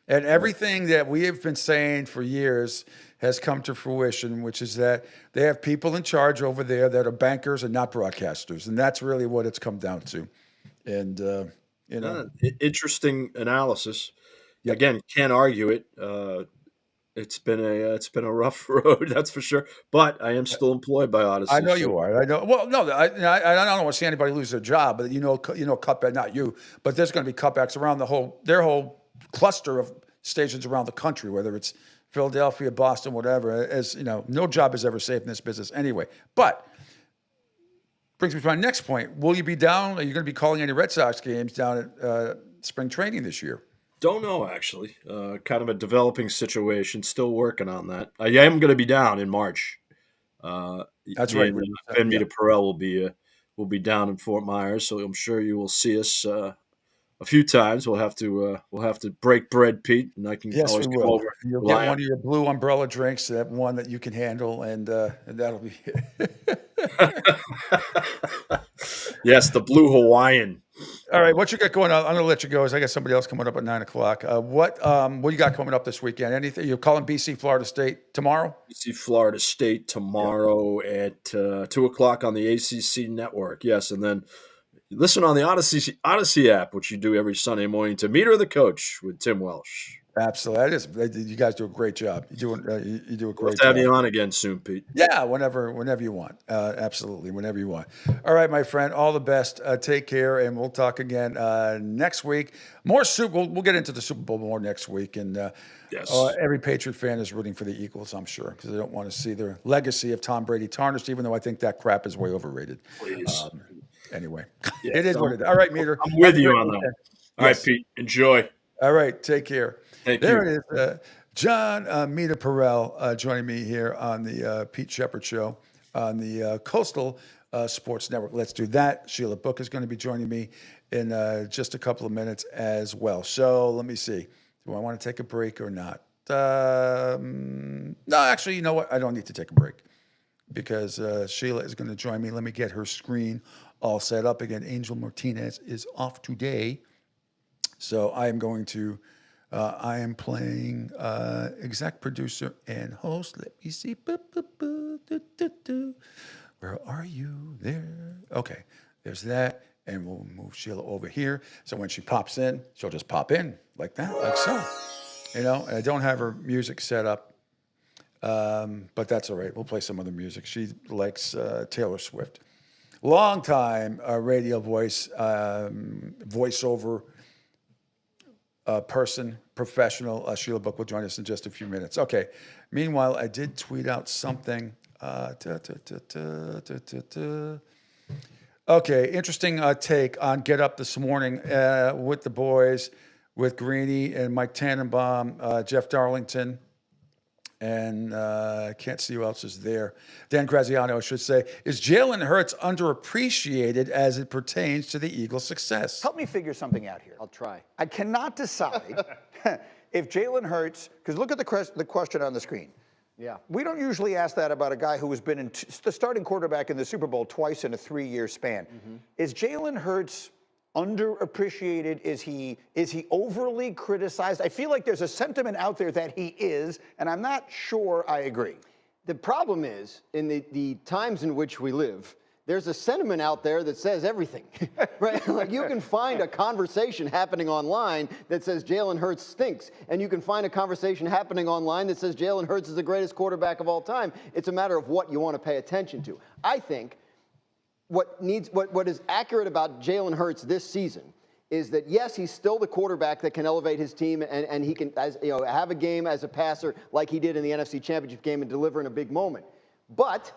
And everything that we have been saying for years has come to fruition, which is that they have people in charge over there that are bankers and not broadcasters. And that's really what it's come down to. And, interesting analysis. Yep. Again, can't argue it. It's been a rough road, that's for sure. But I am still employed by Odyssey. I know you are. I know. Well, no, I don't want to see anybody lose their job, but you know, cutback, not you, but there's going to be cutbacks around their whole cluster of stations around the country, whether it's Philadelphia, Boston, whatever. As you know, no job is ever safe in this business anyway. But brings me to my next point. Will you be down? Are you going to be calling any Red Sox games down at spring training this year? Don't know, actually. Kind of a developing situation. Still working on that. I am going to be down in March. That's right. Ben Mita Perel will be down in Fort Myers, so I'm sure you will see us a few times. We'll have to break bread, Pete, and I can always come over. You'll get one of your blue umbrella drinks, that one that you can handle, and that'll be Yes, the blue Hawaiian. All right, what you got going on? I'm going to let you go, as I got somebody else coming up at 9:00. What you got coming up this weekend? Anything? You're calling BC Florida State tomorrow? BC Florida State tomorrow at 2:00 on the ACC network. Yes, and then listen on the Odyssey app, which you do every Sunday morning, to Meet Her the Coach with Tim Welsh. Absolutely, you guys do a great job. You do a great job. Have you on again soon, Pete. Yeah, whenever you want. Absolutely, whenever you want. All right, my friend. All the best. Take care, and we'll talk again next week. More We'll get into the Super Bowl more next week, and yes, every Patriot fan is rooting for the Eagles, I'm sure, because they don't want to see their legacy of Tom Brady tarnished. Even though I think that crap is way overrated. Please. Anyway, yeah, it is what it is. All right, Meter. I'm with you on that. All right, Pete. Enjoy. All right, take care. Thank you. There it is. John Mita Perel joining me here on the Pete Sheppard Show on the Coastal Sports Network. Let's do that. Sheila Book is going to be joining me in just a couple of minutes as well. So let me see. Do I want to take a break or not? No, actually, you know what? I don't need to take a break because Sheila is going to join me. Let me get her screen all set up again. Angel Martinez is off today. So I am going to, I am playing exec producer and host. Let me see. Where are you? There. Okay, there's that. And we'll move Sheila over here. So when she pops in, she'll just pop in like that, like so. You know, and I don't have her music set up, but that's all right. We'll play some other music. She likes Taylor Swift. Long time radio voice, voiceover person, professional. Sheila Book will join us in just a few minutes. Okay. Meanwhile, I did tweet out something. Okay, interesting take on Get Up this morning with the boys, with Greeny and Mike Tannenbaum, Jeff Darlington, and I can't see who else is there. Dan Graziano, I should say. Is Jalen Hurts underappreciated as it pertains to the Eagles' success? Help me figure something out here. I'll try. I cannot decide if Jalen Hurts, because look at the question on the screen. Yeah. We don't usually ask that about a guy who has been the starting quarterback in the Super Bowl twice in a 3-year span. Mm-hmm. Is Jalen Hurts underappreciated? Is he overly criticized? I feel like there's a sentiment out there that he is, and I'm not sure I agree. The problem is, in the times in which we live, there's a sentiment out there that says everything, right? Like you can find a conversation happening online that says Jalen Hurts stinks, and you can find a conversation happening online that says Jalen Hurts is the greatest quarterback of all time. It's a matter of what you want to pay attention to. I think what is accurate about Jalen Hurts this season is that, yes, he's still the quarterback that can elevate his team, and he can have a game as a passer like he did in the NFC Championship game and deliver in a big moment. But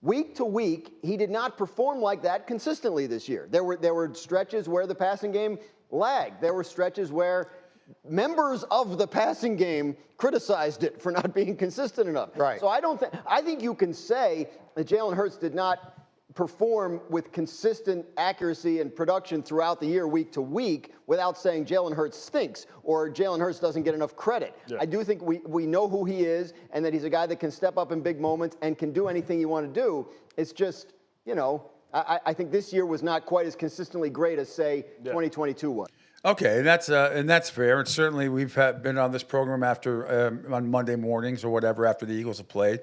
week to week, he did not perform like that consistently this year. There were stretches where the passing game lagged. There were stretches where members of the passing game criticized it for not being consistent enough. Right. So I think you can say that Jalen Hurts did not perform with consistent accuracy and production throughout the year, week to week, without saying Jalen Hurts stinks or Jalen Hurts doesn't get enough credit. Yeah. I do think we know who he is and that he's a guy that can step up in big moments and can do anything you want to do. It's just, I think this year was not quite as consistently great as, say, 2022 was. Okay, and that's fair. And certainly we've been on this program on Monday mornings or whatever after the Eagles have played,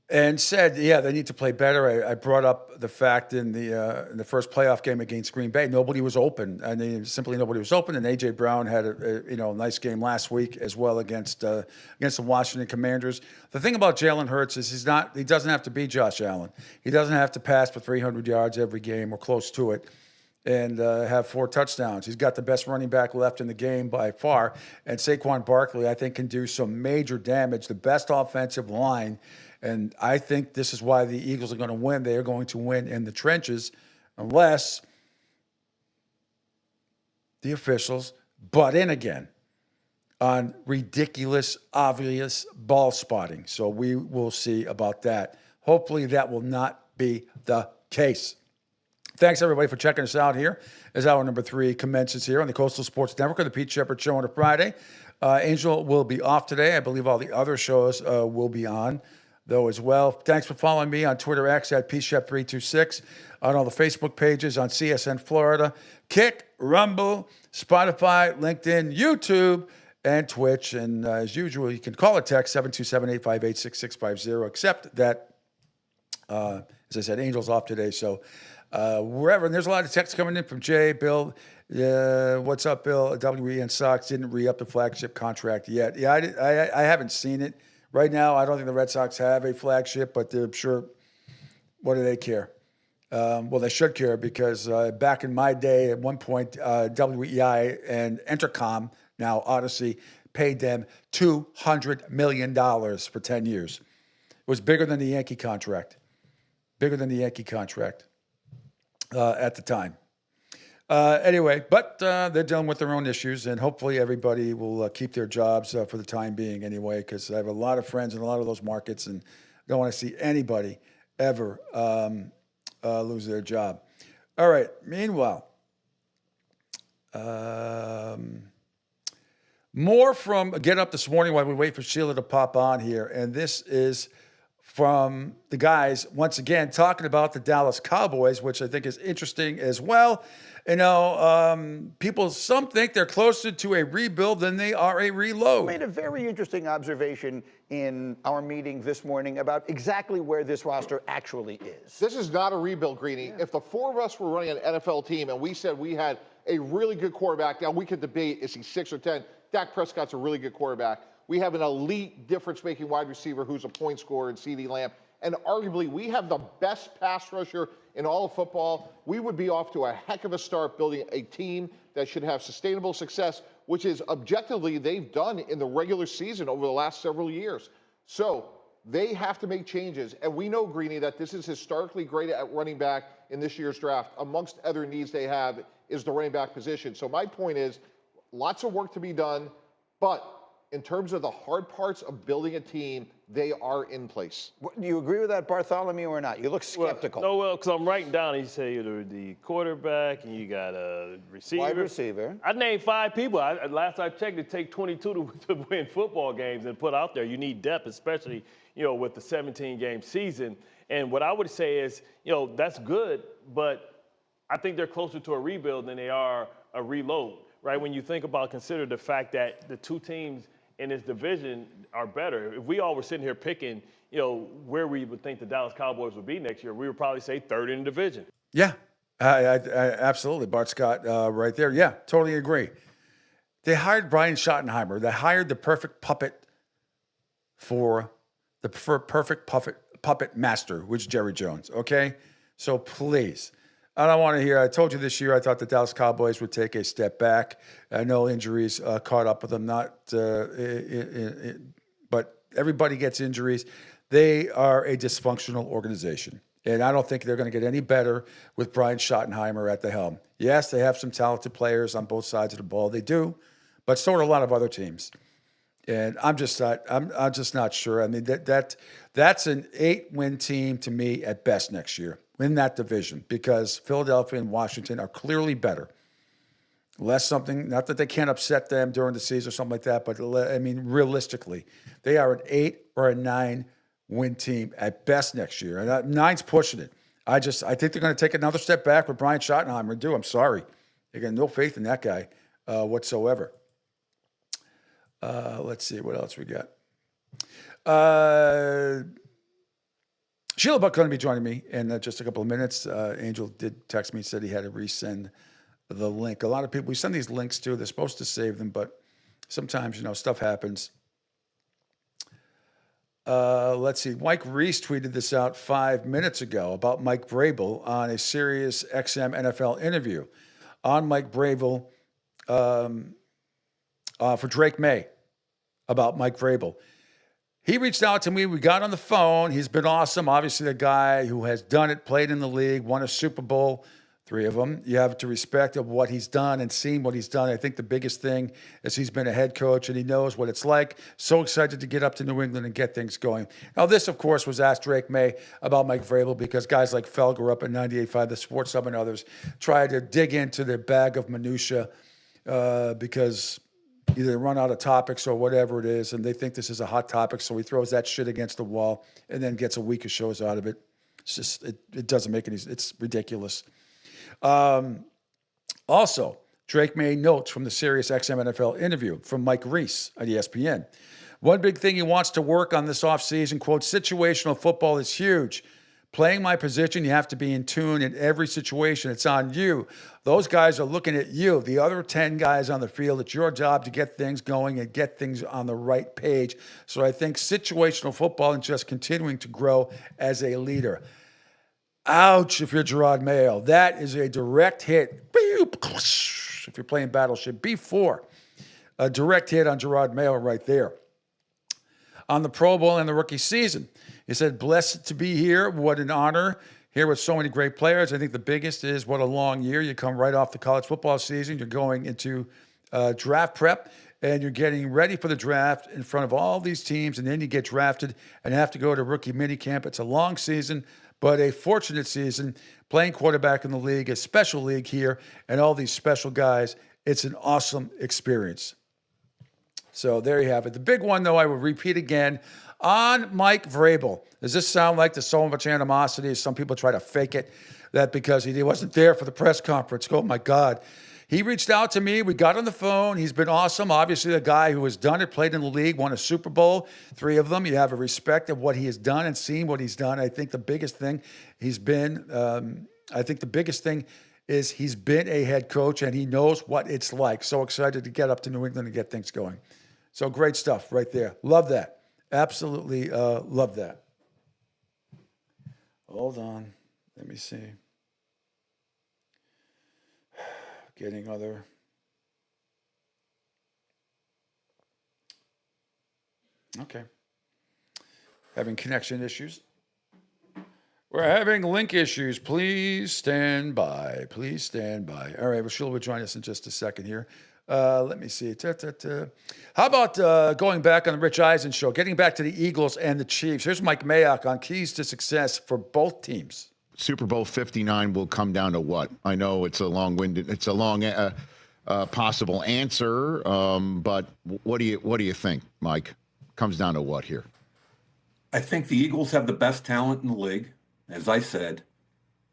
and said, they need to play better. I brought up the fact in the first playoff game against Green Bay, nobody was open. Nobody was open. And A.J. Brown had a nice game last week as well against the Washington Commanders. The thing about Jalen Hurts is he doesn't have to be Josh Allen. He doesn't have to pass for 300 yards every game or close to it and have 4 touchdowns. He's got the best running back left in the game by far. And Saquon Barkley, I think, can do some major damage, the best offensive line. And I think this is why the Eagles are going to win. They are going to win in the trenches unless the officials butt in again on ridiculous, obvious ball spotting. So we will see about that. Hopefully that will not be the case. Thanks, everybody, for checking us out here as hour number 3 commences here on the Coastal Sports Network of the Pete Sheppard Show on a Friday. Angel will be off today. I believe all the other shows will be on, though, as well. Thanks for following me on Twitter X at PShep326, on all the Facebook pages, on CSN Florida, Kick, Rumble, Spotify, LinkedIn, YouTube, and Twitch. And as usual, you can call or text 727-858-6650, except that, as I said, Angel's off today, so wherever. And there's a lot of texts coming in from Jay, Bill. What's up, Bill? WEN Sox didn't re-up the flagship contract yet. Yeah, I haven't seen it. Right now, I don't think the Red Sox have a flagship, but they're sure, what do they care? Well, they should care because back in my day, at one point, WEI and Entercom, now Odyssey, paid them $200 million for 10 years. It was bigger than the Yankee contract. Bigger than the Yankee contract. At the time. Anyway, but they're dealing with their own issues, and hopefully everybody will keep their jobs for the time being anyway, because I have a lot of friends in a lot of those markets and don't want to see anybody ever lose their job. All right, meanwhile, more from Get Up this morning while we wait for Sheila to pop on here, and this is from the guys, once again, talking about the Dallas Cowboys, which I think is interesting as well. Some think they're closer to a rebuild than they are a reload. Made a very interesting observation in our meeting this morning about exactly where this roster actually is. This is not a rebuild, Greeny. Yeah. If the 4 of us were running an NFL team and we said we had a really good quarterback, now we could debate, is he 6 or 10? Dak Prescott's a really good quarterback. We have an elite difference-making wide receiver who's a point scorer in CeeDee Lamb. And arguably, we have the best pass rusher in all of football. We would be off to a heck of a start building a team that should have sustainable success, which is objectively they've done in the regular season over the last several years. So they have to make changes. And we know, Greeny, that this is historically great at running back in this year's draft. Amongst other needs they have is the running back position. So my point is, lots of work to be done, but in terms of the hard parts of building a team, they are in place. Do you agree with that, Bartholomew, or not? You look skeptical. Well, because I'm writing down, you say you're the quarterback, and you got a receiver. Wide receiver. I named 5 people. Last I checked, it takes 22 to win football games and put out there. You need depth, especially, with the 17-game season. And what I would say is, that's good, but I think they're closer to a rebuild than they are a reload, right? When you consider the fact that the 2 teams in this division are better. If we all were sitting here picking, where we would think the Dallas Cowboys would be next year, we would probably say 3rd in the division. Yeah, I absolutely. Bart Scott right there. Yeah, totally agree. They hired Brian Schottenheimer. They hired the perfect puppet for the perfect puppet master, which is Jerry Jones, okay? So please, I don't want to hear. I told you this year I thought the Dallas Cowboys would take a step back. I know injuries caught up with them, but everybody gets injuries. They are a dysfunctional organization, and I don't think they're going to get any better with Brian Schottenheimer at the helm. Yes, they have some talented players on both sides of the ball. They do, but so do a lot of other teams. And I'm just not sure. I mean, that's an 8-win team to me at best next year in that division, because Philadelphia and Washington are clearly better. Less something, not that they can't upset them during the season or something like that, but I mean, realistically, they are an 8 or a 9-win team at best next year. And 9's pushing it. I think they're going to take another step back with Brian Schottenheimer. I'm sorry. They got no faith in that guy whatsoever. Let's see what else we got. Sheila Buck going to be joining me in just a couple of minutes. Angel did text me, said he had to resend the link. A lot of people, we send these links to, they're supposed to save them, but sometimes, stuff happens. Let's see. Mike Reese tweeted this out 5 minutes ago about Mike Vrabel on a Sirius XM NFL interview on Mike Vrabel for Drake May about Mike Vrabel. He reached out to me. We got on the phone. He's been awesome. Obviously, the guy who has done it, played in the league, won a Super Bowl, 3 of them. You have to respect of what he's done and seen what he's done. I think the biggest thing is he's been a head coach and he knows what it's like. So excited to get up to New England and get things going. Now, this, of course, was asked Drake May about Mike Vrabel because guys like Felger up at 98.5, the Sports Hub and others try to dig into their bag of minutia because either they run out of topics or whatever it is, and they think this is a hot topic, so he throws that shit against the wall and then gets a week of shows out of it. It's just, it doesn't make any, it's ridiculous. Also, Drake made notes from the Sirius XM NFL interview from Mike Reese at ESPN. One big thing he wants to work on this offseason, quote, situational football is huge. Playing my position, you have to be in tune in every situation. It's on you. Those guys are looking at you. The other 10 guys on the field, it's your job to get things going and get things on the right page. So I think situational football and just continuing to grow as a leader. Ouch, if you're Gerard Mayo. That is a direct hit. If you're playing Battleship B4, a direct hit on Gerard Mayo right there. On the Pro Bowl and the rookie season, he said, blessed to be here. What an honor. Here with so many great players. I think the biggest is what a long year. You come right off the college football season. You're going into draft prep, and you're getting ready for the draft in front of all these teams, and then you get drafted and have to go to rookie minicamp. It's a long season, but a fortunate season. Playing quarterback in the league, a special league here, and all these special guys. It's an awesome experience. So there you have it. The big one, though, I will repeat again, on Mike Vrabel. Does this sound like there's so much animosity? Some people try to fake it, that because he wasn't there for the press conference. Oh, my God. He reached out to me. We got on the phone. He's been awesome. Obviously, a guy who has done it, played in the league, won a Super Bowl, 3 of them. You have a respect of what he has done and seen what he's done. I think the biggest thing is he's been a head coach and he knows what it's like. So excited to get up to New England and get things going. So great stuff right there. Love that. Absolutely love that. Hold on. Let me see. Getting other. Okay. Having connection issues. We're having link issues. Please stand by. Please stand by. All right. Well, Sheila will join us in just a second here. Let me see. How about going back on the Rich Eisen show, getting back to the Eagles and the Chiefs? Here's Mike Mayock on keys to success for both teams. Super Bowl 59 will come down to what? I know it's a long-winded, it's a long possible answer, but what do you think, Mike? Comes down to what here? I think the Eagles have the best talent in the league, as I said.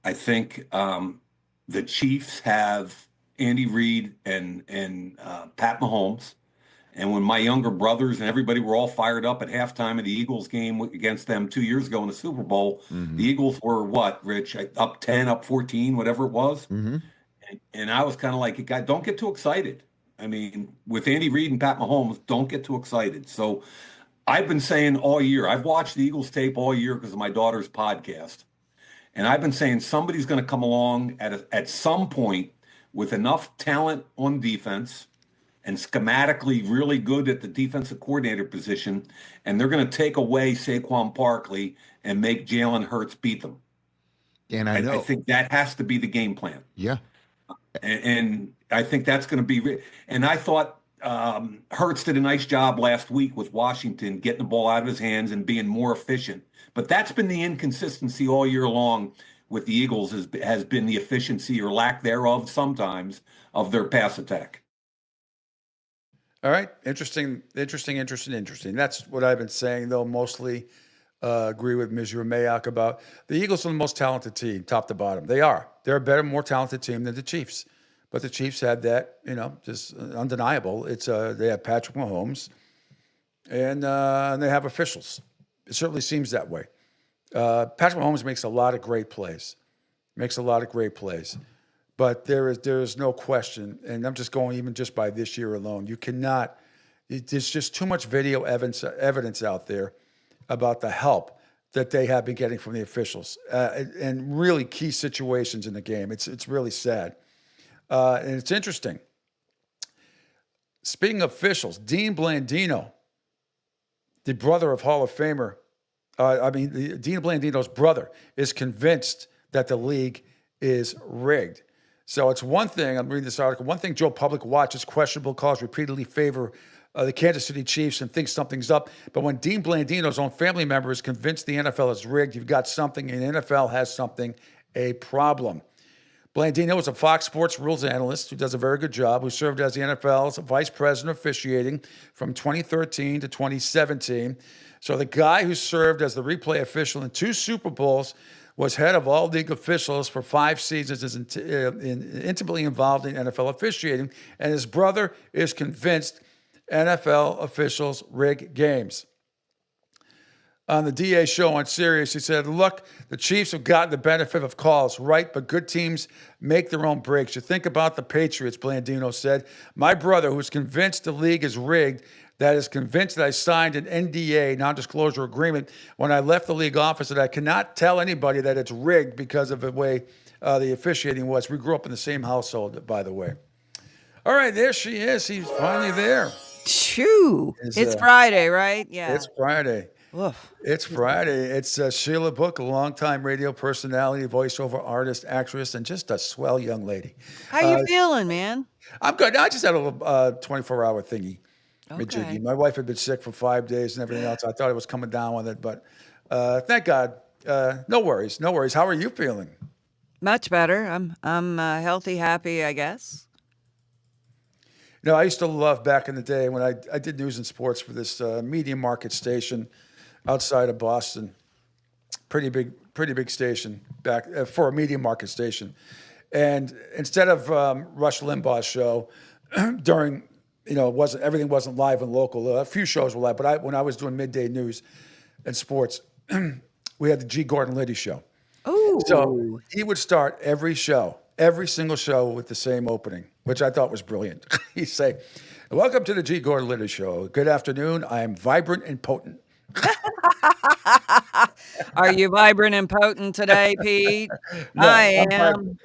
I think the Chiefs have Andy Reid and Pat Mahomes. And when my younger brothers and everybody were all fired up at halftime of the Eagles game against them 2 years ago in the Super Bowl, the Eagles were what, Rich? Up 10, up 14, whatever it was. And I was kind of like, don't get too excited. I mean, with Andy Reid and Pat Mahomes, don't get too excited. So I've been saying all year, I've watched the Eagles tape all year because of my daughter's podcast. And I've been saying somebody's going to come along at some point with enough talent on defense and schematically really good at the defensive coordinator position, and they're going to take away Saquon Barkley and make Jalen Hurts beat them. And I think that has to be the game plan. Yeah. And I think that's going to be and I thought Hurts did a nice job last week with Washington, getting the ball out of his hands and being more efficient. But that's been the inconsistency all year long with the Eagles has been the efficiency or lack thereof sometimes of their pass attack. All right. Interesting. That's what I've been saying, though, mostly agree with Mr. Mayock about the Eagles are the most talented team, top to bottom. They are. They're a better, more talented team than the Chiefs. But the Chiefs had that, just undeniable. It's they have Patrick Mahomes, and they have officials. It certainly seems that way. Patrick Mahomes makes a lot of great plays. But there is no question, and I'm just going even just by this year alone. You cannot. There's just too much video evidence out there about the help that they have been getting from the officials and really key situations in the game. It's really sad, and it's interesting. Speaking of officials, Dean Blandino, the brother of Hall of Famer, Dean Blandino's brother is convinced that the league is rigged. So it's one thing, I'm reading this article, one thing Joe Public watches questionable calls repeatedly favor the Kansas City Chiefs and thinks something's up. But when Dean Blandino's own family member is convinced the NFL is rigged, you've got something, and the NFL has something, a problem. Blandino is a Fox Sports rules analyst who does a very good job, who served as the NFL's vice president of officiating from 2013 to 2017. So the guy who served as the replay official in 2 Super Bowls was head of all league officials for 5 seasons, is intimately involved in NFL officiating, and his brother is convinced NFL officials rig games. On the DA show on Sirius, he said, look, the Chiefs have gotten the benefit of calls, right? But good teams make their own breaks. You think about the Patriots, Blandino said. My brother, who's convinced the league is rigged, that is convinced that I signed an NDA, non-disclosure agreement, when I left the league office, that I cannot tell anybody that it's rigged because of the way the officiating was. We grew up in the same household, by the way. All right, there she is. She's finally there. Shoo. It's Friday, right? Yeah. It's Friday. Oof. It's Friday. It's Sheila Book, a longtime radio personality, voiceover artist, actress, and just a swell young lady. How you feeling, man? I'm good. I just had a little 24-hour thingy. Okay. My wife had been sick for 5 days and everything else. I thought I was coming down with it, but thank God. No worries. How are you feeling? Much better. I'm healthy, happy, I guess. I used to love back in the day when I did news and sports for this media market station outside of Boston. Pretty big station back for a media market station. And instead of Rush Limbaugh's show during, everything wasn't live and local. A few shows were live, but when I was doing midday news and sports, we had the G. Gordon Liddy show. Oh. So he would start every single show with the same opening, which I thought was brilliant. He'd say, welcome to the G. Gordon Liddy show. Good afternoon. I am vibrant and potent. Are you vibrant and potent today, Pete? No, I am.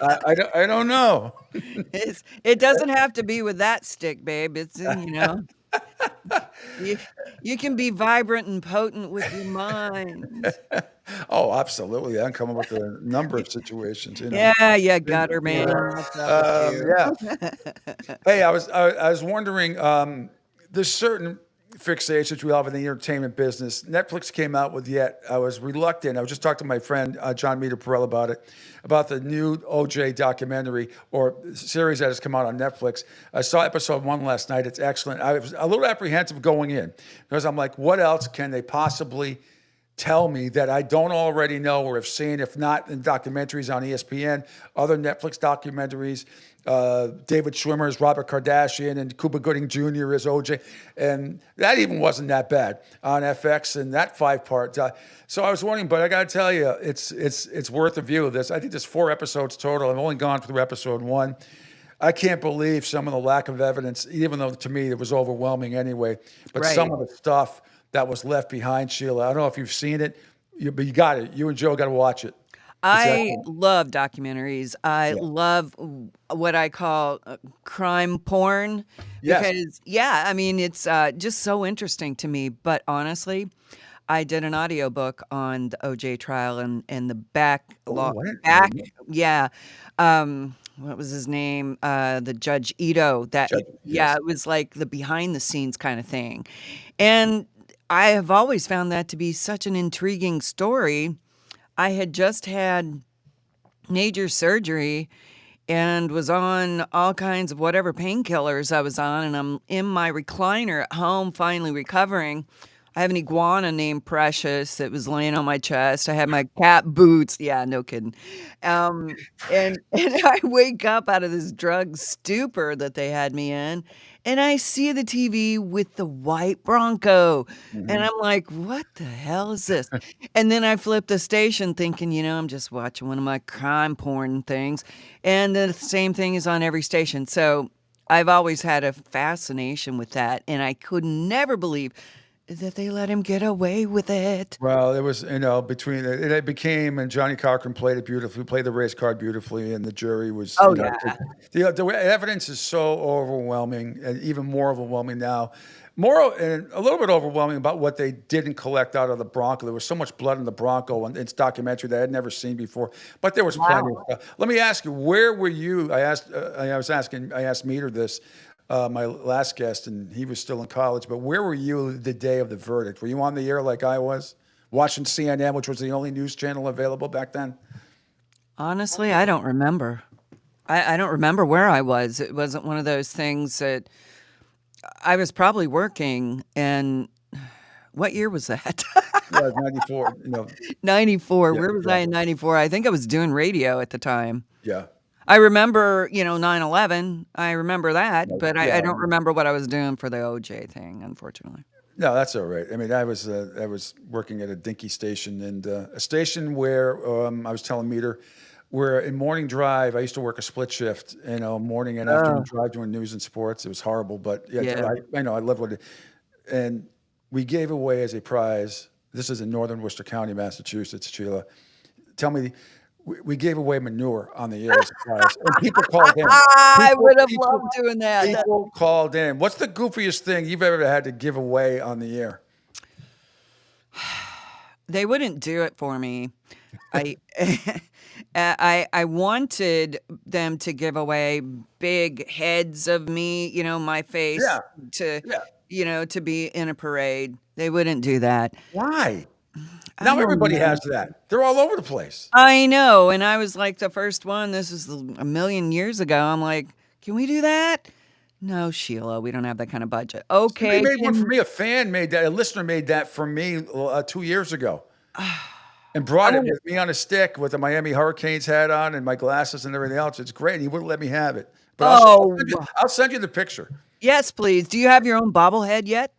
I don't know. It doesn't have to be with that stick, babe. It's, you can be vibrant and potent with your mind. Oh, absolutely. I'm coming with a number of situations. Yeah, gutter man. Yeah. Hey, I was wondering, there's certain fixations we have in the entertainment business. Netflix came out with I was reluctant. I was just talking to my friend, John Meter-Perrell, about the new OJ documentary or series that has come out on Netflix. I saw episode 1 last night. It's excellent. I was a little apprehensive going in because I'm like, what else can they possibly tell me that I don't already know or have seen, if not in documentaries on ESPN, other Netflix documentaries, David Schwimmer as Robert Kardashian and Cuba Gooding Jr. as OJ. And that even wasn't that bad on FX and that 5-part. So I was wondering, but I got to tell you, it's worth a view of this. I think there's 4 episodes total. I've only gone through episode 1. I can't believe some of the lack of evidence, even though to me it was overwhelming anyway, but some of the stuff that was left behind, Sheila. I don't know if you've seen it. But you got it. You and Joe got to watch it. I love documentaries. I love what I call crime porn because, I mean, it's just so interesting to me. But honestly, I did an audiobook on the OJ trial and the back. What was his name? The Judge Ito. It was like the behind the scenes kind of thing. And I have always found that to be such an intriguing story. I had just had major surgery and was on all kinds of whatever painkillers I was on, and I'm in my recliner at home finally recovering. I have an iguana named Precious that was laying on my chest. I had my cat Boots. Yeah, no kidding. And I wake up out of this drug stupor that they had me in, and I see the TV with the white Bronco. And I'm like, what the hell is this? And then I flip the station thinking, I'm just watching one of my crime porn things. And the same thing is on every station. So I've always had a fascination with that. And I could never believe that they let him get away with it. Well, it was, between it became, and Johnny Cochran played it beautifully, played the race card beautifully, and the jury was. The evidence is so overwhelming, and even more overwhelming now. More and a little bit overwhelming about what they didn't collect out of the Bronco. There was so much blood in the Bronco in its documentary that I had never seen before. But there was plenty of stuff. Let me ask you, where were you? I asked Meter this. My last guest, and he was still in college, but where were you the day of the verdict? Were you on the air like I was, watching CNN, which was the only news channel available back then? Honestly, I don't remember. I don't remember where I was. It wasn't one of those things that I was probably working. And what year was that? Yeah, 94. 94. Where was I in 94? I think I was doing radio at the time. Yeah. I remember, 9/11. I remember that, but I don't remember what I was doing for the OJ thing, unfortunately. No, that's all right. I mean, I was working at a dinky station, and a station where I was telling Meter, where in morning drive, I used to work a split shift, morning and afternoon drive doing news and sports. It was horrible, but I know I loved what it. And we gave away as a prize. This is in northern Worcester County, Massachusetts. Sheila, tell me. We gave away manure on the air as a prize, and people called in. I would have loved doing that. People called in. What's the goofiest thing you've ever had to give away on the air? They wouldn't do it for me. I wanted them to give away big heads of me, my face to be in a parade. They wouldn't do that. Why? Now everybody has that. They're all over the place. I know. And I was like the first one. This was a million years ago. I'm like, can we do that? No, Sheila, we don't have that kind of budget. Okay. They made one for me. A fan made that. A listener made that for me 2 years ago. And brought it with me on a stick with a Miami Hurricanes hat on and my glasses and everything else. It's great. And he wouldn't let me have it. But I'll send you the picture. Yes, please. Do you have your own bobblehead yet?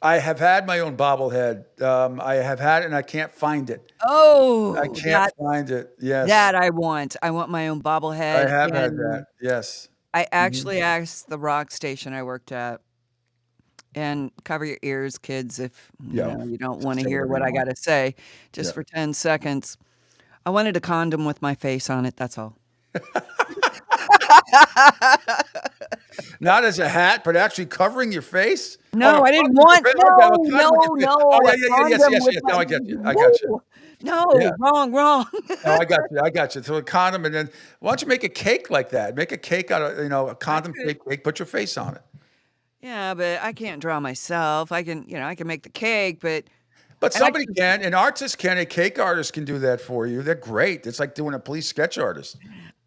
I have had my own bobblehead. I have had it, and I can't find it. Oh, I can't find it. Yes, that I want. I want my own bobblehead. I have had that. Yes, I actually asked the rock station I worked at, and cover your ears, kids, if you don't want to hear what I got to say, just for 10 seconds. I wanted a condom with my face on it. That's all. Not as a hat, but actually covering your face? No, I didn't want. No. Oh, yes. Now I get you. I got you. No, wrong. No, I got you. So a condom, and then why don't you make a cake like that? Make a cake out of a condom cake. Put your face on it. Yeah, but I can't draw myself. I can make the cake, but somebody can. An artist can. A cake artist can do that for you. They're great. It's like doing a police sketch artist.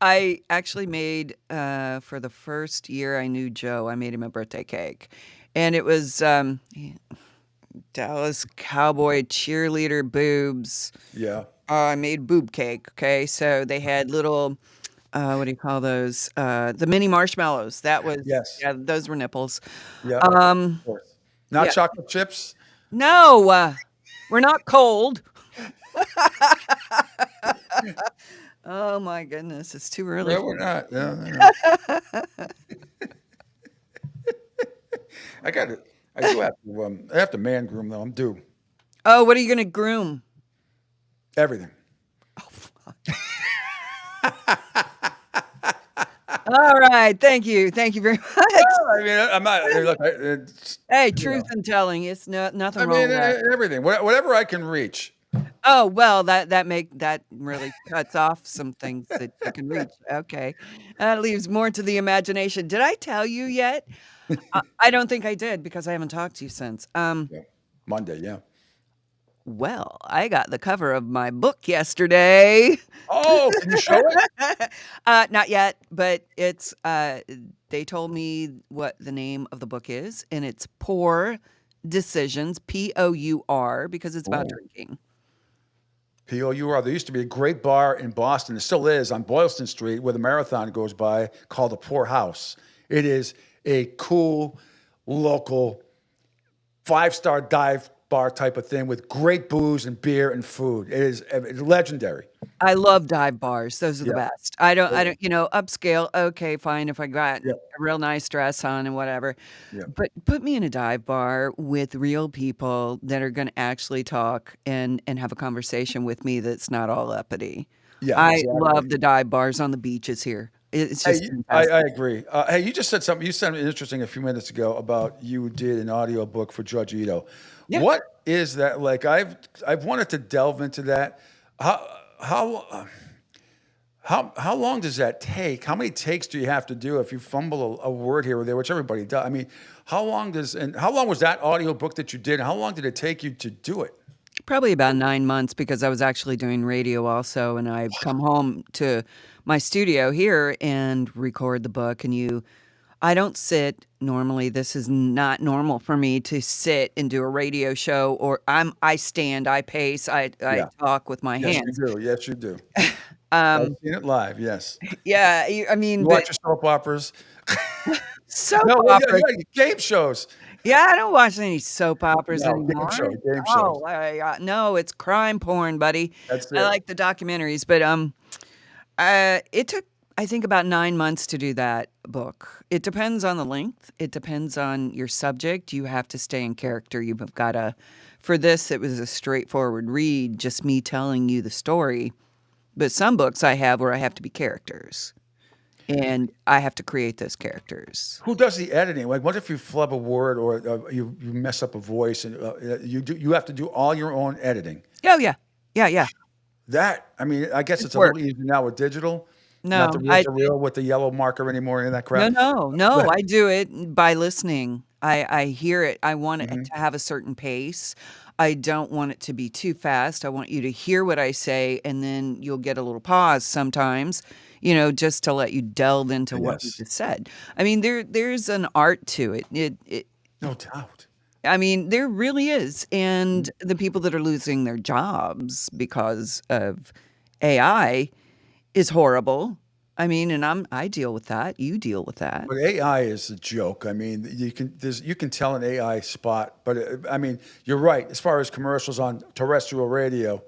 I actually made, for the first year I knew Joe, I made him a birthday cake. And it was Dallas Cowboy cheerleader boobs. Yeah. I made boob cake, okay? So they had little, what do you call those? The mini marshmallows. That was, yeah, those were nipples. Yeah, of course. Not chocolate chips? No, we're not cold. Oh my goodness, it's too early. No, we're not. No. I do have to man groom though. I'm due. Oh, what are you gonna groom? Everything. All right. Thank you. Thank you very much. I mean, I'm not. Look, Hey, truth in telling, it's nothing I wrong mean, with that. everything. Whatever I can reach. Oh, well, that really cuts off some things that you can reach. Okay. That leaves more to the imagination. Did I tell you yet? I don't think I did because I haven't talked to you since. Yeah. Monday, yeah. Well, I got the cover of my book yesterday. Oh, can you show it? Not yet, but it's they told me what the name of the book is, and it's Poor Decisions, P-O-U-R, because it's about drinking. P-O-U-R. There used to be a great bar in Boston. It still is on Boylston Street where the marathon goes by called the Poor House. It is a cool, local, 5-star dive bar type of thing with great booze and beer and food. It is legendary. I love dive bars. Those are the best. I don't, upscale. Okay, fine. If I got a real nice dress on and whatever, but put me in a dive bar with real people that are going to actually talk and have a conversation with me. That's not all uppity. Yeah, I exactly. love the dive bars on the beaches here. It's just I agree. Hey, you just said something. You said something interesting a few minutes ago about you did an audiobook for Judge Ito. Yeah. What is that like? I've wanted to delve into that. How long does that take? How many takes do you have to do if you fumble a word here or there, which everybody does? I mean, how long was that audiobook that you did? How long did it take you to do it? Probably about 9 months because I was actually doing radio also, and I've come home to my studio here and record the book. And I don't sit normally. This is not normal for me to sit and do a radio show, or I stand, I pace, I talk with my hands. Yes, you do. I've seen it live. Yes. Yeah, I mean, you watch your soap operas. Soap operas. Game shows. Yeah, I don't watch any soap operas No, anymore. game shows. Oh, no, it's crime porn, buddy. That's it. I like the documentaries, but it took, I think, about 9 months to do that book. It depends on the length. It depends on your subject. You have to stay in character. You've got to. For this, it was a straightforward read, just me telling you the story. But some books I have where I have to be characters. And I have to create those characters. Who does the editing? Like, what if you flub a word or you mess up a voice and you have to do all your own editing? Oh yeah. That, I mean, I guess it's a work. little easier now with digital. No, not the reel with the yellow marker anymore and that crap. No. I do it by listening. I hear it. I want it to have a certain pace. I don't want it to be too fast. I want you to hear what I say, and then you'll get a little pause sometimes, just to let you delve into what you just said. I mean, there's an art to it. It no doubt. I mean, there really is. And the people that are losing their jobs because of AI is horrible. I mean, and I deal with that. You deal with that. But AI is a joke. I mean, you can tell an AI spot, but I mean, you're right. As far as commercials on terrestrial radio,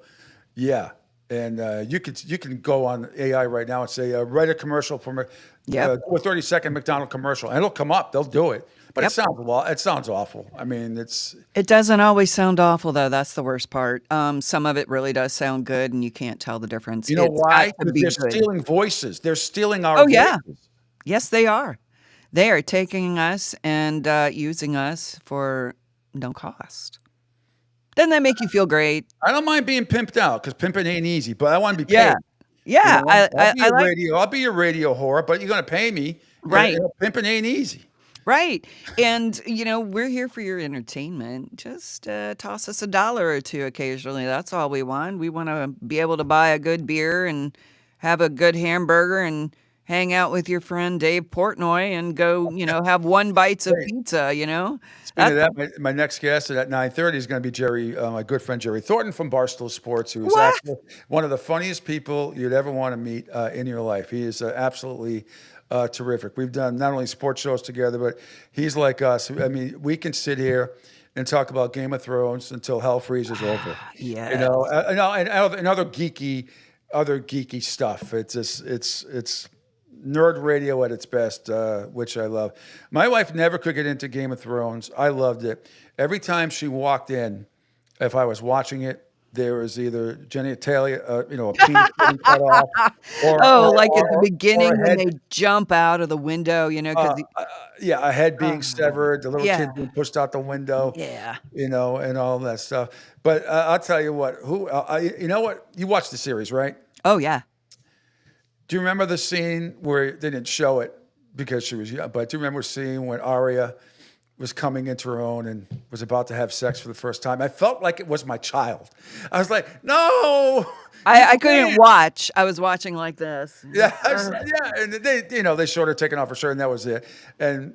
yeah, and you can go on AI right now and say write a commercial for a 30-second McDonald's commercial, and it'll come up. They'll do it. But it sounds awful. I mean, it doesn't always sound awful though. That's the worst part. Some of it really does sound good, and you can't tell the difference. You know why? They're stealing voices. They're stealing our voices. Yeah. Yes, they are. They are taking us and using us for no cost. Doesn't that make you feel great? I don't mind being pimped out because pimping ain't easy, but I want to be paid. Yeah. I'll be your radio whore, but you're going to pay me. Right. Pimping ain't easy. Right. And, we're here for your entertainment. Just toss us $1 or $2 occasionally. That's all we want. We want to be able to buy a good beer and have a good hamburger and hang out with your friend Dave Portnoy and go, have 1 bite of pizza, Speaking of that, my next guest at 9:30 is going to be my good friend Jerry Thornton from Barstool Sports, who is actually one of the funniest people you'd ever want to meet in your life. He is absolutely terrific. We've done not only sports shows together, but he's like us. I mean, we can sit here and talk about Game of Thrones until hell freezes over. Yeah. And other geeky stuff. It's nerd radio at its best, which I love. My wife never could get into Game of Thrones. I loved it. Every time she walked in, if I was watching it, there was either genitalia, a penis getting cut off, Like at the or beginning a when head. they jump out of the window, because A head being severed, the little yeah. kid being pushed out the window. Yeah. And all that stuff. But I'll tell you what. You know what? You watched the series, right? Oh yeah. Do you remember the scene where they didn't show it because she was young? But do you remember the scene when Arya was coming into her own and was about to have sex for the first time? I felt like it was my child. I was like, no. I couldn't watch. I was watching like this. Yeah, and they showed her taking off her shirt, and that was it. And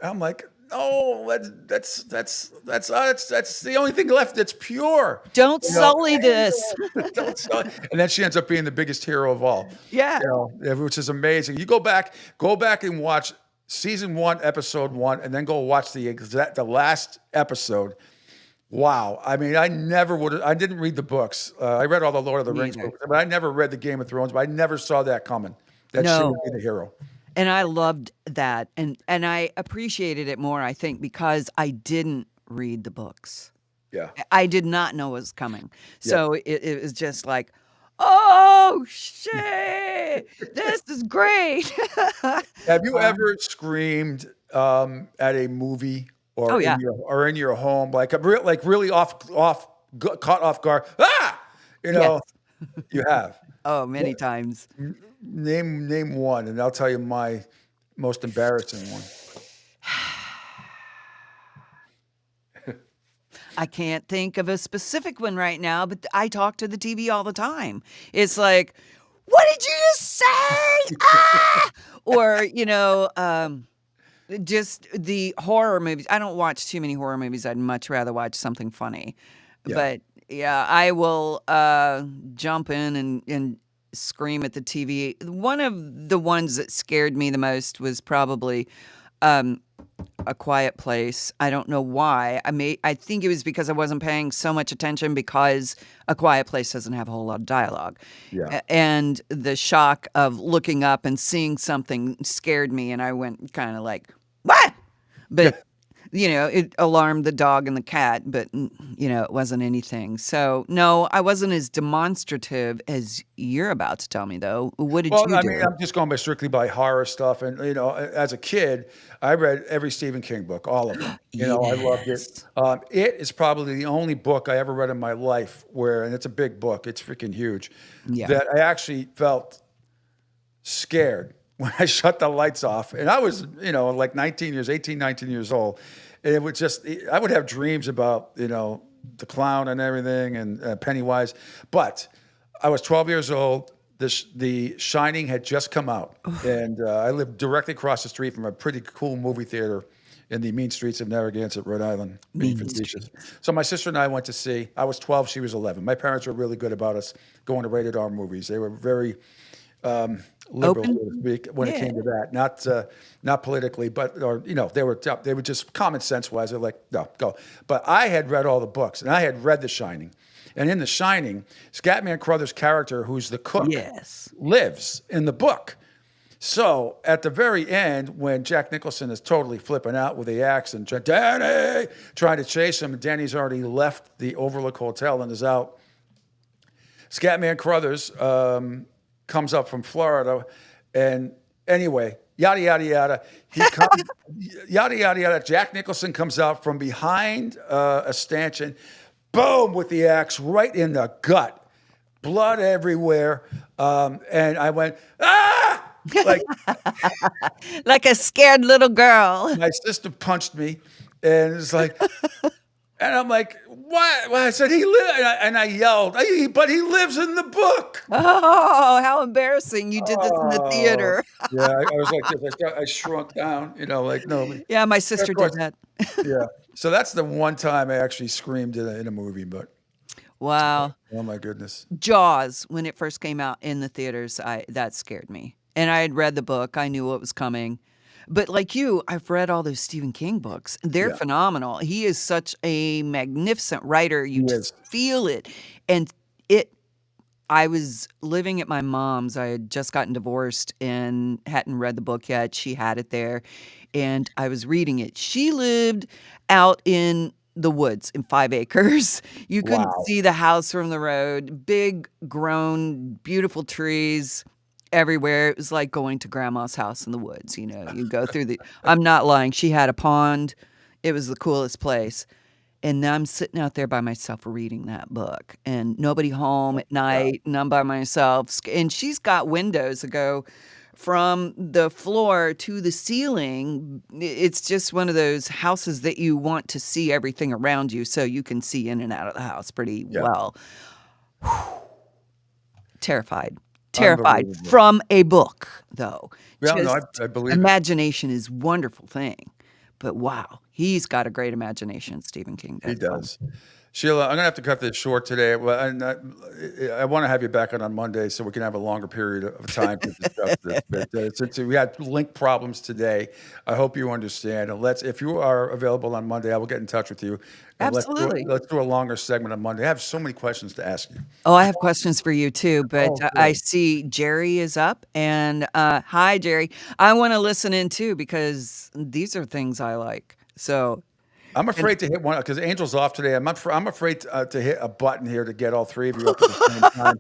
I'm like, no, that's the only thing left that's pure. Don't sully this. Don't sully. And then she ends up being the biggest hero of all. Yeah, which is amazing. You go back and watch season 1, episode 1, and then go watch the last episode. Wow. I mean, I didn't read the books. I read all the Lord of the Rings books, but I never read the Game of Thrones, but I never saw that coming. That she would be the hero. And I loved that. And I appreciated it more, I think, because I didn't read the books. Yeah. I did not know it was coming. So it was just like, oh, shit, this is great. Have you ever screamed at a movie or in your home, like really caught off guard? Ah, you have. Oh, many times. Name one, and I'll tell you my most embarrassing one. I can't think of a specific one right now, but I talk to the TV all the time. It's like, what did you just say? Or, just the horror movies. I don't watch too many horror movies. I'd much rather watch something funny. Yeah. But yeah, I will jump in and scream at the TV. One of the ones that scared me the most was probably A Quiet Place. I don't know why. I think it was because I wasn't paying so much attention because A Quiet Place doesn't have a whole lot of dialogue. Yeah. And the shock of looking up and seeing something scared me, and I went kind of like, what? But it alarmed the dog and the cat, but it wasn't anything. So no, I wasn't as demonstrative as you're about to tell me, though. What did you do? I mean, I'm just going strictly by horror stuff, and as a kid, I read every Stephen King book, all of them. I loved it. It is probably the only book I ever read in my life and it's a big book, it's freaking huge, that I actually felt scared when I shut the lights off, and I was like 18, 19 years old. And it would I would have dreams about, the clown and everything and Pennywise. But I was 12 years old. The Shining had just come out. And I lived directly across the street from a pretty cool movie theater in the mean streets of Narragansett, Rhode Island. So my sister and I went to see. I was 12, she was 11. My parents were really good about us going to rated R movies. They were very liberal, so to speak, when it came to that. Not politically, but they were just common sense wise. They're like, no, go. But I had read all the books, and I had read The Shining, and in The Shining, Scatman Crothers' character, who's the cook, lives in the book. So at the very end, when Jack Nicholson is totally flipping out with the axe and Danny trying to chase him, and Danny's already left the Overlook Hotel and is out, Scatman Crothers comes up from Florida, and anyway, yada yada yada. He comes, yada yada yada. Jack Nicholson comes out from behind a stanchion, boom, with the axe right in the gut, blood everywhere, and I went like a scared little girl. My sister punched me, and it's like. And I'm like, what? Well, I said, he lived, and I yelled, but he lives in the book. Oh, how embarrassing. You did this in the theater. Yeah, I was like this. I shrunk down, like, no. Yeah, my sister did that. Yeah. So that's the one time I actually screamed in a movie, but. Wow. Oh, my goodness. Jaws, when it first came out in the theaters, that scared me. And I had read the book. I knew what was coming. But like you, I've read all those Stephen King books. They're phenomenal. He is such a magnificent writer. You just feel it. And I was living at my mom's. I had just gotten divorced and hadn't read the book yet. She had it there. And I was reading it. She lived out in the woods in 5 acres. You couldn't Wow. see the house from the road. Big, grown, beautiful trees everywhere. It was like going to grandma's house in the woods. You know, you go through I'm not lying. She had a pond. It was the coolest place. And then I'm sitting out there by myself reading that book, and nobody home at night, and I'm by myself. And she's got windows that go from the floor to the ceiling. It's just one of those houses that you want to see everything around you so you can see in and out of the house pretty well. Terrified from a book, though. Yeah, no, Just I believe it. imagination is a wonderful thing. But wow, he's got a great imagination, Stephen King does. He does. Sheila, I'm going to have to cut this short today. Well, and I want to have you back on Monday so we can have a longer period of time to discuss this. But since we had link problems today, I hope you understand. And if you are available on Monday, I will get in touch with you. And Absolutely. Let's do a longer segment on Monday. I have so many questions to ask you. Oh, I have questions for you too, but I good. see Jerry is up, and hi, Jerry. I want to listen in too because these are things I like. So I'm afraid to hit one because Angel's off today. I'm afraid to hit a button here to get all three of you up at the same time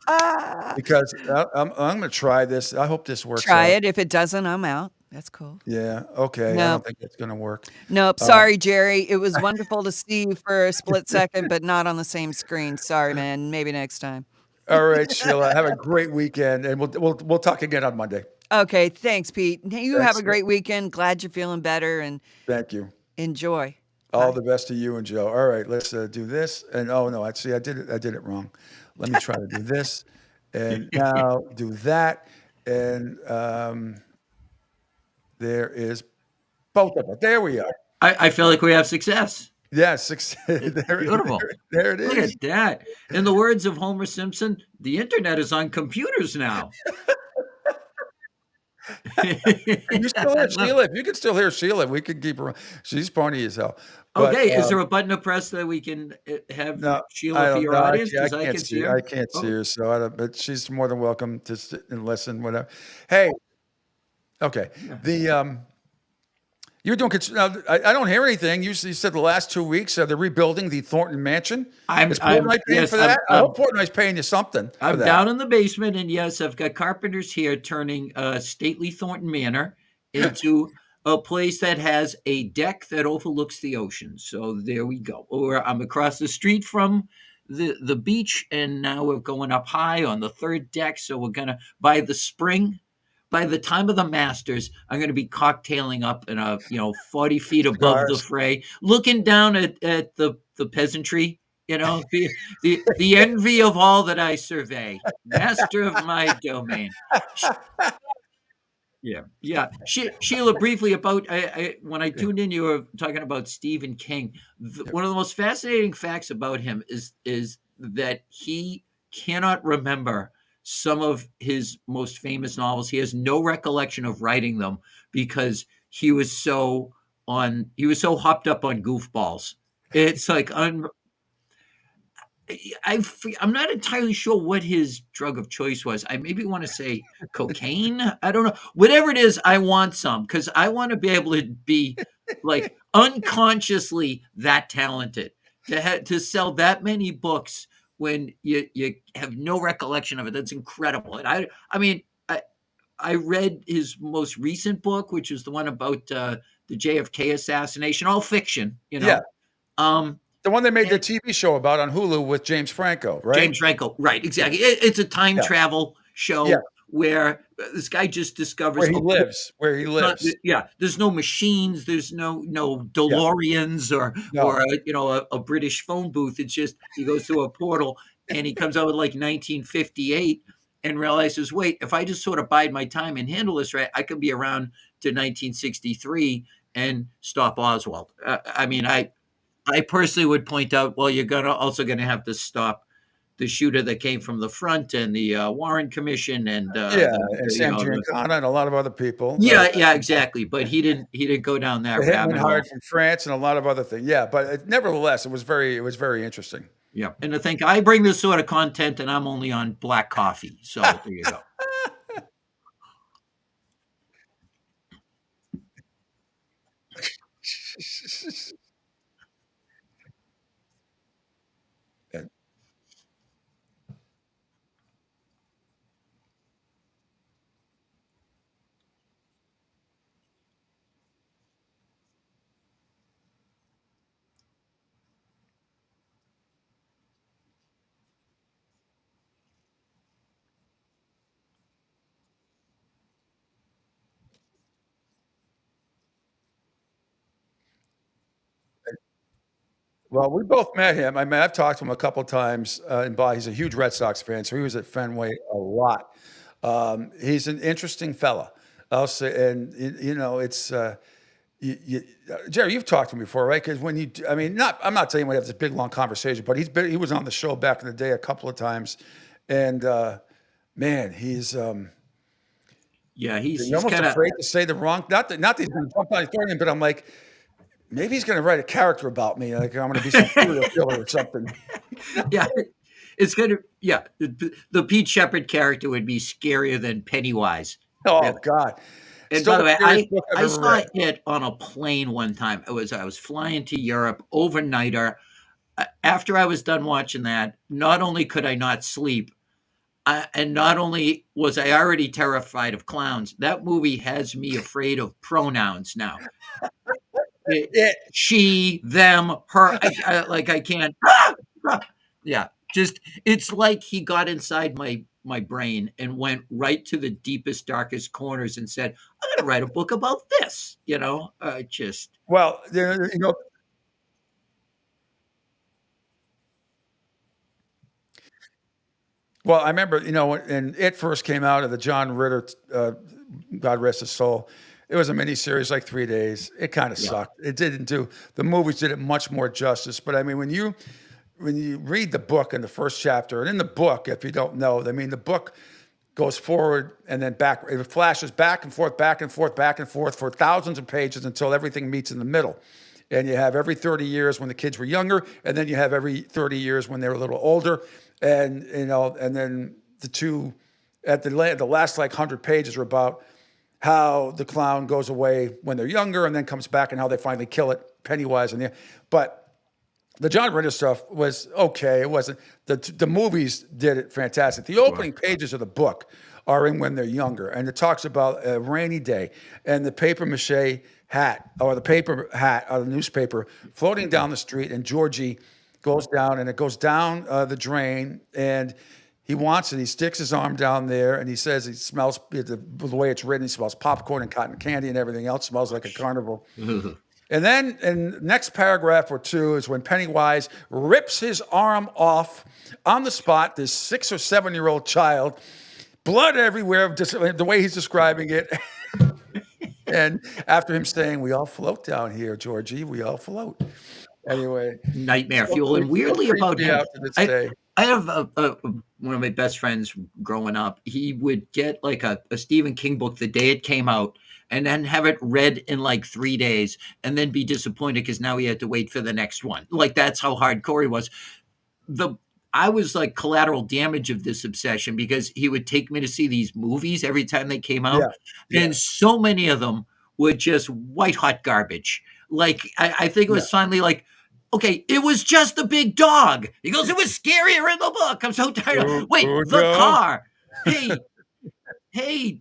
because I'm going to try this. I hope this works. Try it. If it doesn't, I'm out. That's cool. Yeah. Okay. I don't think it's going to work. Nope. Sorry, Jerry. It was wonderful to see you for a split second, but not on the same screen. Sorry, man. Maybe next time. All right, Sheila. Have a great weekend, and we'll talk again on Monday. Okay. Thanks, Pete. You Thanks, have a great weekend. Glad you're feeling better, and thank you. Enjoy. All the best to you and Joe. All right, let's do this. And oh no, I did it wrong. Let me try to do this, and now do that, and there is both of them. There we are. I feel like we have success. Yes, Beautiful. There it is. Look at that. In the words of Homer Simpson, the internet is on computers now. You still hear Sheila? If you can still hear Sheila, we can keep her. She's funny as hell. But, okay, is there a button to press that we can have Sheila for your audience? I can't see her. I can't see her, so I don't. But she's more than welcome to sit and listen. Whatever. Hey, okay. You're doing. I don't hear anything. You said the last 2 weeks they're rebuilding the Thornton Mansion. Is Portnoy paying for that? I hope Portnoy's paying you something. I'm down in the basement, and yes, I've got carpenters here turning stately Thornton Manor into a place that has a deck that overlooks the ocean. So there we go. Or I'm across the street from the beach, and now we're going up high on the third deck. So we're gonna by the spring. By the time of the Masters, I'm going to be cocktailing up in 40 feet above the fray, looking down at the peasantry, the envy of all that I survey, master of my domain. Yeah. Sheila, briefly about when I tuned in, you were talking about Stephen King. One of the most fascinating facts about him is that he cannot remember some of his most famous novels. He has no recollection of writing them because he was so hopped up on goofballs. It's like I'm not entirely sure what his drug of choice was. I maybe want to say cocaine. I don't know. Whatever it is, I want some because I want to be able to be like unconsciously that talented to sell that many books when you have no recollection of it. That's incredible. And I read his most recent book, which is the one about the JFK assassination, all fiction, Yeah. The one they made the TV show about on Hulu with James Franco, right? James Franco, right, exactly. It's a time travel show where this guy just discovers where he lives. There's no machines, there's no DeLoreans or a British phone booth. It's just he goes through a portal and he comes out with like 1958 and realizes, wait, if I just sort of bide my time and handle this right, I can be around to 1963 and stop Oswald. I personally would point out, well, you're also going to have to stop the shooter that came from the front and the Warren Commission and Sam Giancana and a lot of other people. Yeah, exactly. But he didn't go down that rabbit hole. Hired from France and a lot of other things. Yeah, but nevertheless, it was very interesting. Yeah, and to think I bring this sort of content and I'm only on black coffee. So there you go. Well, we both met him. I mean, I've talked to him a couple of times in Boston. He's a huge Red Sox fan, so he was at Fenway a lot. He's an interesting fella. I'll say, and it's Jerry. You've talked to him before, right? Because when I'm not saying we have this big long conversation, but he was on the show back in the day a couple of times, and man, he's he's almost kind of afraid to say the wrong. Not that he's going to jump on his story, but I'm like, maybe he's going to write a character about me, like I'm going to be some serial killer or something. Yeah, it's going to. Yeah, the Pete Sheppard character would be scarier than Pennywise. Oh God! And Still by the way, the scariest book I've I ever saw read. it on a plane one time. I was flying to Europe, overnighter. After I was done watching that, not only could I not sleep, and not only was I already terrified of clowns, that movie has me afraid of pronouns now. She, them, her. I can't. Yeah, just it's like he got inside my brain and went right to the deepest, darkest corners and said, "I'm going to write a book about this." Just well, Well, I remember, when it first came out of the John Ritter, God rest his soul, it was a miniseries, like 3 days. It kind of sucked. It didn't do, the movies did it much more justice. But I mean, when you read the book in the first chapter, and in the book, if you don't know, I mean, the book goes forward and then back. It flashes back and forth, back and forth, back and forth for thousands of pages until everything meets in the middle. And you have every 30 years when the kids were younger, and then you have every 30 years when they were a little older. And, and then the two at the last like 100 pages are about how the clown goes away when they're younger and then comes back and how they finally kill it, Pennywise. But the John Ritter stuff was okay. It wasn't, the movies did it fantastic. The opening pages of the book are in when they're younger. And it talks about a rainy day and the paper mache hat, or the paper hat of the newspaper floating down the street, and Georgie goes down, and it goes down the drain, and he wants it. He sticks his arm down there, and he says he smells, the way it's written, he smells popcorn and cotton candy and everything else. Smells like a carnival. And then in the next paragraph or two is when Pennywise rips his arm off on the spot, this 6 or 7-year-old child, blood everywhere, the way he's describing it. And after him saying, "We all float down here, Georgie, we all float." Anyway, nightmare fuel. And weirdly about him, I have one of my best friends growing up. He would get like a Stephen King book the day it came out, and then have it read in like 3 days, and then be disappointed because now he had to wait for the next one. Like, that's how hardcore he was. I was like collateral damage of this obsession because he would take me to see these movies every time they came out. And so many of them were just white hot garbage. Like, I think it was finally like, okay, it was just the big dog. He goes, it was scarier in the book. I'm so tired. Wait, the car. Hey.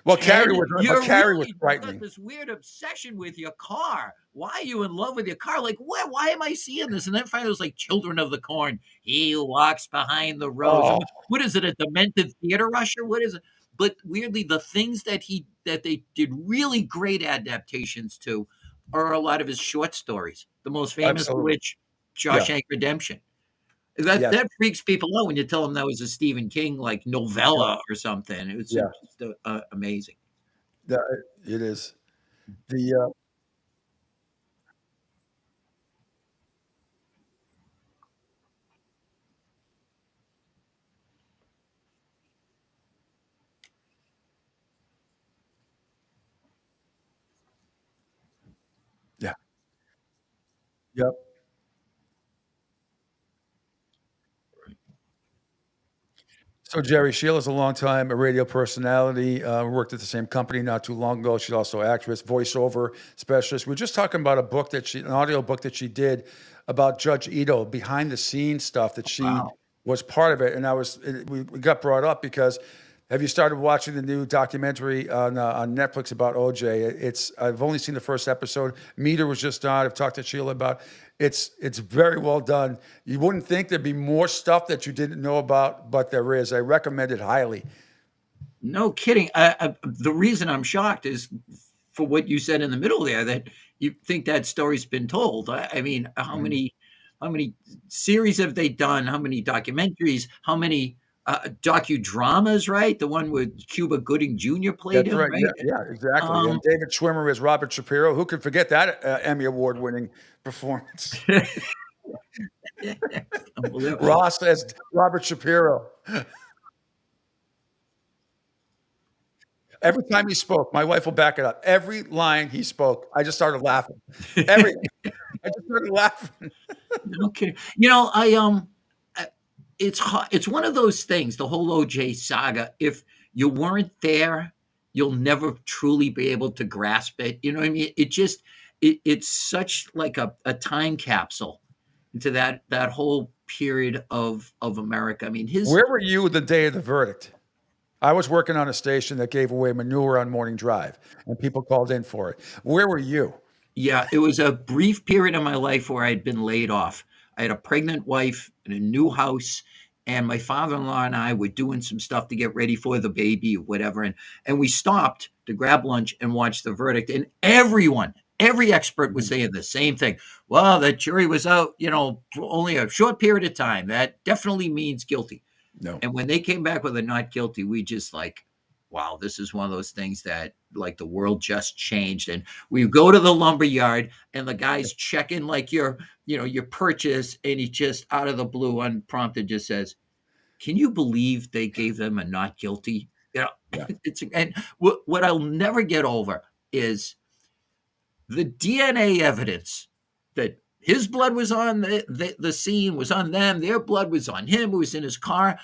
Well, Carrie was frightening. You got this weird obsession with your car. Why are you in love with your car? Like, why am I seeing this? And then finally it was like Children of the Corn. He walks behind the rose. Oh. What is it, a demented theater rusher? What is it? But weirdly, the things that they did really great adaptations to are a lot of his short stories. The most famous of which, Shawshank Redemption. That freaks people out when you tell them that was a Stephen King like novella or something. It was just amazing. It is. Yep. So Jerry, Sheila's a long time a radio personality. We worked at the same company not too long ago. She's also an actress, voiceover specialist. We're just talking about an audio book that she did about Judge Ito, behind the scenes stuff that she was part of it. And we got brought up because have you started watching the new documentary on Netflix about OJ? I've only seen the first episode. Meter was just on. I've talked to Sheila about. It's very well done. You wouldn't think there'd be more stuff that you didn't know about, but there is. I recommend it highly. No kidding. The reason I'm shocked is for what you said in the middle there, that you think that story's been told. I mean, how many series have they done? How many documentaries? How many docudramas? Right, the one with Cuba Gooding Jr. played That's him. right. Right. Yeah, exactly. And David Schwimmer is Robert Shapiro. Who could forget that Emmy Award-winning performance? Ross as Robert Shapiro. Every time he spoke, my wife will back it up. Every line he spoke, I just started laughing. I just started laughing. Okay. It's one of those things, the whole OJ saga. If you weren't there, you'll never truly be able to grasp it. You know what I mean? It's such like a time capsule into that whole period of America. I mean, Where were you the day of the verdict? I was working on a station that gave away manure on morning drive, and people called in for it. Where were you? Yeah, it was a brief period of my life where I'd been laid off. I had a pregnant wife and a new house, and my father-in-law and I were doing some stuff to get ready for the baby or whatever. And we stopped to grab lunch and watch the verdict. And every expert was saying the same thing. Well, the jury was out, for only a short period of time. That definitely means guilty. No. And when they came back with a not guilty, we just wow, this is one of those things that like the world just changed. And we go to the lumber yard and the guy's checking like your purchase, and he just out of the blue, unprompted, just says, "Can you believe they gave them a not guilty?" And what I'll never get over is the DNA evidence that his blood was on the scene, was on them, their blood was on him, who was in his car,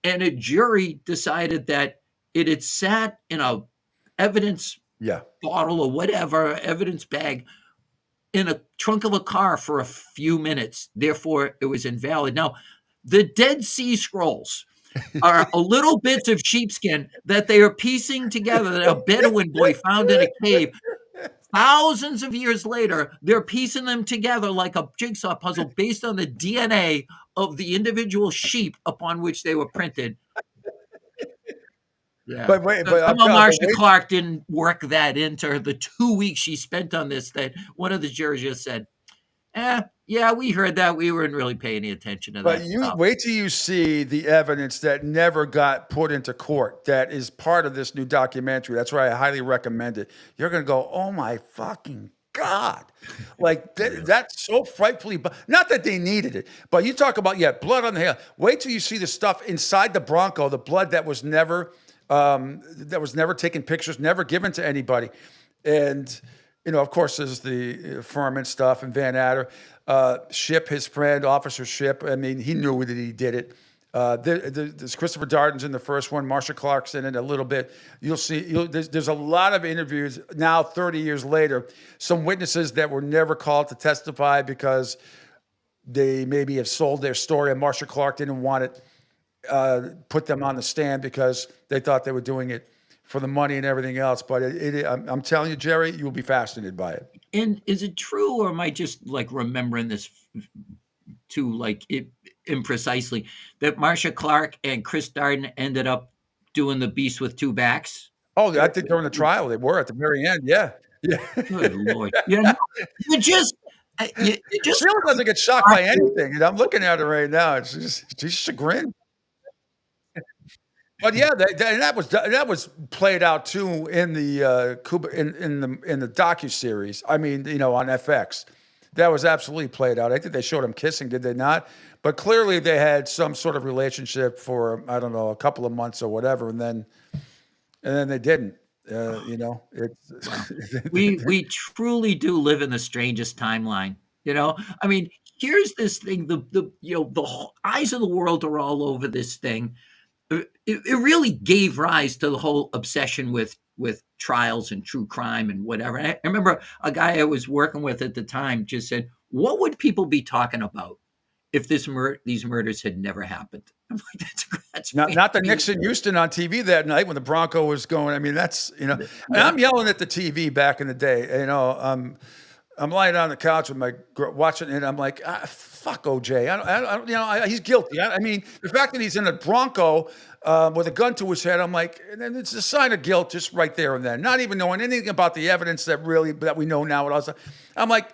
and a jury decided that it had sat in a evidence bottle or whatever, evidence bag, in a trunk of a car for a few minutes. Therefore, it was invalid. Now, the Dead Sea Scrolls are a little bits of sheepskin that they are piecing together that a Bedouin boy found in a cave. Thousands of years later, they're piecing them together like a jigsaw puzzle based on the DNA of the individual sheep upon which they were printed. Yeah. But Marsha Clark didn't work that into the 2 weeks she spent on this, that one of the jurors just said, yeah, we heard that. We weren't really paying any attention to that. But you wait till you see the evidence that never got put into court that is part of this new documentary. That's why I highly recommend it. You're going to go, oh my fucking God. Like that's so frightfully, not that they needed it, but you talk about, blood on the hair. Wait till you see the stuff inside the Bronco, the blood that was never taken pictures, never given to anybody. And, of course, there's the Furman stuff and Van Adder. Shipp, his friend, Officer Shipp, I mean, he knew that he did it. There's Christopher Darden's in the first one. Marsha Clark's in it a little bit. You'll see, there's a lot of interviews now, 30 years later, some witnesses that were never called to testify because they maybe have sold their story, and Marsha Clark didn't want it, put them on the stand because they thought they were doing it for the money and everything else. But I'm telling you, Jerry, you will be fascinated by it. And is it true, or am I just remembering this too imprecisely, that Marsha Clark and Chris Darden ended up doing The Beast with Two Backs? Oh, I think during the trial they were at the very end. Yeah. Good Lord. You just Sheila doesn't get shocked by anything. And I'm looking at her right now. It's just, she's chagrined. But that was played out too in the in the docuseries. I mean, on FX, that was absolutely played out. I think they showed them kissing, did they not? But clearly they had some sort of relationship for, I don't know, a couple of months or whatever, and then they didn't. We truly do live in the strangest timeline. I mean, here's this thing. The eyes of the world are all over this thing. It really gave rise to the whole obsession with trials and true crime and whatever. And I remember a guy I was working with at the time just said, "What would people be talking about if these murders had never happened?" I'm like, that's not the Nixon Houston on TV that night when the Bronco was going. I mean, that's and I'm yelling at the TV back in the day. I'm lying on the couch with watching it. And I'm like, fuck OJ. He's guilty. I mean, the fact that he's in a Bronco with a gun to his head, I'm like, and then it's a sign of guilt just right there and then. Not even knowing anything about the evidence that we know now. I'm like,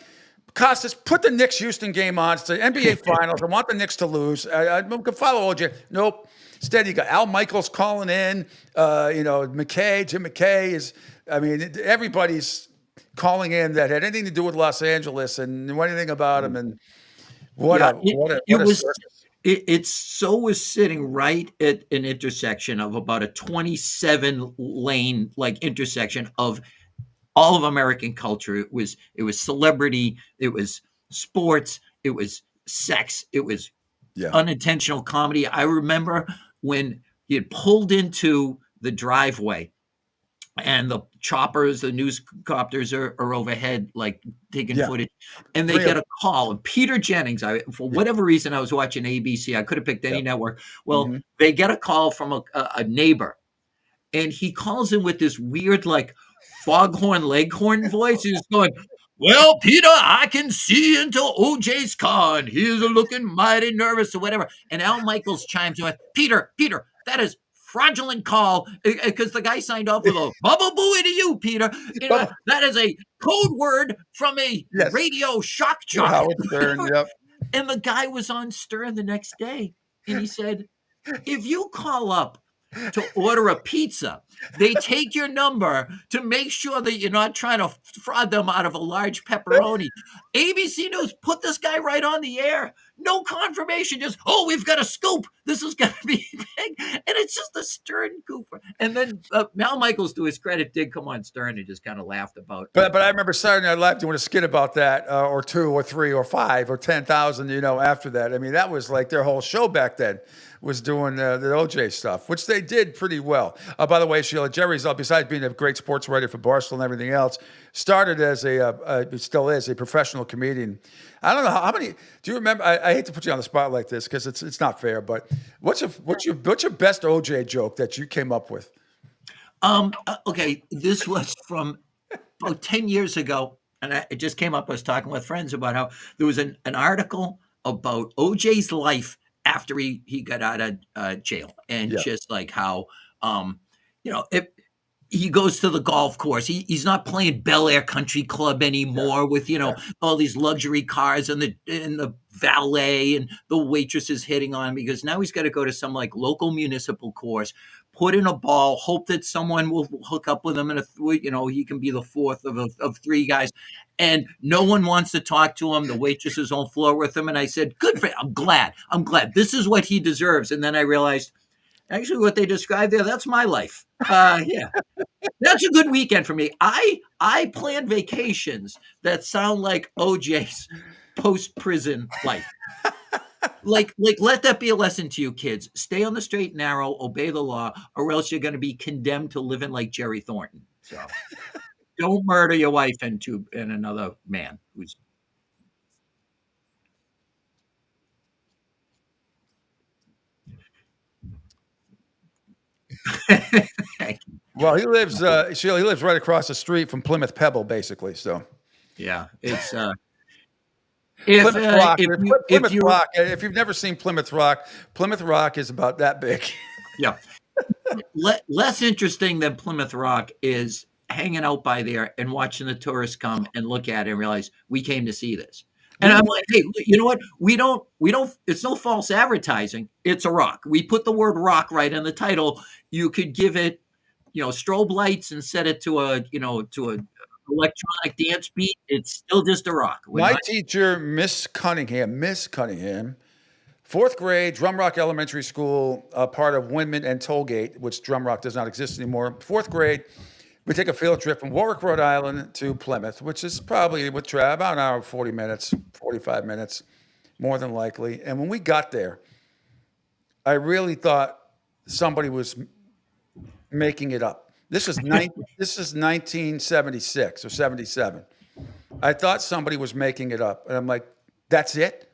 Costas, put the Knicks-Houston game on. It's the NBA Finals. I want the Knicks to lose. I can follow OJ. Nope. Instead, you got Al Michaels calling in. Jim McKay is. I mean, everybody's calling in that had anything to do with Los Angeles and knew anything about him. And it so was sitting right at an intersection of about a 27 lane intersection of all of American culture. It was celebrity, it was sports, it was sex, it was unintentional comedy. I remember when he had pulled into the driveway and the choppers, the news copters are overhead, taking footage. And they get a call. And Peter Jennings, for whatever reason, I was watching ABC. I could have picked any network. Well, they get a call from a neighbor. And he calls in with this weird, foghorn leghorn voice. He's going, "Well, Peter, I can see into OJ's car, and he's looking mighty nervous," or whatever. And Al Michaels chimes in with, Peter, that is fraudulent call, because the guy signed off with a "Bubba Booey to you, Peter." That is a code word from a radio shock jock. Howard Stern, yep. And the guy was on Stern the next day, and he said, "If you call up to order a pizza, they take your number to make sure that you're not trying to fraud them out of a large pepperoni." ABC News put this guy right on the air. No confirmation, just, "We've got a scoop. This is going to be big." And it's just a Stern goofer. And then Al Michaels, to his credit, did come on Stern and just kind of laughed about it. But I remember Saturday Night Live doing a skit about that, or 2 or 3 or 5 or 10,000, after that. I mean, that was like their whole show back then, was doing the OJ stuff, which they did pretty well. By the way, Sheila, Jerry's, besides being a great sports writer for Barstool and everything else, started as still is a professional comedian. I don't know how many. Do you remember? I hate to put you on the spot like this because it's not fair. But what's your best OJ joke that you came up with? Okay, this was from about 10 years ago, and it just came up. I was talking with friends about how there was an article about OJ's life after he got out of jail, and just like how he goes to the golf course. He's not playing Bel Air Country Club anymore with all these luxury cars and the valet and the waitresses hitting on him, because now he's got to go to some local municipal course, put in a ball, hope that someone will hook up with him, and he can be the fourth of 3 guys, and no one wants to talk to him. The waitresses won't flirt with him, and I said, "Good for him. I'm glad. This is what he deserves." And then I realized, actually, what they described there, that's my life. That's a good weekend for me. I plan vacations that sound like OJ's post-prison life. Let that be a lesson to you kids. Stay on the straight and narrow, obey the law, or else you're going to be condemned to living like Jerry Thornton. So don't murder your wife and another man who's. Well, he lives right across the street from Plymouth Pebble, basically. So, yeah, it's Plymouth Rock. If you've never seen Plymouth Rock is about that big. Yeah. Less interesting than Plymouth Rock is hanging out by there and watching the tourists come and look at it and realize we came to see this. And I'm like, hey, you know what? We don't, it's no false advertising. It's a rock. We put the word rock right in the title. You could give it, strobe lights and set it to a electronic dance beat. It's still just a rock. My teacher, Miss Cunningham, 4th grade, Drum Rock Elementary School, part of Windman and Tollgate, which Drum Rock does not exist anymore. 4th grade, we take a field trip from Warwick, Rhode Island to Plymouth, which is probably with about an hour, 40 minutes, 45 minutes, more than likely. And when we got there, I really thought somebody was making it up. This is 1976 or 77. I thought somebody was making it up. And I'm like, that's it?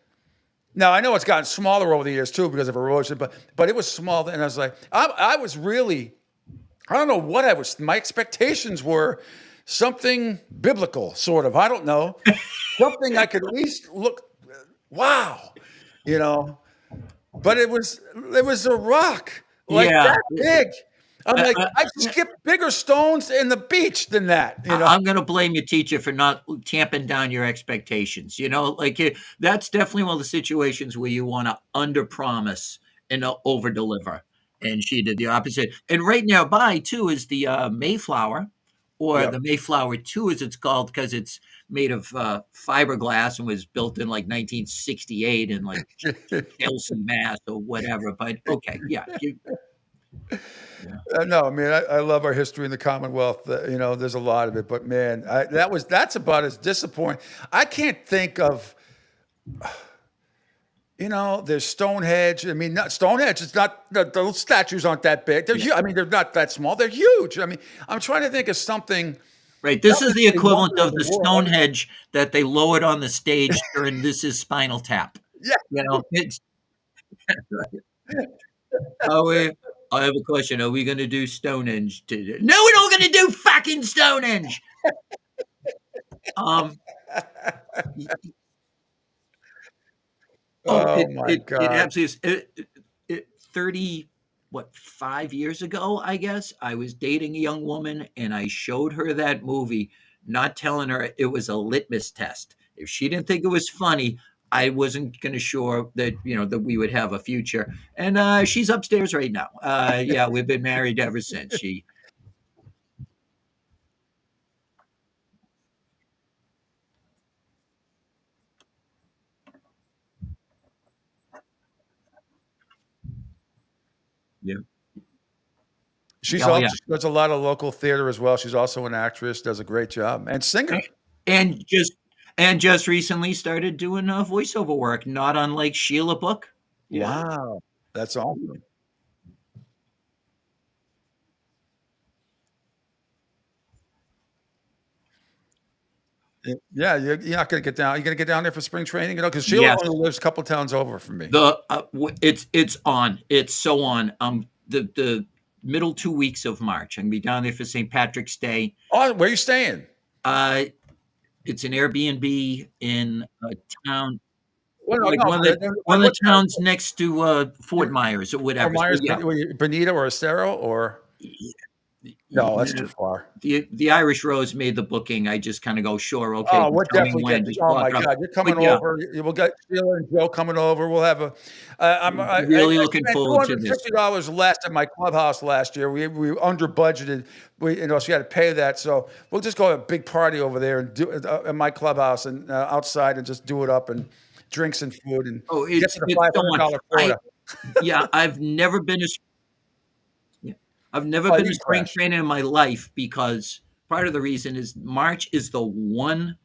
Now, I know it's gotten smaller over the years, too, because of erosion, but it was small. And I was like, I was really... I don't know what my expectations were something biblical, sort of. I don't know. Something I could at least wow, you know. But it was a rock like Yeah. that big. I'm like, I Yeah. skipped bigger stones in the beach than that. You know, I'm going to blame your teacher for not tamping down your expectations. Like that's definitely one of the situations where you want to under promise and over deliver. And she did the opposite. And right nearby too is the Mayflower, or Yep. the Mayflower 2, as it's called, because it's made of fiberglass and was built in like 1968 in like Chelsea, Mass, or whatever. But okay, yeah. No, I mean, I love our history in the Commonwealth. There's a lot of it, but man, that's about as disappointing. I can't think of, there's Stonehenge. I mean, not Stonehenge. It's not those statues aren't that big. They're huge. I mean, they're not that small. They're huge. I mean, I'm trying to think of something. Right. This is the a equivalent wonder of of the the world. Stonehenge that they lowered on the stage during This Is Spinal Tap. Yeah. It's. I have a question. Are we going to do Stonehenge today? No, we're not going to do fucking Stonehenge. Oh my It God. absolutely is. 5 years ago, I guess, I was dating a young woman and I showed her that movie, not telling her it was a litmus test. If she didn't think it was funny, I wasn't going to sure that, that we would have a future. And she's upstairs right now. Yeah, we've been married ever since. Yeah. She Yeah. does a lot of local theater as well. She's also an actress, does a great job, and singer. And just recently started doing voiceover work, not unlike Sheila Book. Wow, that's awesome. Yeah, you're not going to get down. You're going to get down there for spring training, because Sheila Yes. only lives a couple towns over from me. It's on. It's so on. The middle 2 weeks of March. I'm gonna be down there for St. Patrick's Day. Oh, where are you staying? It's an Airbnb in a town. Well, Like no, one of the towns next to Fort Myers or whatever. Fort Myers, So, yeah. Bonita or Estero, or no, that's too far. The Irish Rose made the booking. I just kind of go, sure, okay. Oh, we're just tell me definitely when, getting. just Oh block my it up. God, you're coming But yeah, over. We'll get Sheila and Joe coming over. We'll have a. Really looking spent forward to this. $250 less at my clubhouse last year. We under budgeted. So you had to pay that. So we'll just go have a big party over there and do at my clubhouse and outside and just do it up and drinks and food and get to the $500 quota. I've never been to. I've never Oh, been you to spring crashed. training in my life because part of the reason is March is the one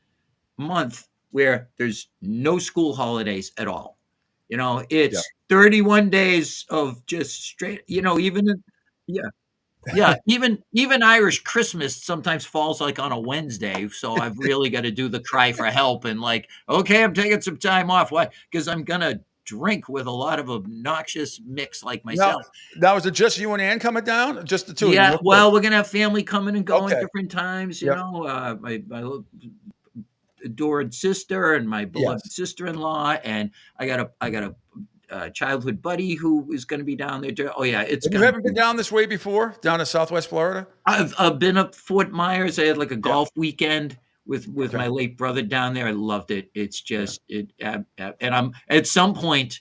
month where there's no school holidays at all. It's 31 days of just straight, even even Irish Christmas sometimes falls like on a Wednesday. So I've really got to do the cry for help and like, okay, I'm taking some time off. Why? Because I'm gonna drink with a lot of obnoxious mix like myself. Now, is it just you and Ann coming down? Just the two of you? Yeah, Okay. well, we're gonna have family coming and going Okay. different times. Yep. My adored sister and my beloved Yes. sister-in-law, and I got a childhood buddy who is going to be down there. Oh yeah, it's. You haven't been down this way before, down to Southwest Florida? I've been up Fort Myers. I had like a golf weekend with my late brother down there. I loved it. It's just and I'm at some point.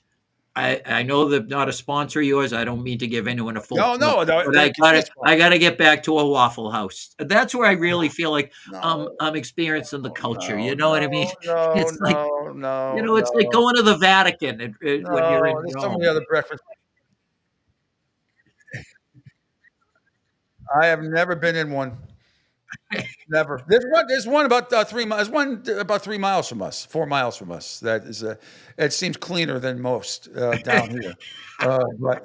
I know they're not a sponsor of yours. I don't mean to give anyone a full. No, but I gotta get back to a Waffle House. That's where I really feel like I'm experiencing the culture. You know what I mean? It's like it's like going to the Vatican when you're in there's so Rome. many other breakfasts. I have never been in one. Never. There's one about 3 miles. There's one about 3 miles from us, 4 miles from us. That is it seems cleaner than most down here. But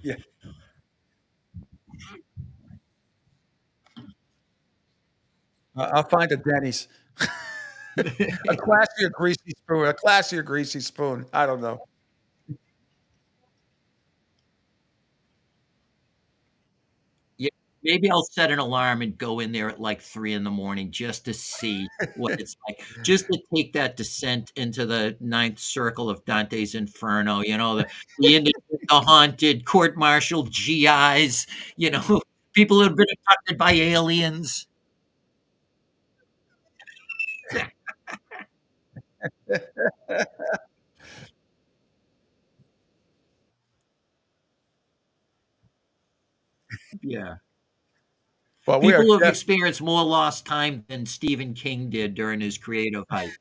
yeah. I'll find a Denny's. A classier greasy spoon. I don't know. Maybe I'll set an alarm and go in there at like 3 a.m. just to see what it's like, just to take that descent into the ninth circle of Dante's Inferno. The haunted court-martial GIs. People who have been abducted by aliens. Yeah. Well, people who have experienced more lost time than Stephen King did during his creative height.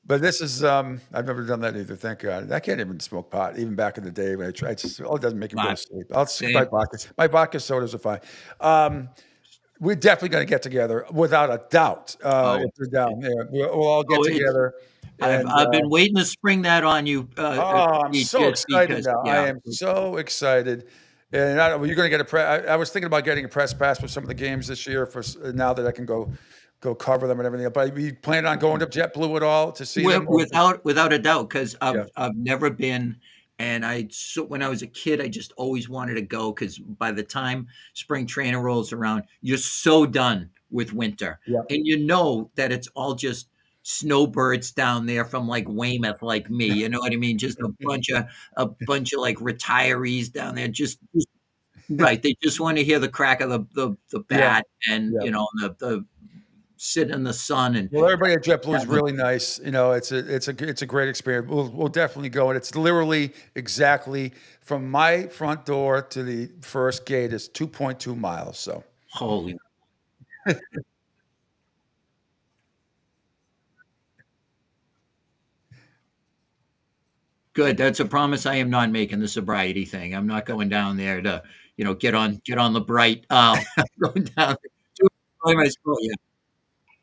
But this is, I've never done that either. Thank God. I can't even smoke pot, even back in the day when I tried. It doesn't make me go to sleep. I'll skip my vodka. My vodka sodas are fine. We're definitely going to get together without a doubt. If you're down there, we'll all get together. I've been waiting to spring that on you. I'm so excited now. Yeah. I am so excited. And you're going to get I was thinking about getting a press pass for some of the games this year now that I can go cover them and everything. But you plan on going to JetBlue at all to see them? Without a doubt, because I've never been. And when I was a kid, I just always wanted to go because by the time spring training rolls around, you're so done with winter. Yeah. And that it's all just snowbirds down there from like Weymouth, like me. You know what I mean? Just a bunch of like retirees down there. Just right. They just want to hear the crack of the bat and the sit in the sun. And everybody at JetBlue is really nice. It's a great experience. We'll definitely go. And it's literally exactly from my front door to the first gate is 2.2 miles. So holy. Good. That's a promise I am not making, the sobriety thing. I'm not going down there to, get on the bright. Going down to enjoy my school. Yeah.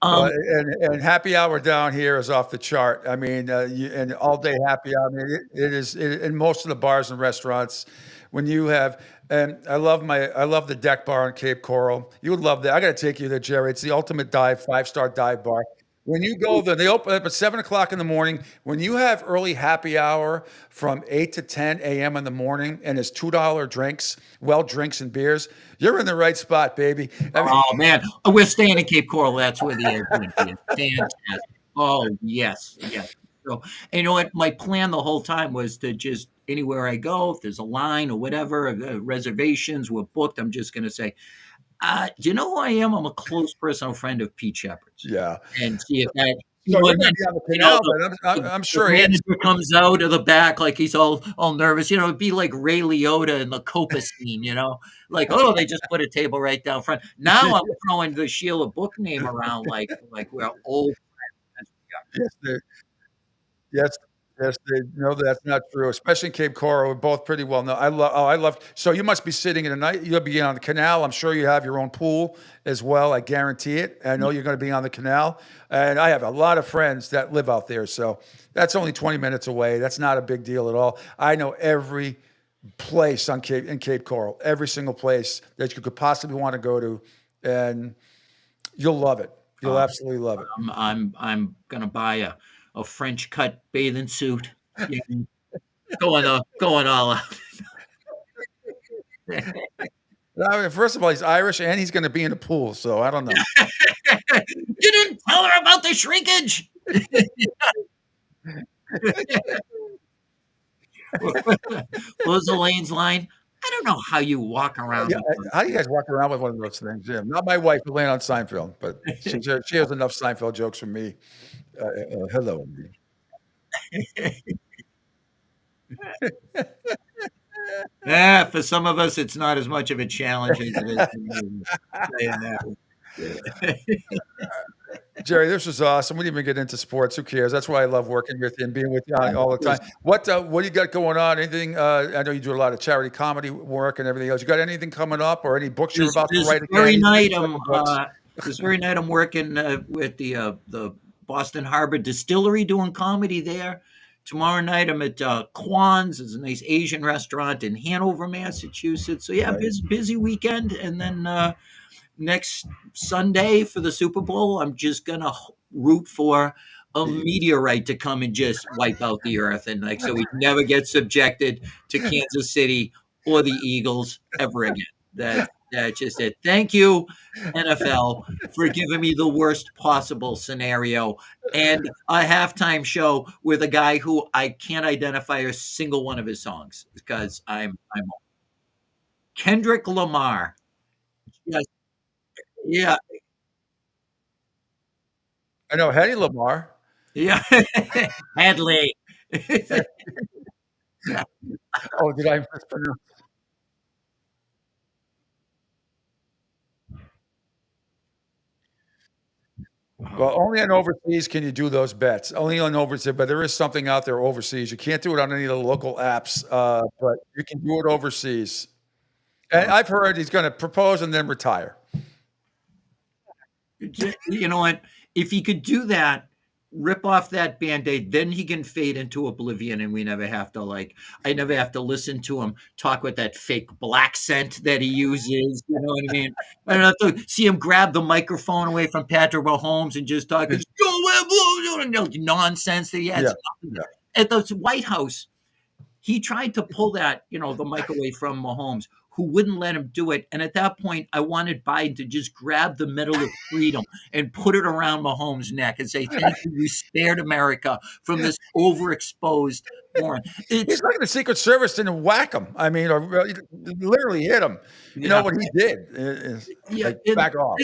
And happy hour down here is off the chart. I mean, and all day happy hour. I mean, it is in most of the bars and restaurants. When you have, and I love the Deck Bar in Cape Coral. You would love that. I got to take you there, Jerry. It's the ultimate 5-star dive bar. When you go there, they open up at 7 o'clock in the morning. When you have early happy hour from 8 to 10 a.m. in the morning, and it's $2 drinks, drinks and beers, you're in the right spot, baby. Man, we're staying in Cape Coral. That's where the Airbnb is. Fantastic. Oh, yes. So, and you know what? My plan the whole time was to just anywhere I go, if there's a line or whatever, reservations were booked, I'm just going to say, do you know who I am? I'm a close personal friend of Pete Sheppard's. Yeah. And see if that. So you're going to be on the canal, but I'm sure the manager comes out of the back like he's all nervous. It'd be like Ray Liotta in the Copa scene, like, oh, they just put a table right down front. Now I'm throwing the Sheila Book name around like we're old friends. Yes, no, that's not true. Especially in Cape Coral, we're both pretty well known. I love. So you must be sitting in a night. You'll be on the canal. I'm sure you have your own pool as well. I guarantee it. I know you're going to be on the canal, and I have a lot of friends that live out there. So that's only 20 minutes away. That's not a big deal at all. I know every place in Cape Coral, every single place that you could possibly want to go to, and you'll love it. You'll absolutely love it. I'm gonna buy a French cut bathing suit. Going all out. I mean, first of all, he's Irish and he's going to be in the pool, so I don't know. You didn't tell her about the shrinkage. What was Elaine's line? I don't know how you walk around. Yeah, how do you guys walk around with one of those things? Yeah, not my wife, Elaine on Seinfeld, but she has enough Seinfeld jokes for me. Hello. Yeah, for some of us, it's not as much of a challenge as it is. Jerry, this was awesome. We didn't even get into sports. Who cares? That's why I love working with you and being with you all the time. What do you got going on? Anything? I know you do a lot of charity comedy work and everything else. You got anything coming up or any books you're about to write? This very night, I'm working with the Boston Harbor Distillery doing comedy there. Tomorrow night, I'm at Kwan's. It's a nice Asian restaurant in Hanover, Massachusetts. So yeah, busy weekend, and then. Next Sunday for the Super Bowl, I'm just gonna root for a meteorite to come and just wipe out the earth, and so we never get subjected to Kansas City or the Eagles ever again. That's just it. Thank you, NFL, for giving me the worst possible scenario and a halftime show with a guy who I can't identify a single one of his songs because I'm Kendrick Lamar. Yes. Yeah. I know Hedy Lamar. Yeah. Hadley. Oh, did I mispronounce? Well, only on overseas can you do those bets. Only on overseas, but there is something out there overseas. You can't do it on any of the local apps, but you can do it overseas. And I've heard he's going to propose and then retire. You know what? If he could do that, rip off that Band-Aid, then he can fade into oblivion and we never have to I never have to listen to him talk with that fake black scent that he uses. You know what I mean? I don't have to see him grab the microphone away from Patrick Mahomes and just talk nonsense that he has. At the White House, he tried to pull that, the mic away from Mahomes, who wouldn't let him do it. And at that point, I wanted Biden to just grab the Medal of Freedom and put it around Mahomes' neck and say, thank you, you spared America from this overexposed moron. He's like the Secret Service didn't whack him. I mean, or literally hit him. You know what he did? Back off.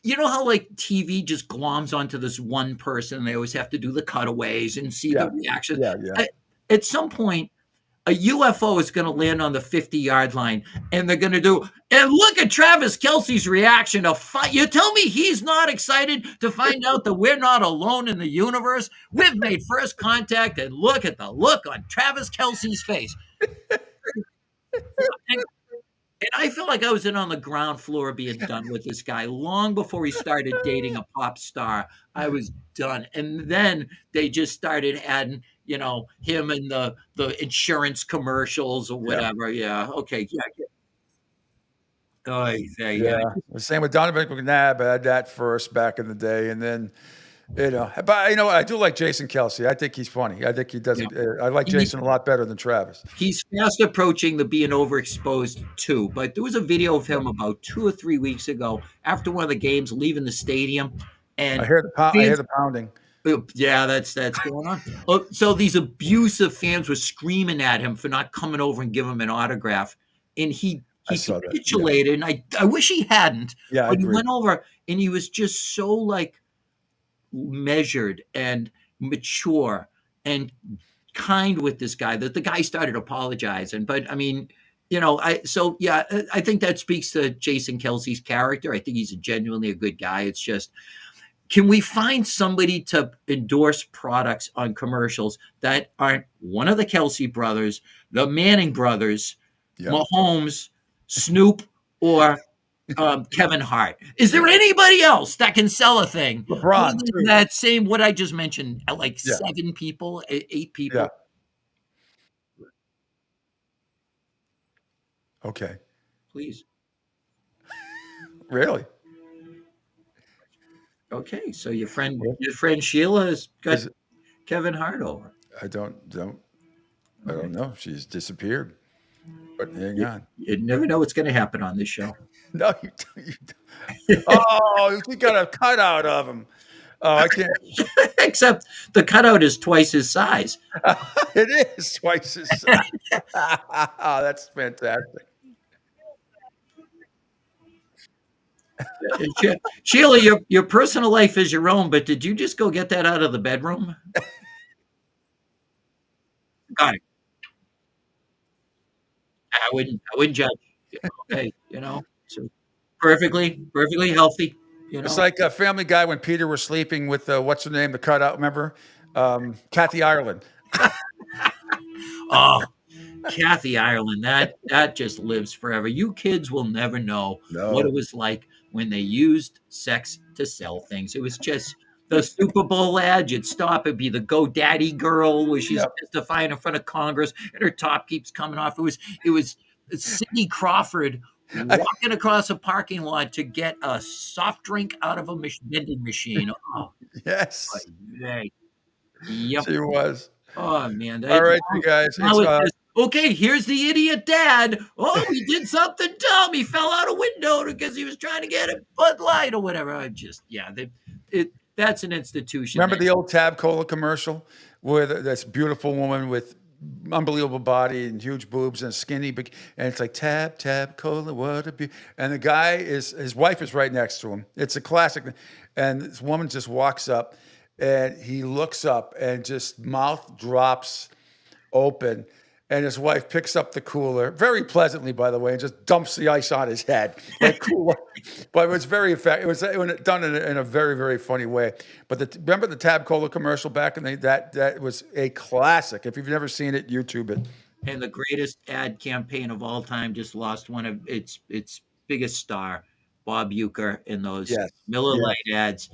You know how TV just gloms onto this one person. They always have to do the cutaways and see the reaction. At some point, a UFO is going to land on the 50-yard line, and they're going to do. And look at Travis Kelce's reaction to fight. You tell me he's not excited to find out that we're not alone in the universe. We've made first contact, and look at the look on Travis Kelce's face. And I feel like I was in on the ground floor being done with this guy long before he started dating a pop star. I was done, and then they just started adding. Him and the insurance commercials or whatever. Yeah. Okay. Yeah. Oh, yeah. The same with Donovan McNabb. I had that first back in the day, and then, but I do like Jason Kelce. I think he's funny. I think he does. I like Jason a lot better than Travis. He's fast approaching the being overexposed too. But there was a video of him about 2 or 3 weeks ago after one of the games, leaving the stadium, and I hear the pounding. Yeah, that's going on. So these abusive fans were screaming at him for not coming over and giving him an autograph, and he capitulated. And I wish he hadn't. Yeah, but he went over and he was just so measured and mature and kind with this guy that the guy started apologizing. But I mean, I think that speaks to Jason Kelce's character. I think he's genuinely a good guy. It's just. Can we find somebody to endorse products on commercials that aren't one of the Kelce brothers, the Manning brothers, Mahomes, Snoop, or Kevin Hart? Is there anybody else that can sell a thing? LeBron. That same, what I just mentioned, 7 people, 8 people. Yeah. Okay. Please. Really? Okay, so your friend Sheila has got Kevin Hart over. I don't know. She's disappeared. But hang on. You never know what's going to happen on this show. No, you don't. Oh, you got a cutout of him. Oh, I can't. Except the cutout is twice his size. It is twice his size. Oh, that's fantastic. Sheila, your personal life is your own, but did you just go get that out of the bedroom? Got it. I wouldn't judge. Okay, so perfectly healthy. It's like a Family Guy when Peter was sleeping with what's her name, the cutout. Remember, Kathy Ireland. Oh, Kathy Ireland, that just lives forever. You kids will never know what it was like when they used sex to sell things. It was just the Super Bowl ad. You'd stop. It'd be the GoDaddy girl where she's testifying in front of Congress and her top keeps coming off. It was Sidney Crawford walking across a parking lot to get a soft drink out of a vending machine. Oh, yes. Yep. She was. Oh, man. All right, you guys. Okay, here's the idiot dad. Oh, he did something dumb. He fell out a window because he was trying to get a Bud Light or whatever. That's an institution. Remember the old Tab Cola commercial with this beautiful woman with unbelievable body and huge boobs and skinny, and it's like Tab Cola, what a beauty. And the guy his wife is right next to him. It's a classic. And this woman just walks up, and he looks up, and just mouth drops open. And his wife picks up the cooler, very pleasantly, by the way, and just dumps the ice on his head. Like cool. But it was very effective. It was done in a very, very funny way. But remember the Tab Cola commercial back in that was a classic. If you've never seen it, YouTube it. And the greatest ad campaign of all time just lost one of its biggest star, Bob Uecker, in those Miller Lite ads.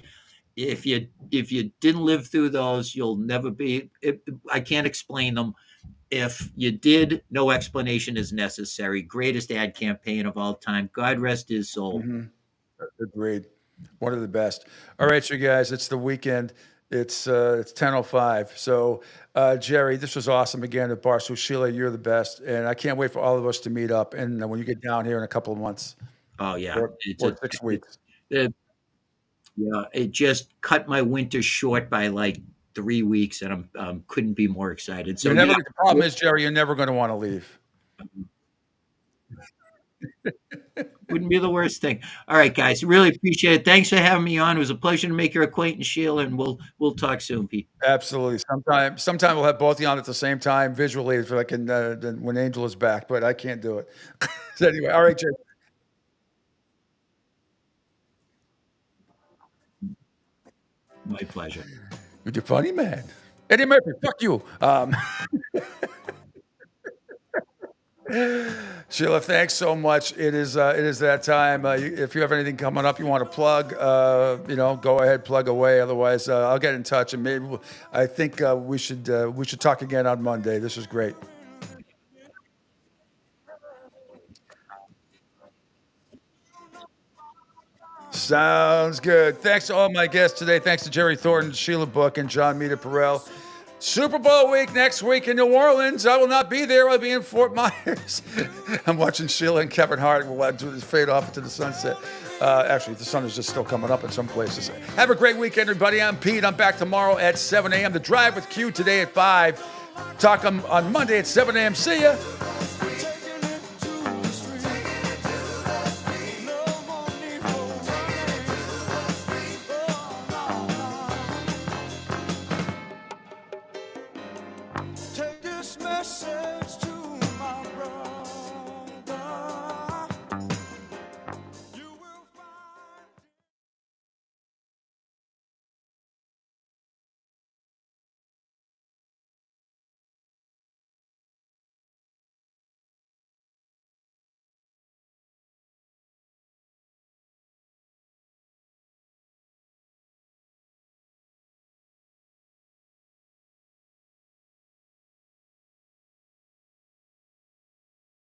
If you didn't live through those, you'll never be. I can't explain them. If you did, no explanation is necessary. Greatest ad campaign of all time. God rest his soul. Mm-hmm. Agreed. One of the best. All right, you guys, it's the weekend. It's 10:05. So, Jerry, this was awesome again at Barstool. Sheila, you're the best, and I can't wait for all of us to meet up. And when you get down here in a couple of months. Oh yeah, or 6 weeks. It just cut my winter short by like 3 weeks, and I'm couldn't be more excited. So the problem is, Jerry, you're never going to want to leave. Wouldn't be the worst thing. All right, guys, really appreciate it. Thanks for having me on. It was a pleasure to make your acquaintance, Sheila, and we'll talk soon, Pete. Absolutely. Sometime we'll have both of you on at the same time visually, if I can, when Angel is back, but I can't do it. So anyway, all right, Jerry. My pleasure. You're funny, man. Eddie Murphy, fuck you. Sheila, thanks so much. It is that time. If you have anything coming up you want to plug, go ahead, plug away. Otherwise, I'll get in touch, and maybe I think we should talk again on Monday. This is great. Sounds good. Thanks to all my guests today. Thanks to Jerry Thornton, Sheila Book, and John Mita Perrell. Super Bowl week next week in New Orleans. I will not be there. I'll be in Fort Myers. I'm watching Sheila and Kevin Hart. We'll do this fade off into the sunset. Actually, the sun is just still coming up in some places. Have a great weekend, everybody. I'm Pete. I'm back tomorrow at 7 a.m. The Drive with Q today at 5. Talk on Monday at 7 a.m. See ya.